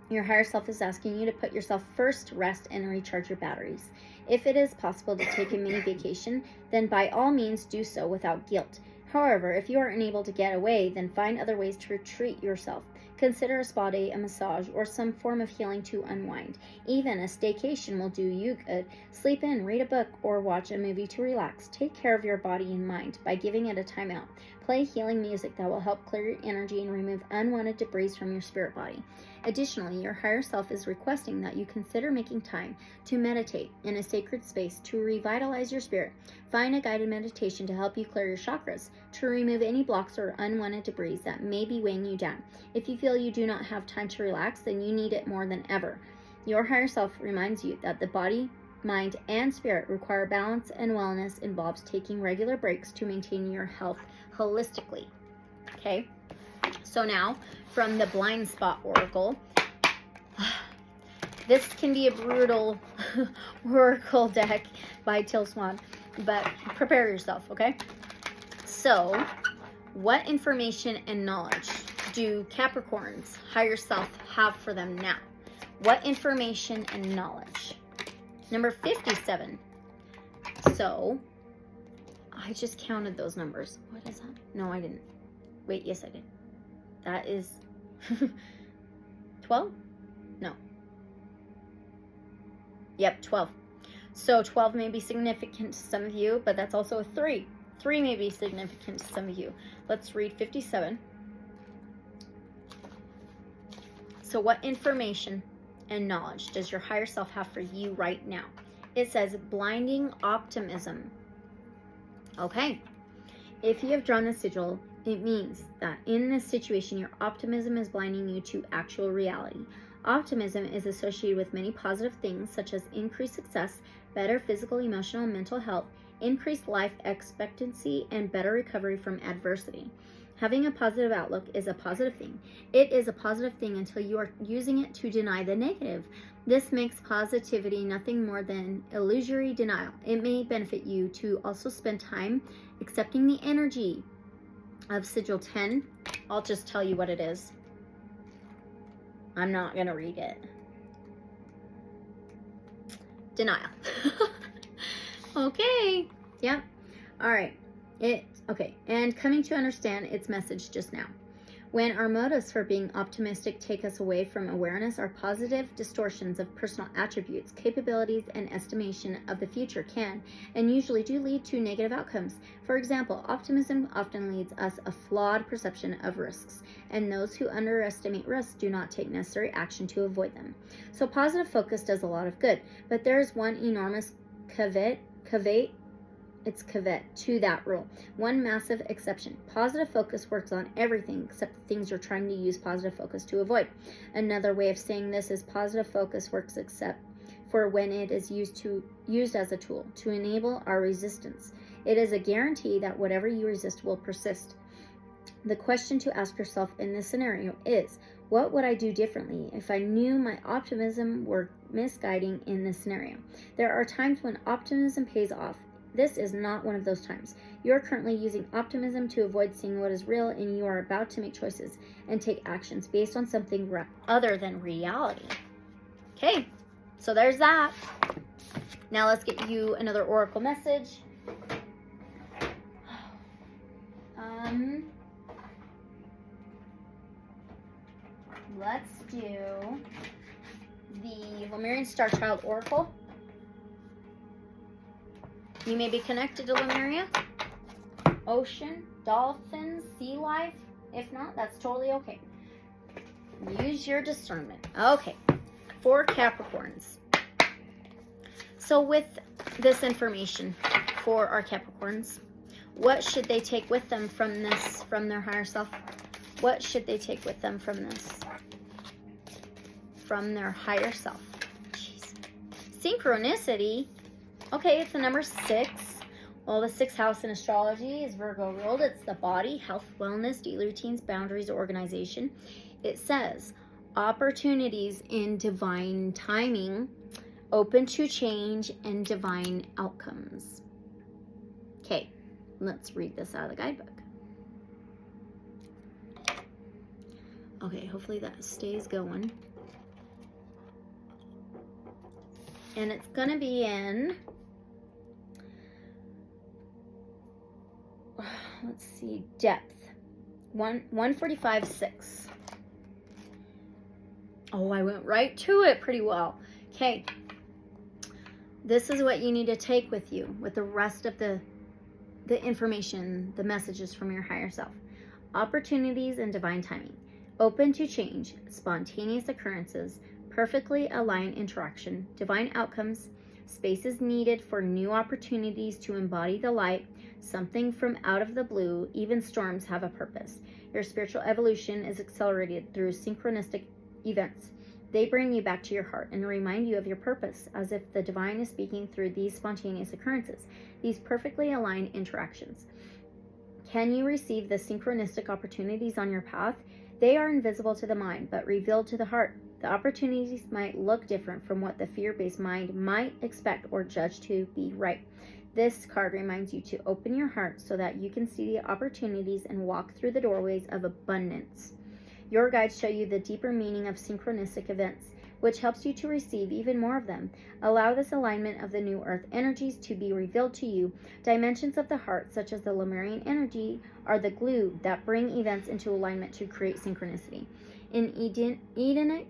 Your higher self is asking you to put yourself first to rest and recharge your batteries. If it is possible to take a mini vacation, then by all means do so without guilt. However, if you are unable to get away, then find other ways to treat yourself. Consider a spa day, a massage, or some form of healing to unwind. Even a staycation will do you good. Sleep in, read a book, or watch a movie to relax. Take care of your body and mind by giving it a timeout. Play healing music that will help clear your energy and remove unwanted debris from your spirit body. Additionally, your higher self is requesting that you consider making time to meditate in a sacred space to revitalize your spirit. Find a guided meditation to help you clear your chakras, to remove any blocks or unwanted debris that may be weighing you down. If you feel you do not have time to relax, then you need it more than ever. Your higher self reminds you that the body, mind, and spirit require balance, and wellness involves taking regular breaks to maintain your health holistically. Okay, so now from the Blind Spot Oracle, this can be a brutal oracle deck by Till Swan, but prepare yourself, okay? So, what information and knowledge do Capricorn's higher self have for them now? What information and knowledge? Number 57. So, I just counted those numbers. What is that? No, I didn't. Wait, yes, I did. That is 12? No. Yep, 12. So 12 may be significant to some of you, but that's also a 3. 3 may be significant to some of you. Let's read 57. So what information and knowledge does your higher self have for you right now? It says blinding optimism. Okay. If you have drawn the sigil, it means that in this situation, your optimism is blinding you to actual reality. Optimism is associated with many positive things such as increased success, better physical, emotional, and mental health, increased life expectancy, and better recovery from adversity. Having a positive outlook is a positive thing. It is a positive thing until you are using it to deny the negative. This makes positivity nothing more than illusory denial. It may benefit you to also spend time accepting the energy of sigil 10. I'll just tell you what it is. I'm not going to read it. Denial. Okay. Yep. All right. Okay. And coming to understand its message just now. When our motives for being optimistic take us away from awareness, our positive distortions of personal attributes, capabilities, and estimation of the future can and usually do lead to negative outcomes. For example, optimism often leads us a flawed perception of risks, and those who underestimate risks do not take necessary action to avoid them. So positive focus does a lot of good, but there is one enormous caveat to that rule. One massive exception. Positive focus works on everything except the things you're trying to use positive focus to avoid. Another way of saying this is positive focus works except for when it is used as a tool to enable our resistance. It is a guarantee that whatever you resist will persist. The question to ask yourself in this scenario is, what would I do differently if I knew my optimism were misguiding in this scenario? There are times when optimism pays off. This is not one of those times. You are currently using optimism to avoid seeing what is real, and you are about to make choices and take actions based on something other than reality. Okay, so there's that. Now let's get you another oracle message. Let's do the Lemurian Starchild Oracle. You may be connected to Lemuria, ocean, dolphins, sea life. If not, that's totally okay. Use your discernment. Okay, for Capricorns. So with this information for our Capricorns, what should they take with them from this, from their higher self? What should they take with them from this? From their higher self. Jeez. Synchronicity. Okay, it's the number 6. Well, the 6th house in astrology is Virgo ruled. It's the body, health, wellness, daily routines, boundaries, organization. It says opportunities in divine timing, open to change, and divine outcomes. Okay, let's read this out of the guidebook. Okay, hopefully that stays going. And it's going to be in, let's see, depth. 145.6. Oh, I went right to it pretty well. Okay. This is what you need to take with you, with the rest of the information, the messages from your higher self. Opportunities and divine timing. Open to change, spontaneous occurrences, perfectly aligned interaction, divine outcomes, spaces needed for new opportunities to embody the light, something from out of the blue, even storms have a purpose. Your spiritual evolution is accelerated through synchronistic events. They bring you back to your heart and remind you of your purpose, as if the divine is speaking through these spontaneous occurrences, these perfectly aligned interactions. Can you receive the synchronistic opportunities on your path? They are invisible to the mind, but revealed to the heart. The opportunities might look different from what the fear-based mind might expect or judge to be right. This card reminds you to open your heart so that you can see the opportunities and walk through the doorways of abundance. Your guides show you the deeper meaning of synchronistic events, which helps you to receive even more of them. Allow this alignment of the new earth energies to be revealed to you. Dimensions of the heart, such as the Lemurian energy, are the glue that bring events into alignment to create synchronicity. In Edenic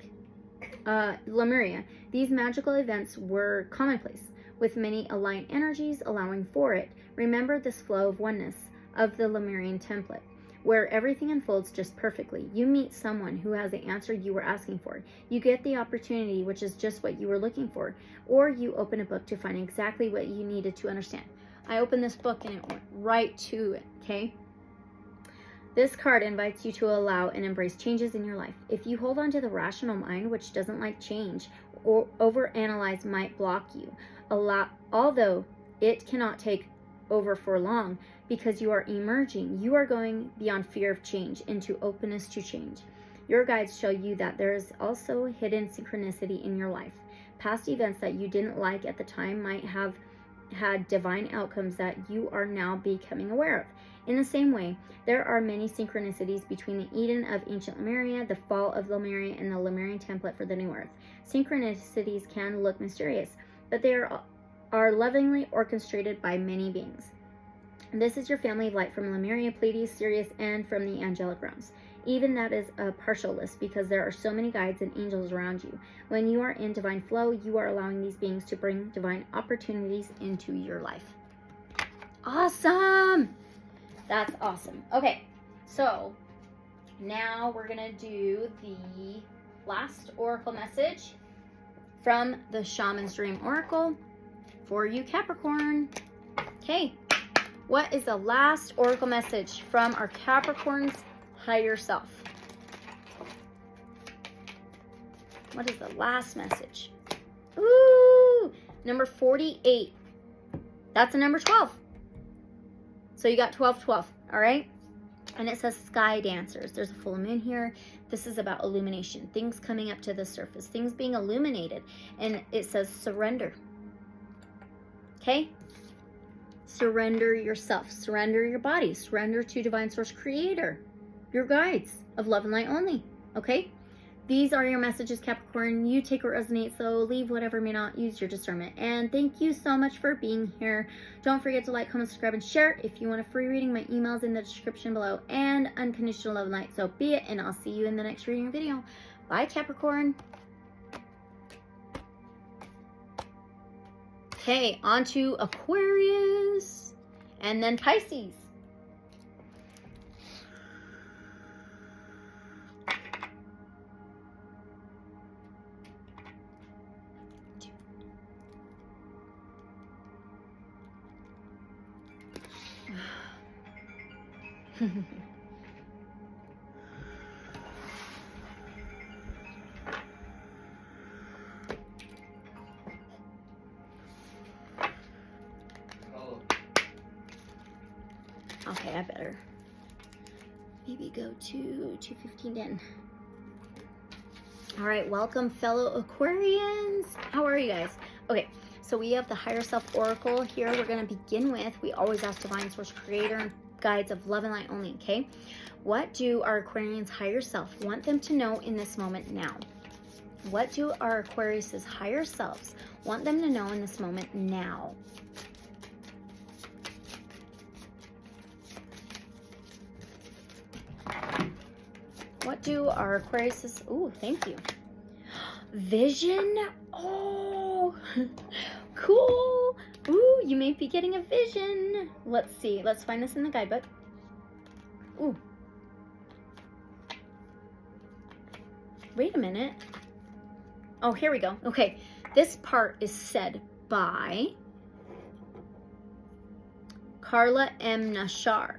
Lemuria, these magical events were commonplace, with many aligned energies allowing for it. Remember this flow of oneness of the Lemurian template, where everything unfolds just perfectly. You meet someone who has the answer you were asking for. You get the opportunity, which is just what you were looking for. Or you open a book to find exactly what you needed to understand. I opened this book and it went right to it, okay? This card invites you to allow and embrace changes in your life. If you hold on to the rational mind, which doesn't like change, or overanalyze might block you. Although it cannot take over for long, because you are emerging, you are going beyond fear of change into openness to change. Your guides show you that there is also hidden synchronicity in your life. Past events that you didn't like at the time might have had divine outcomes that you are now becoming aware of. In the same way, there are many synchronicities between the Eden of ancient Lemuria, the fall of Lemuria, and the Lemurian template for the new earth. Synchronicities can look mysterious, but they are lovingly orchestrated by many beings. This is your family of light from Lemuria, Pleiades, Sirius, and from the angelic realms. Even that is a partial list, because there are so many guides and angels around you. When you are in divine flow, you are allowing these beings to bring divine opportunities into your life. Awesome! That's awesome. Okay, so now we're going to do the last oracle message from the Shaman's Dream Oracle for you, Capricorn. Okay, what is the last oracle message from our Capricorn's higher self? What is the last message? Ooh, number 48. That's a number 12. So you got 12, 12, all right? And it says sky dancers. There's a full moon here. This is about illumination, things coming up to the surface, things being illuminated. And it says surrender. Okay? Surrender yourself, surrender your body, surrender to divine source creator, your guides of love and light only. Okay? These are your messages, Capricorn. You take what resonates, so leave whatever may not. Use your discernment. And thank you so much for being here. Don't forget to like, comment, subscribe, and share. If you want a free reading, my email's in the description below. And unconditional love and light. So be it, and I'll see you in the next reading video. Bye, Capricorn. Okay, on to Aquarius. And then Pisces. Okay, I better maybe go to 2:15 then. All right, welcome fellow Aquarians. How are you guys? Okay, so we have the Higher Self Oracle here. We're going to begin with, we always ask Divine Source, Creator, and Guides of Love and Light only, okay? What do our Aquarians' higher self want them to know in this moment now? What do our Aquarius' higher selves want them to know in this moment now? What do our Aquarius', ooh, thank you. Vision? Oh, cool. Ooh, you may be getting a vision. Let's see. Let's find this in the guidebook. Ooh. Wait a minute. Oh, here we go. Okay. This part is said by Carla M. Nashar.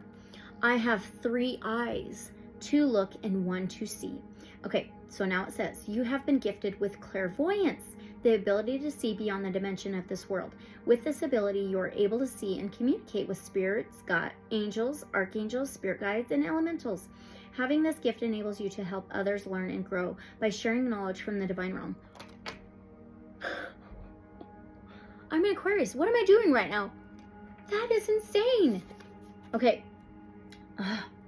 I have 3 eyes, 2 look and 1 to see. Okay, so now it says, you have been gifted with clairvoyance, the ability to see beyond the dimension of this world. With this ability, you are able to see and communicate with spirits, God, angels, archangels, spirit guides, and elementals. Having this gift enables you to help others learn and grow by sharing knowledge from the divine realm. I'm an Aquarius. What am I doing right now? That is insane. Okay.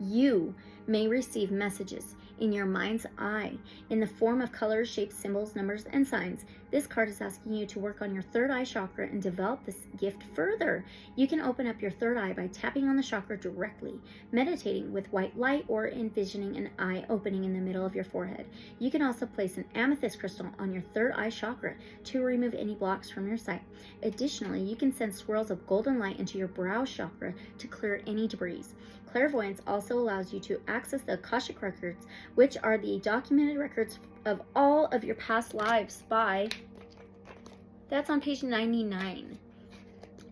You may receive messages in your mind's eye in the form of colors, shapes, symbols, numbers, and signs. This card is asking you to work on your third eye chakra and develop this gift further. You can open up your third eye by tapping on the chakra directly, meditating with white light, or envisioning an eye opening in the middle of your forehead. You can also place an amethyst crystal on your third eye chakra to remove any blocks from your sight. Additionally, you can send swirls of golden light into your brow chakra to clear any debris. Clairvoyance also allows you to access the Akashic records, which are the documented records of all of your past lives by, that's on page 99.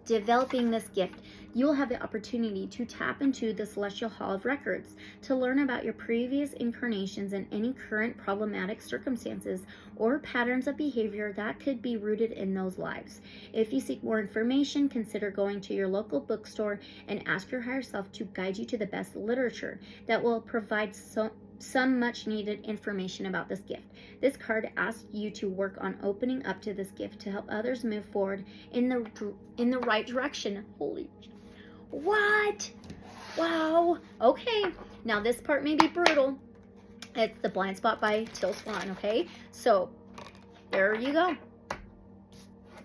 Developing this gift, you will have the opportunity to tap into the Celestial Hall of Records to learn about your previous incarnations and any current problematic circumstances or patterns of behavior that could be rooted in those lives. If you seek more information, consider going to your local bookstore and ask your higher self to guide you to the best literature that will provide some much needed information about this gift. This card asks you to work on opening up to this gift to help others move forward in the right direction. Holy, what? Wow. Okay, now this part may be brutal. It's The Blind Spot by Till Swan, okay? So there you go.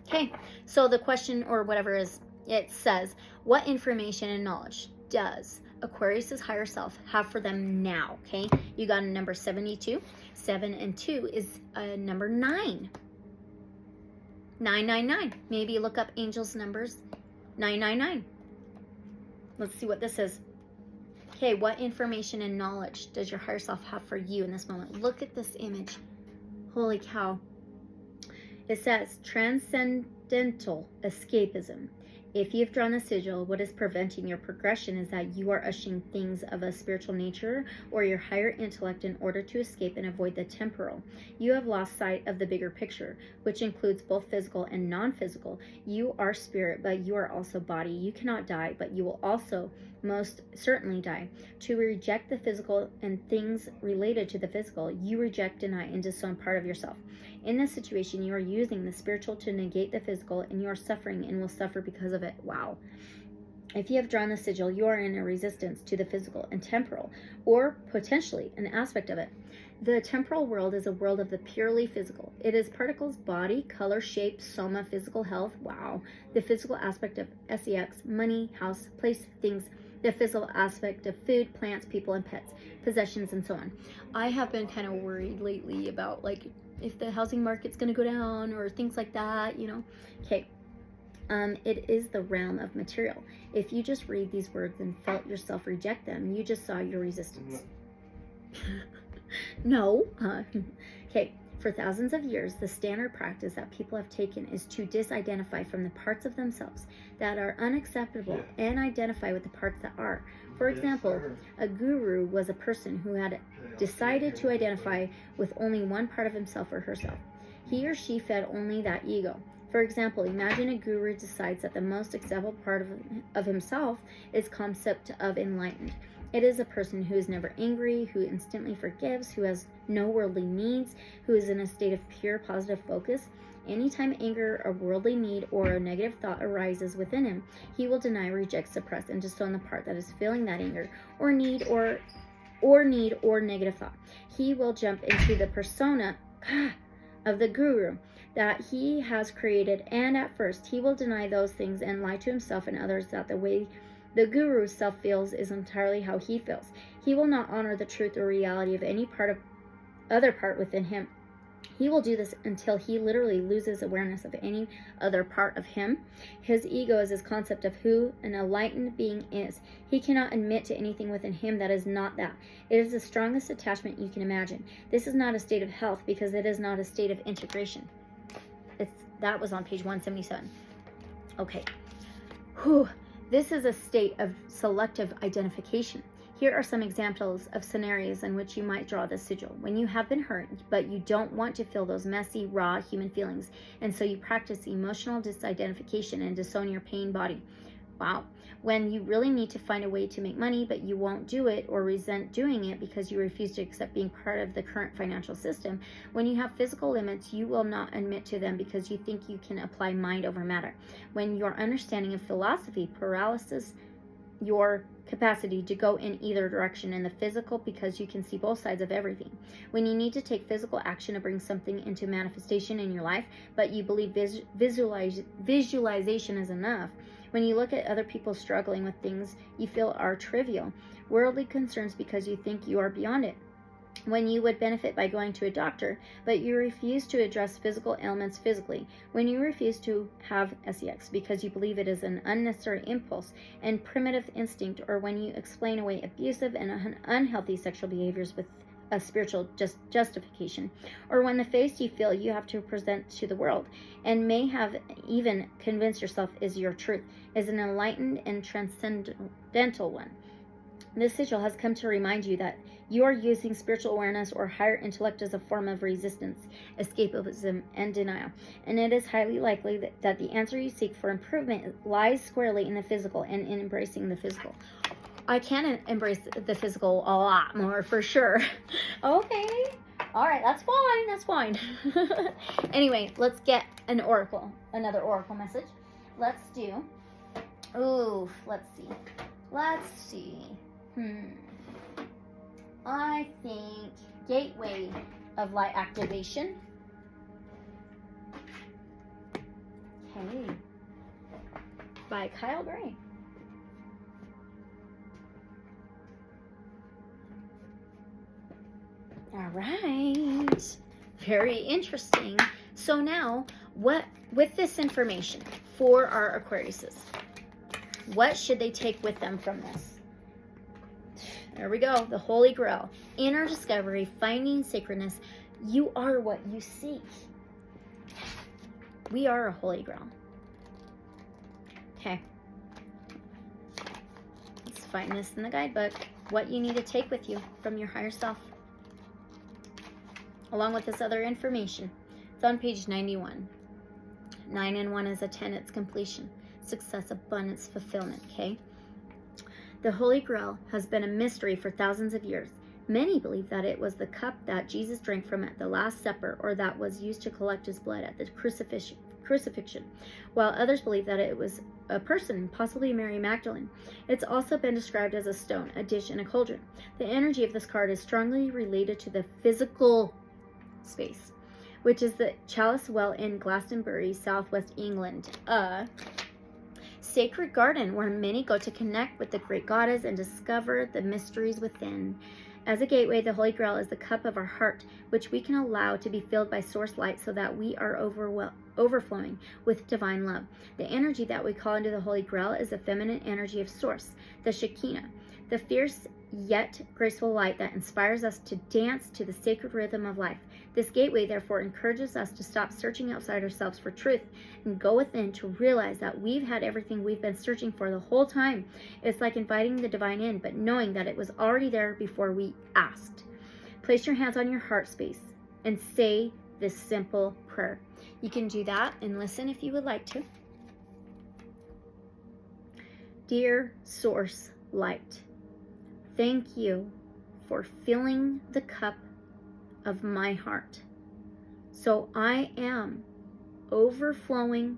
Okay, so the question or whatever is, it says, what information and knowledge does Aquarius's higher self have for them now? Okay, you got a number 72. 7 and 2 is number 9. 999. Maybe look up angels numbers 999. Let's see what this is. Okay, what information and knowledge does your higher self have for you in this moment? Look at this image. Holy cow. It says transcendental escapism. If you've drawn a sigil, what is preventing your progression is that you are ushering things of a spiritual nature or your higher intellect in order to escape and avoid the temporal. You have lost sight of the bigger picture, which includes both physical and non-physical. You are spirit, but you are also body. You cannot die, but you will also most certainly die. To reject the physical and things related to the physical, you reject, deny, and disown part of yourself. In this situation, you are using the spiritual to negate the physical, and you are suffering and will suffer because of it. Wow. If you have drawn the sigil, you are in a resistance to the physical and temporal, or potentially an aspect of it. The temporal world is a world of the purely physical. It is particles, body, color, shape, soma, physical health. Wow. The physical aspect of sex, money, house, place, things. The physical aspect of food, plants, people, and pets, possessions, and so on. I have been kind of worried lately about, like, if the housing market's going to go down or things like that, you know. Okay. It is the realm of material. If you just read these words and felt yourself reject them, you just saw your resistance. No. Okay. For thousands of years, the standard practice that people have taken is to disidentify from the parts of themselves that are unacceptable and identify with the parts that are. For example, a guru was a person who had decided to identify with only one part of himself or herself. He or she fed only that ego. For example, imagine a guru decides that the most acceptable part of himself is concept of enlightened. It is a person who is never angry, who instantly forgives, who has no worldly needs, who is in a state of pure positive focus. Anytime anger, a worldly need, or a negative thought arises within him, he will deny, reject, suppress, and disown the part that is feeling that anger, or need, or negative thought. He will jump into the persona of the guru that he has created, and at first he will deny those things and lie to himself and others that the way the guru's self feels is entirely how he feels. He will not honor the truth or reality of any other part within him. He will do this until he literally loses awareness of any other part of him. His ego is his concept of who an enlightened being is. He cannot admit to anything within him that is not that. It is the strongest attachment you can imagine. This is not a state of health because it is not a state of integration. That was on page 177. Okay. This is a state of selective identification. Here are some examples of scenarios in which you might draw this sigil. When you have been hurt, but you don't want to feel those messy, raw human feelings, and so you practice emotional disidentification and disown your pain body. Wow. When you really need to find a way to make money, but you won't do it or resent doing it because you refuse to accept being part of the current financial system. When you have physical limits, you will not admit to them because you think you can apply mind over matter. When your understanding of philosophy paralyzes your capacity to go in either direction in the physical because you can see both sides of everything. When you need to take physical action to bring something into manifestation in your life, but you believe visualization is enough. When you look at other people struggling with things you feel are trivial, worldly concerns because you think you are beyond it. When you would benefit by going to a doctor, but you refuse to address physical ailments physically. When you refuse to have sex because you believe it is an unnecessary impulse and primitive instinct, or when you explain away abusive and unhealthy sexual behaviors with a spiritual justification, or when the face you feel you have to present to the world, and may have even convinced yourself is your truth, is an enlightened and transcendental one. This sigil has come to remind you that you are using spiritual awareness or higher intellect as a form of resistance, escapism, and denial. And it is highly likely that the answer you seek for improvement lies squarely in the physical and in embracing the physical. I can embrace the physical a lot more for sure. Okay. All right. That's fine. That's fine. Anyway, let's get another oracle message. Let's see. I think Gateway of Light Activation. Okay. By Kyle Gray. All right. Very interesting. So now, with this information for our Aquariuses, what should they take with them from this? There we go. The Holy Grail. Inner discovery, finding sacredness. You are what you seek. We are a Holy Grail. Okay. Let's find this in the guidebook. What you need to take with you from your higher self. Along with this other information. It's on page 91. 9 and 1 is a 10. It's completion. Success, abundance, fulfillment. Okay. The Holy Grail has been a mystery for thousands of years. Many believe that it was the cup that Jesus drank from at the Last Supper, or that was used to collect his blood at the crucifixion, while others believe that it was a person, possibly Mary Magdalene. It's also been described as a stone, a dish, and a cauldron. The energy of this card is strongly related to the physical space, which is the Chalice Well in Glastonbury, southwest England. Sacred garden where many go to connect with the great goddess and discover the mysteries within. As a gateway, the Holy Grail is the cup of our heart, which we can allow to be filled by source light so that we are overflowing with divine love. The energy that we call into the Holy Grail is the feminine energy of source, the Shekinah, the fierce yet graceful light that inspires us to dance to the sacred rhythm of life. This gateway, therefore, encourages us to stop searching outside ourselves for truth and go within to realize that we've had everything we've been searching for the whole time. It's like inviting the divine in, but knowing that it was already there before we asked. Place your hands on your heart space and say this simple prayer. You can do that and listen if you would like to. Dear Source Light, thank you for filling the cup of my heart, so I am overflowing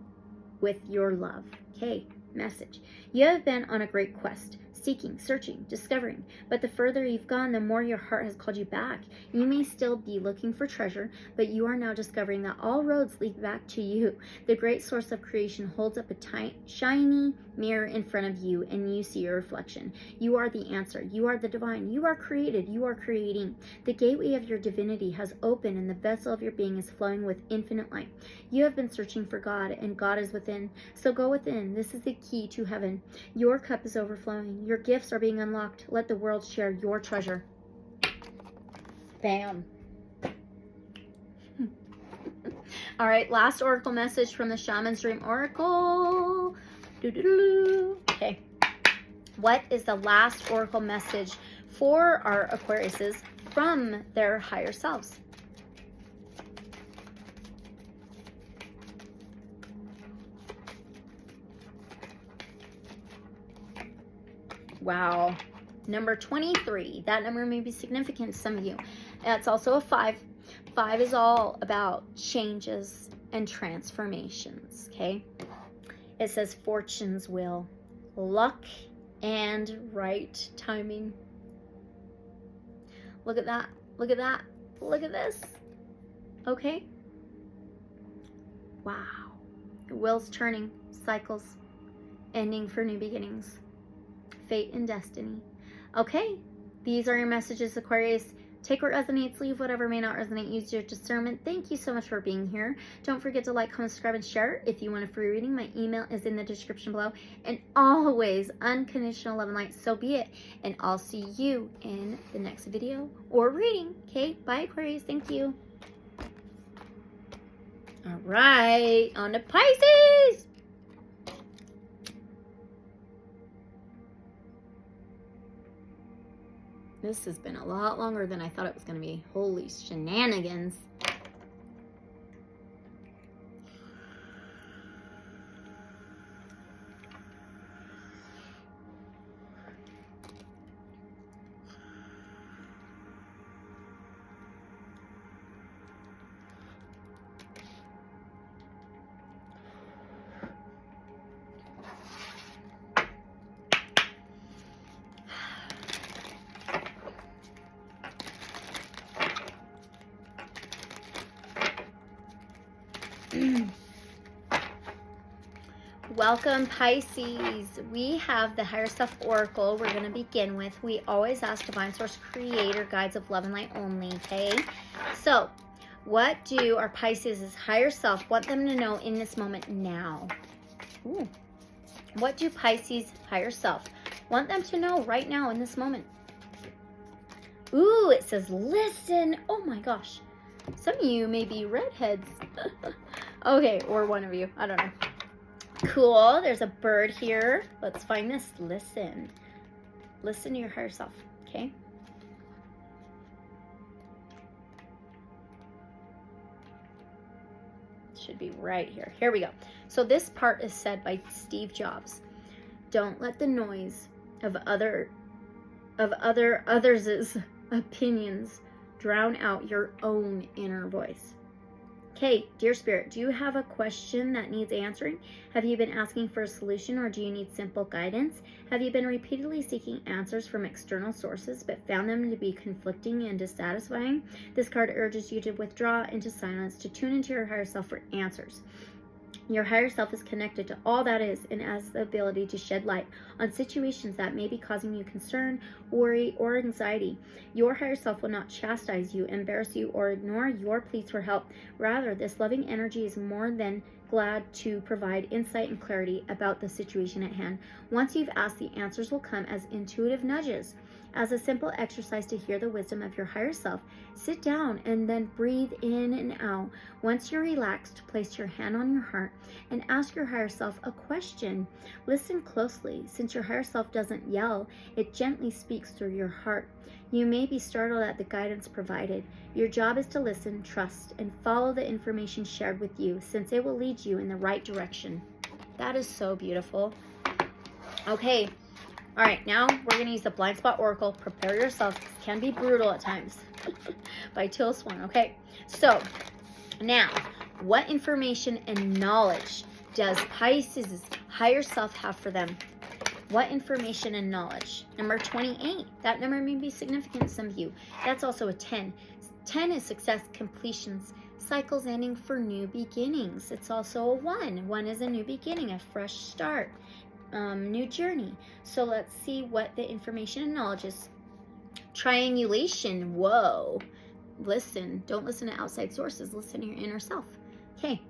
with your love. Okay, message. You have been on a great quest, seeking, searching, discovering, but the further you've gone, the more your heart has called you back. You may still be looking for treasure, but you are now discovering that all roads lead back to you. The great source of creation holds up a shiny mirror in front of you, and you see your reflection. You are the answer. You are the divine. You are created. You are creating. The gateway of your divinity has opened, and the vessel of your being is flowing with infinite light. You have been searching for God, and God is within. So go within. This is the key to heaven. Your cup is overflowing. Your gifts are being unlocked. Let the world share your treasure. Bam. All right, last oracle message from the Shamans Dream Oracle. Okay. What is the last oracle message for our Aquariuses from their higher selves? Wow. Number 23. That number may be significant to some of you. It's also a 5. 5 is all about changes and transformations, okay? It says fortune's will, luck, and right timing. Look at that. Look at that. Look at this. Okay? Wow. The wheel's turning. Cycles. Ending for new beginnings. Fate and destiny. Okay, these are your messages, Aquarius. Take what resonates, leave whatever may not resonate. Use your discernment. Thank you so much for being here. Don't forget to like, comment, subscribe, and share. If you want a free reading, my email is in the description below. And always, unconditional love and light, so be it. And I'll see you in the next video or reading. Okay, bye, Aquarius. Thank you. All right, on to Pisces. This has been a lot longer than I thought it was going to be. Holy shenanigans. Welcome, Pisces. We have the Higherself Oracle we're going to begin with. We always ask Divine Source Creator guides of love and light only, okay? So, what do our Pisces' higher self want them to know in this moment now? Ooh. What do Pisces' higher self want them to know right now in this moment? Ooh, it says listen. Oh my gosh. Some of you may be redheads. Okay, or one of you. I don't know. Cool. There's a bird here. Let's find this. Listen. Listen to your higher self, okay? Should be right here. Here we go. So this part is said by Steve Jobs. Don't let the noise of others' opinions drown out your own inner voice. Okay, dear Spirit, do you have a question that needs answering? Have you been asking for a solution, or do you need simple guidance? Have you been repeatedly seeking answers from external sources but found them to be conflicting and dissatisfying? This card urges you to withdraw into silence, to tune into your higher self for answers. Your higher self is connected to all that is and has the ability to shed light on situations that may be causing you concern, worry, or anxiety. Your higher self will not chastise you, embarrass you, or ignore your pleas for help. Rather, this loving energy is more than glad to provide insight and clarity about the situation at hand. Once you've asked, the answers will come as intuitive nudges. As a simple exercise to hear the wisdom of your higher self, sit down and then breathe in and out. Once you're relaxed, place your hand on your heart and ask your higher self a question. Listen closely. Since your higher self doesn't yell, it gently speaks through your heart. You may be startled at the guidance provided. Your job is to listen, trust, and follow the information shared with you, since it will lead you in the right direction. That is so beautiful. Okay. All right, now we're going to use the Blind Spot Oracle. Prepare yourself. It can be brutal at times. By Teal Swan. Okay, so now, what information and knowledge does Pisces' higher self have for them? What information and knowledge? Number 28. That number may be significant to some of you. That's also a 10. 10 is success, completions, cycles ending for new beginnings. It's also a 1. 1 is a new beginning, a fresh start. New journey. So let's see what the information and knowledge is. Triangulation. Whoa. Listen. Don't listen to outside sources. Listen to your inner self. Okay.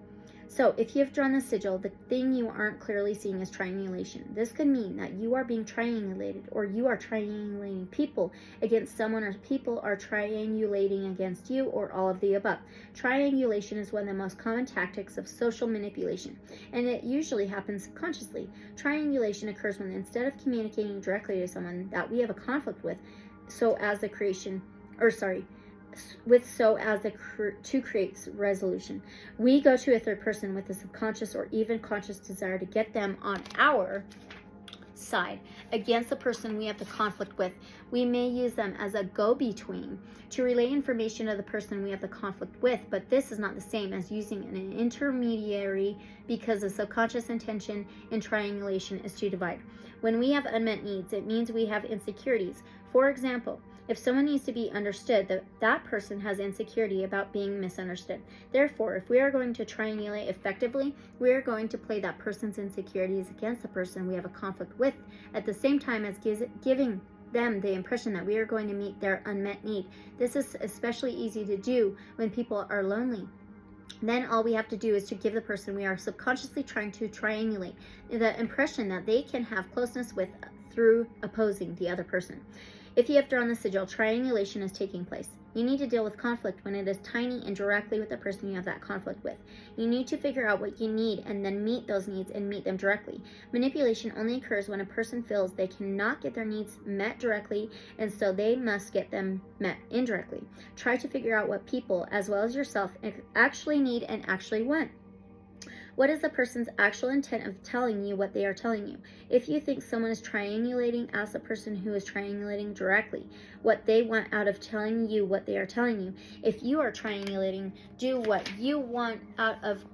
So if you have drawn the sigil, the thing you aren't clearly seeing is triangulation. This could mean that you are being triangulated, or you are triangulating people against someone, or people are triangulating against you, or all of the above. Triangulation is one of the most common tactics of social manipulation, and it usually happens subconsciously. Triangulation occurs when, instead of communicating directly to someone that we have a conflict with, to create resolution, we go to a third person with a subconscious or even conscious desire to get them on our side against the person we have the conflict with. We may use them as a go-between to relay information to the person we have the conflict with, but this is not the same as using an intermediary, because the subconscious intention in triangulation is to divide. When we have unmet needs, it means we have insecurities. For example, if someone needs to be understood, that person has insecurity about being misunderstood. Therefore, if we are going to triangulate effectively, we are going to play that person's insecurities against the person we have a conflict with, at the same time as giving them the impression that we are going to meet their unmet need. This is especially easy to do when people are lonely. Then all we have to do is to give the person we are subconsciously trying to triangulate the impression that they can have closeness with through opposing the other person. If you have drawn the sigil, triangulation is taking place. You need to deal with conflict when it is tiny and directly with the person you have that conflict with. You need to figure out what you need and then meet those needs and meet them directly. Manipulation only occurs when a person feels they cannot get their needs met directly, and so they must get them met indirectly. Try to figure out what people, as well as yourself, actually need and actually want. What is the person's actual intent of telling you what they are telling you? If you think someone is triangulating, ask the person who is triangulating directly what they want out of telling you what they are telling you. If you are triangulating, do what you want out of...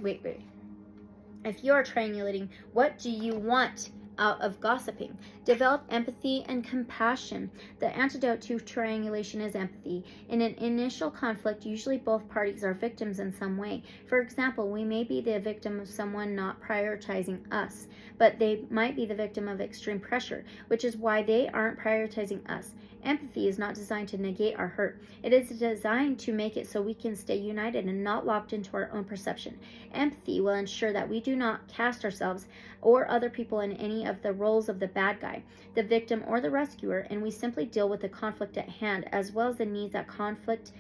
If you are triangulating, what do you want out of gossiping? Develop empathy and compassion. The antidote to triangulation is empathy. In an initial conflict, usually both parties are victims in some way. For example, we may be the victim of someone not prioritizing us, but they might be the victim of extreme pressure, which is why they aren't prioritizing us. Empathy is not designed to negate our hurt. It is designed to make it so we can stay united and not locked into our own perception. Empathy will ensure that we do not cast ourselves or other people in any of the roles of the bad guy, the victim, or the rescuer, and we simply deal with the conflict at hand as well as the needs that conflict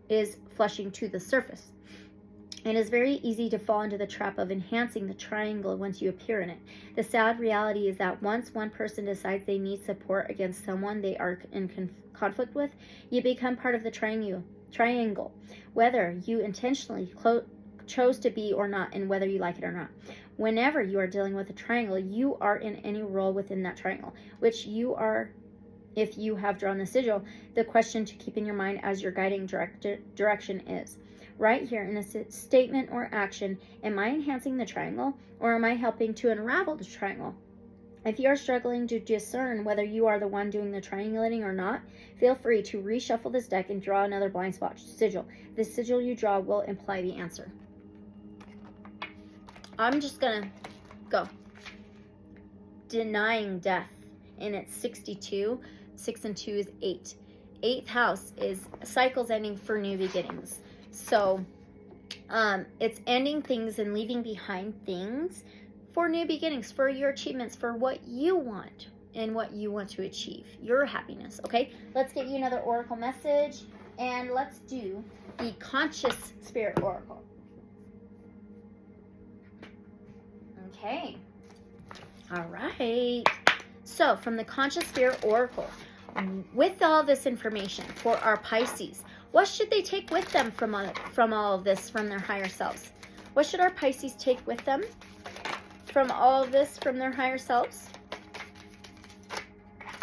is flushing to the surface. It is very easy to fall into the trap of enhancing the triangle once you appear in it. The sad reality is that once one person decides they need support against someone they are in conflict with, you become part of the triangle, whether you intentionally chose to be or not, and whether you like it or not. Whenever you are dealing with a triangle, you are in any role within that triangle, which you are, if you have drawn the sigil. The question to keep in your mind as your guiding direction is, right here in a statement or action, am I enhancing the triangle, or am I helping to unravel the triangle? If you are struggling to discern whether you are the one doing the triangulating or not, feel free to reshuffle this deck and draw another blind spot sigil. The sigil you draw will imply the answer. I'm just gonna go. Denying death, and it's 62. 6 and 2 is 8. 8th house is cycles ending for new beginnings. So It's ending things and leaving behind things for new beginnings, for your achievements, for what you want and what you want to achieve, your happiness. Okay, let's get you another oracle message, and let's do the Conscious Spirit Oracle. Okay, all right. So from the Conscious Spirit Oracle, with all this information for our Pisces, what should they take with them from all of this, from their higher selves? What should our Pisces take with them from all of this, from their higher selves?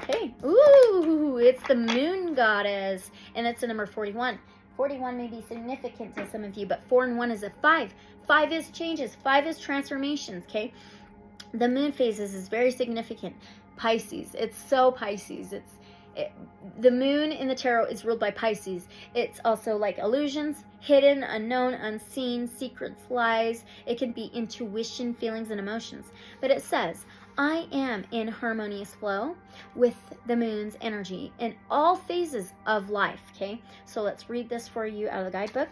Okay. Ooh, it's the Moon Goddess, and it's a number 41. 41 may be significant to some of you, but 4 and 1 is a 5. 5 is changes. 5 is transformations, okay? The moon phases is very significant. Pisces. It's so Pisces. The moon in the tarot is ruled by Pisces. It's also like illusions, hidden, unknown, unseen, secrets, lies. It can be intuition, feelings, and emotions. But it says, I am in harmonious flow with the moon's energy in all phases of life, okay? So let's read this for you out of the guidebook.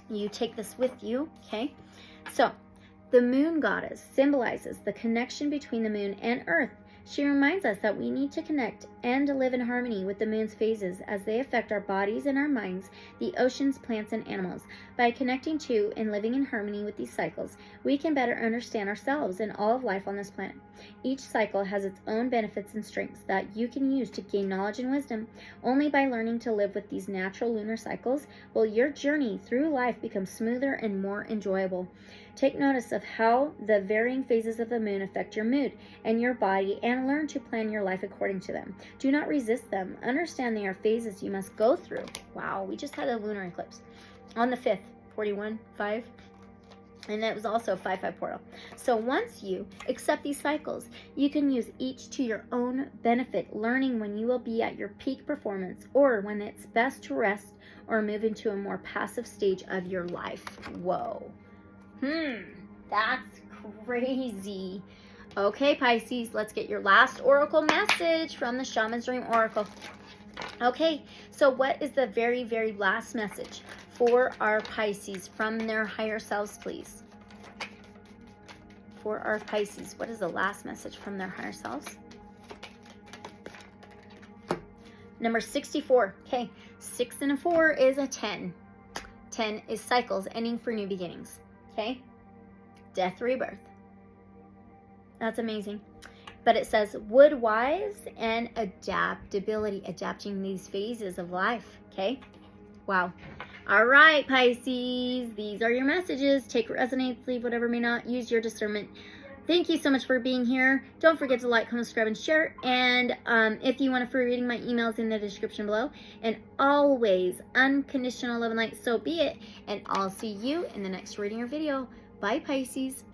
You take this with you, okay? So, the Moon Goddess symbolizes the connection between the moon and Earth. She reminds us that we need to connect and to live in harmony with the moon's phases as they affect our bodies and our minds, the oceans, plants, and animals. By connecting to and living in harmony with these cycles, we can better understand ourselves and all of life on this planet. Each cycle has its own benefits and strengths that you can use to gain knowledge and wisdom. Only by learning to live with these natural lunar cycles will your journey through life become smoother and more enjoyable. Take notice of how the varying phases of the moon affect your mood and your body, and learn to plan your life according to them. Do not resist them. Understand they are phases you must go through. Wow, we just had a lunar eclipse on the 5th, 41, 5. And that was also a 5-5 portal. So once you accept these cycles, you can use each to your own benefit, learning when you will be at your peak performance or when it's best to rest or move into a more passive stage of your life. Whoa. That's crazy. Okay, Pisces, let's get your last oracle message from the Shaman's Dream Oracle. Okay, so what is the very, very last message for our Pisces from their higher selves, please? For our Pisces, what is the last message from their higher selves? Number 64. Okay, 6 and a 4 is a 10. 10 is cycles ending for new beginnings. Okay, death, rebirth. That's amazing. But it says wood wise and adaptability, adapting these phases of life. Okay, wow. All right, Pisces, these are your messages. Take what resonates, leave whatever may not. Use your discernment. Thank you so much for being here. Don't forget to like, comment, subscribe, and share. And if you want a free reading, my email is in the description below. And always, unconditional love and light, so be it. And I'll see you in the next reading or video. Bye, Pisces.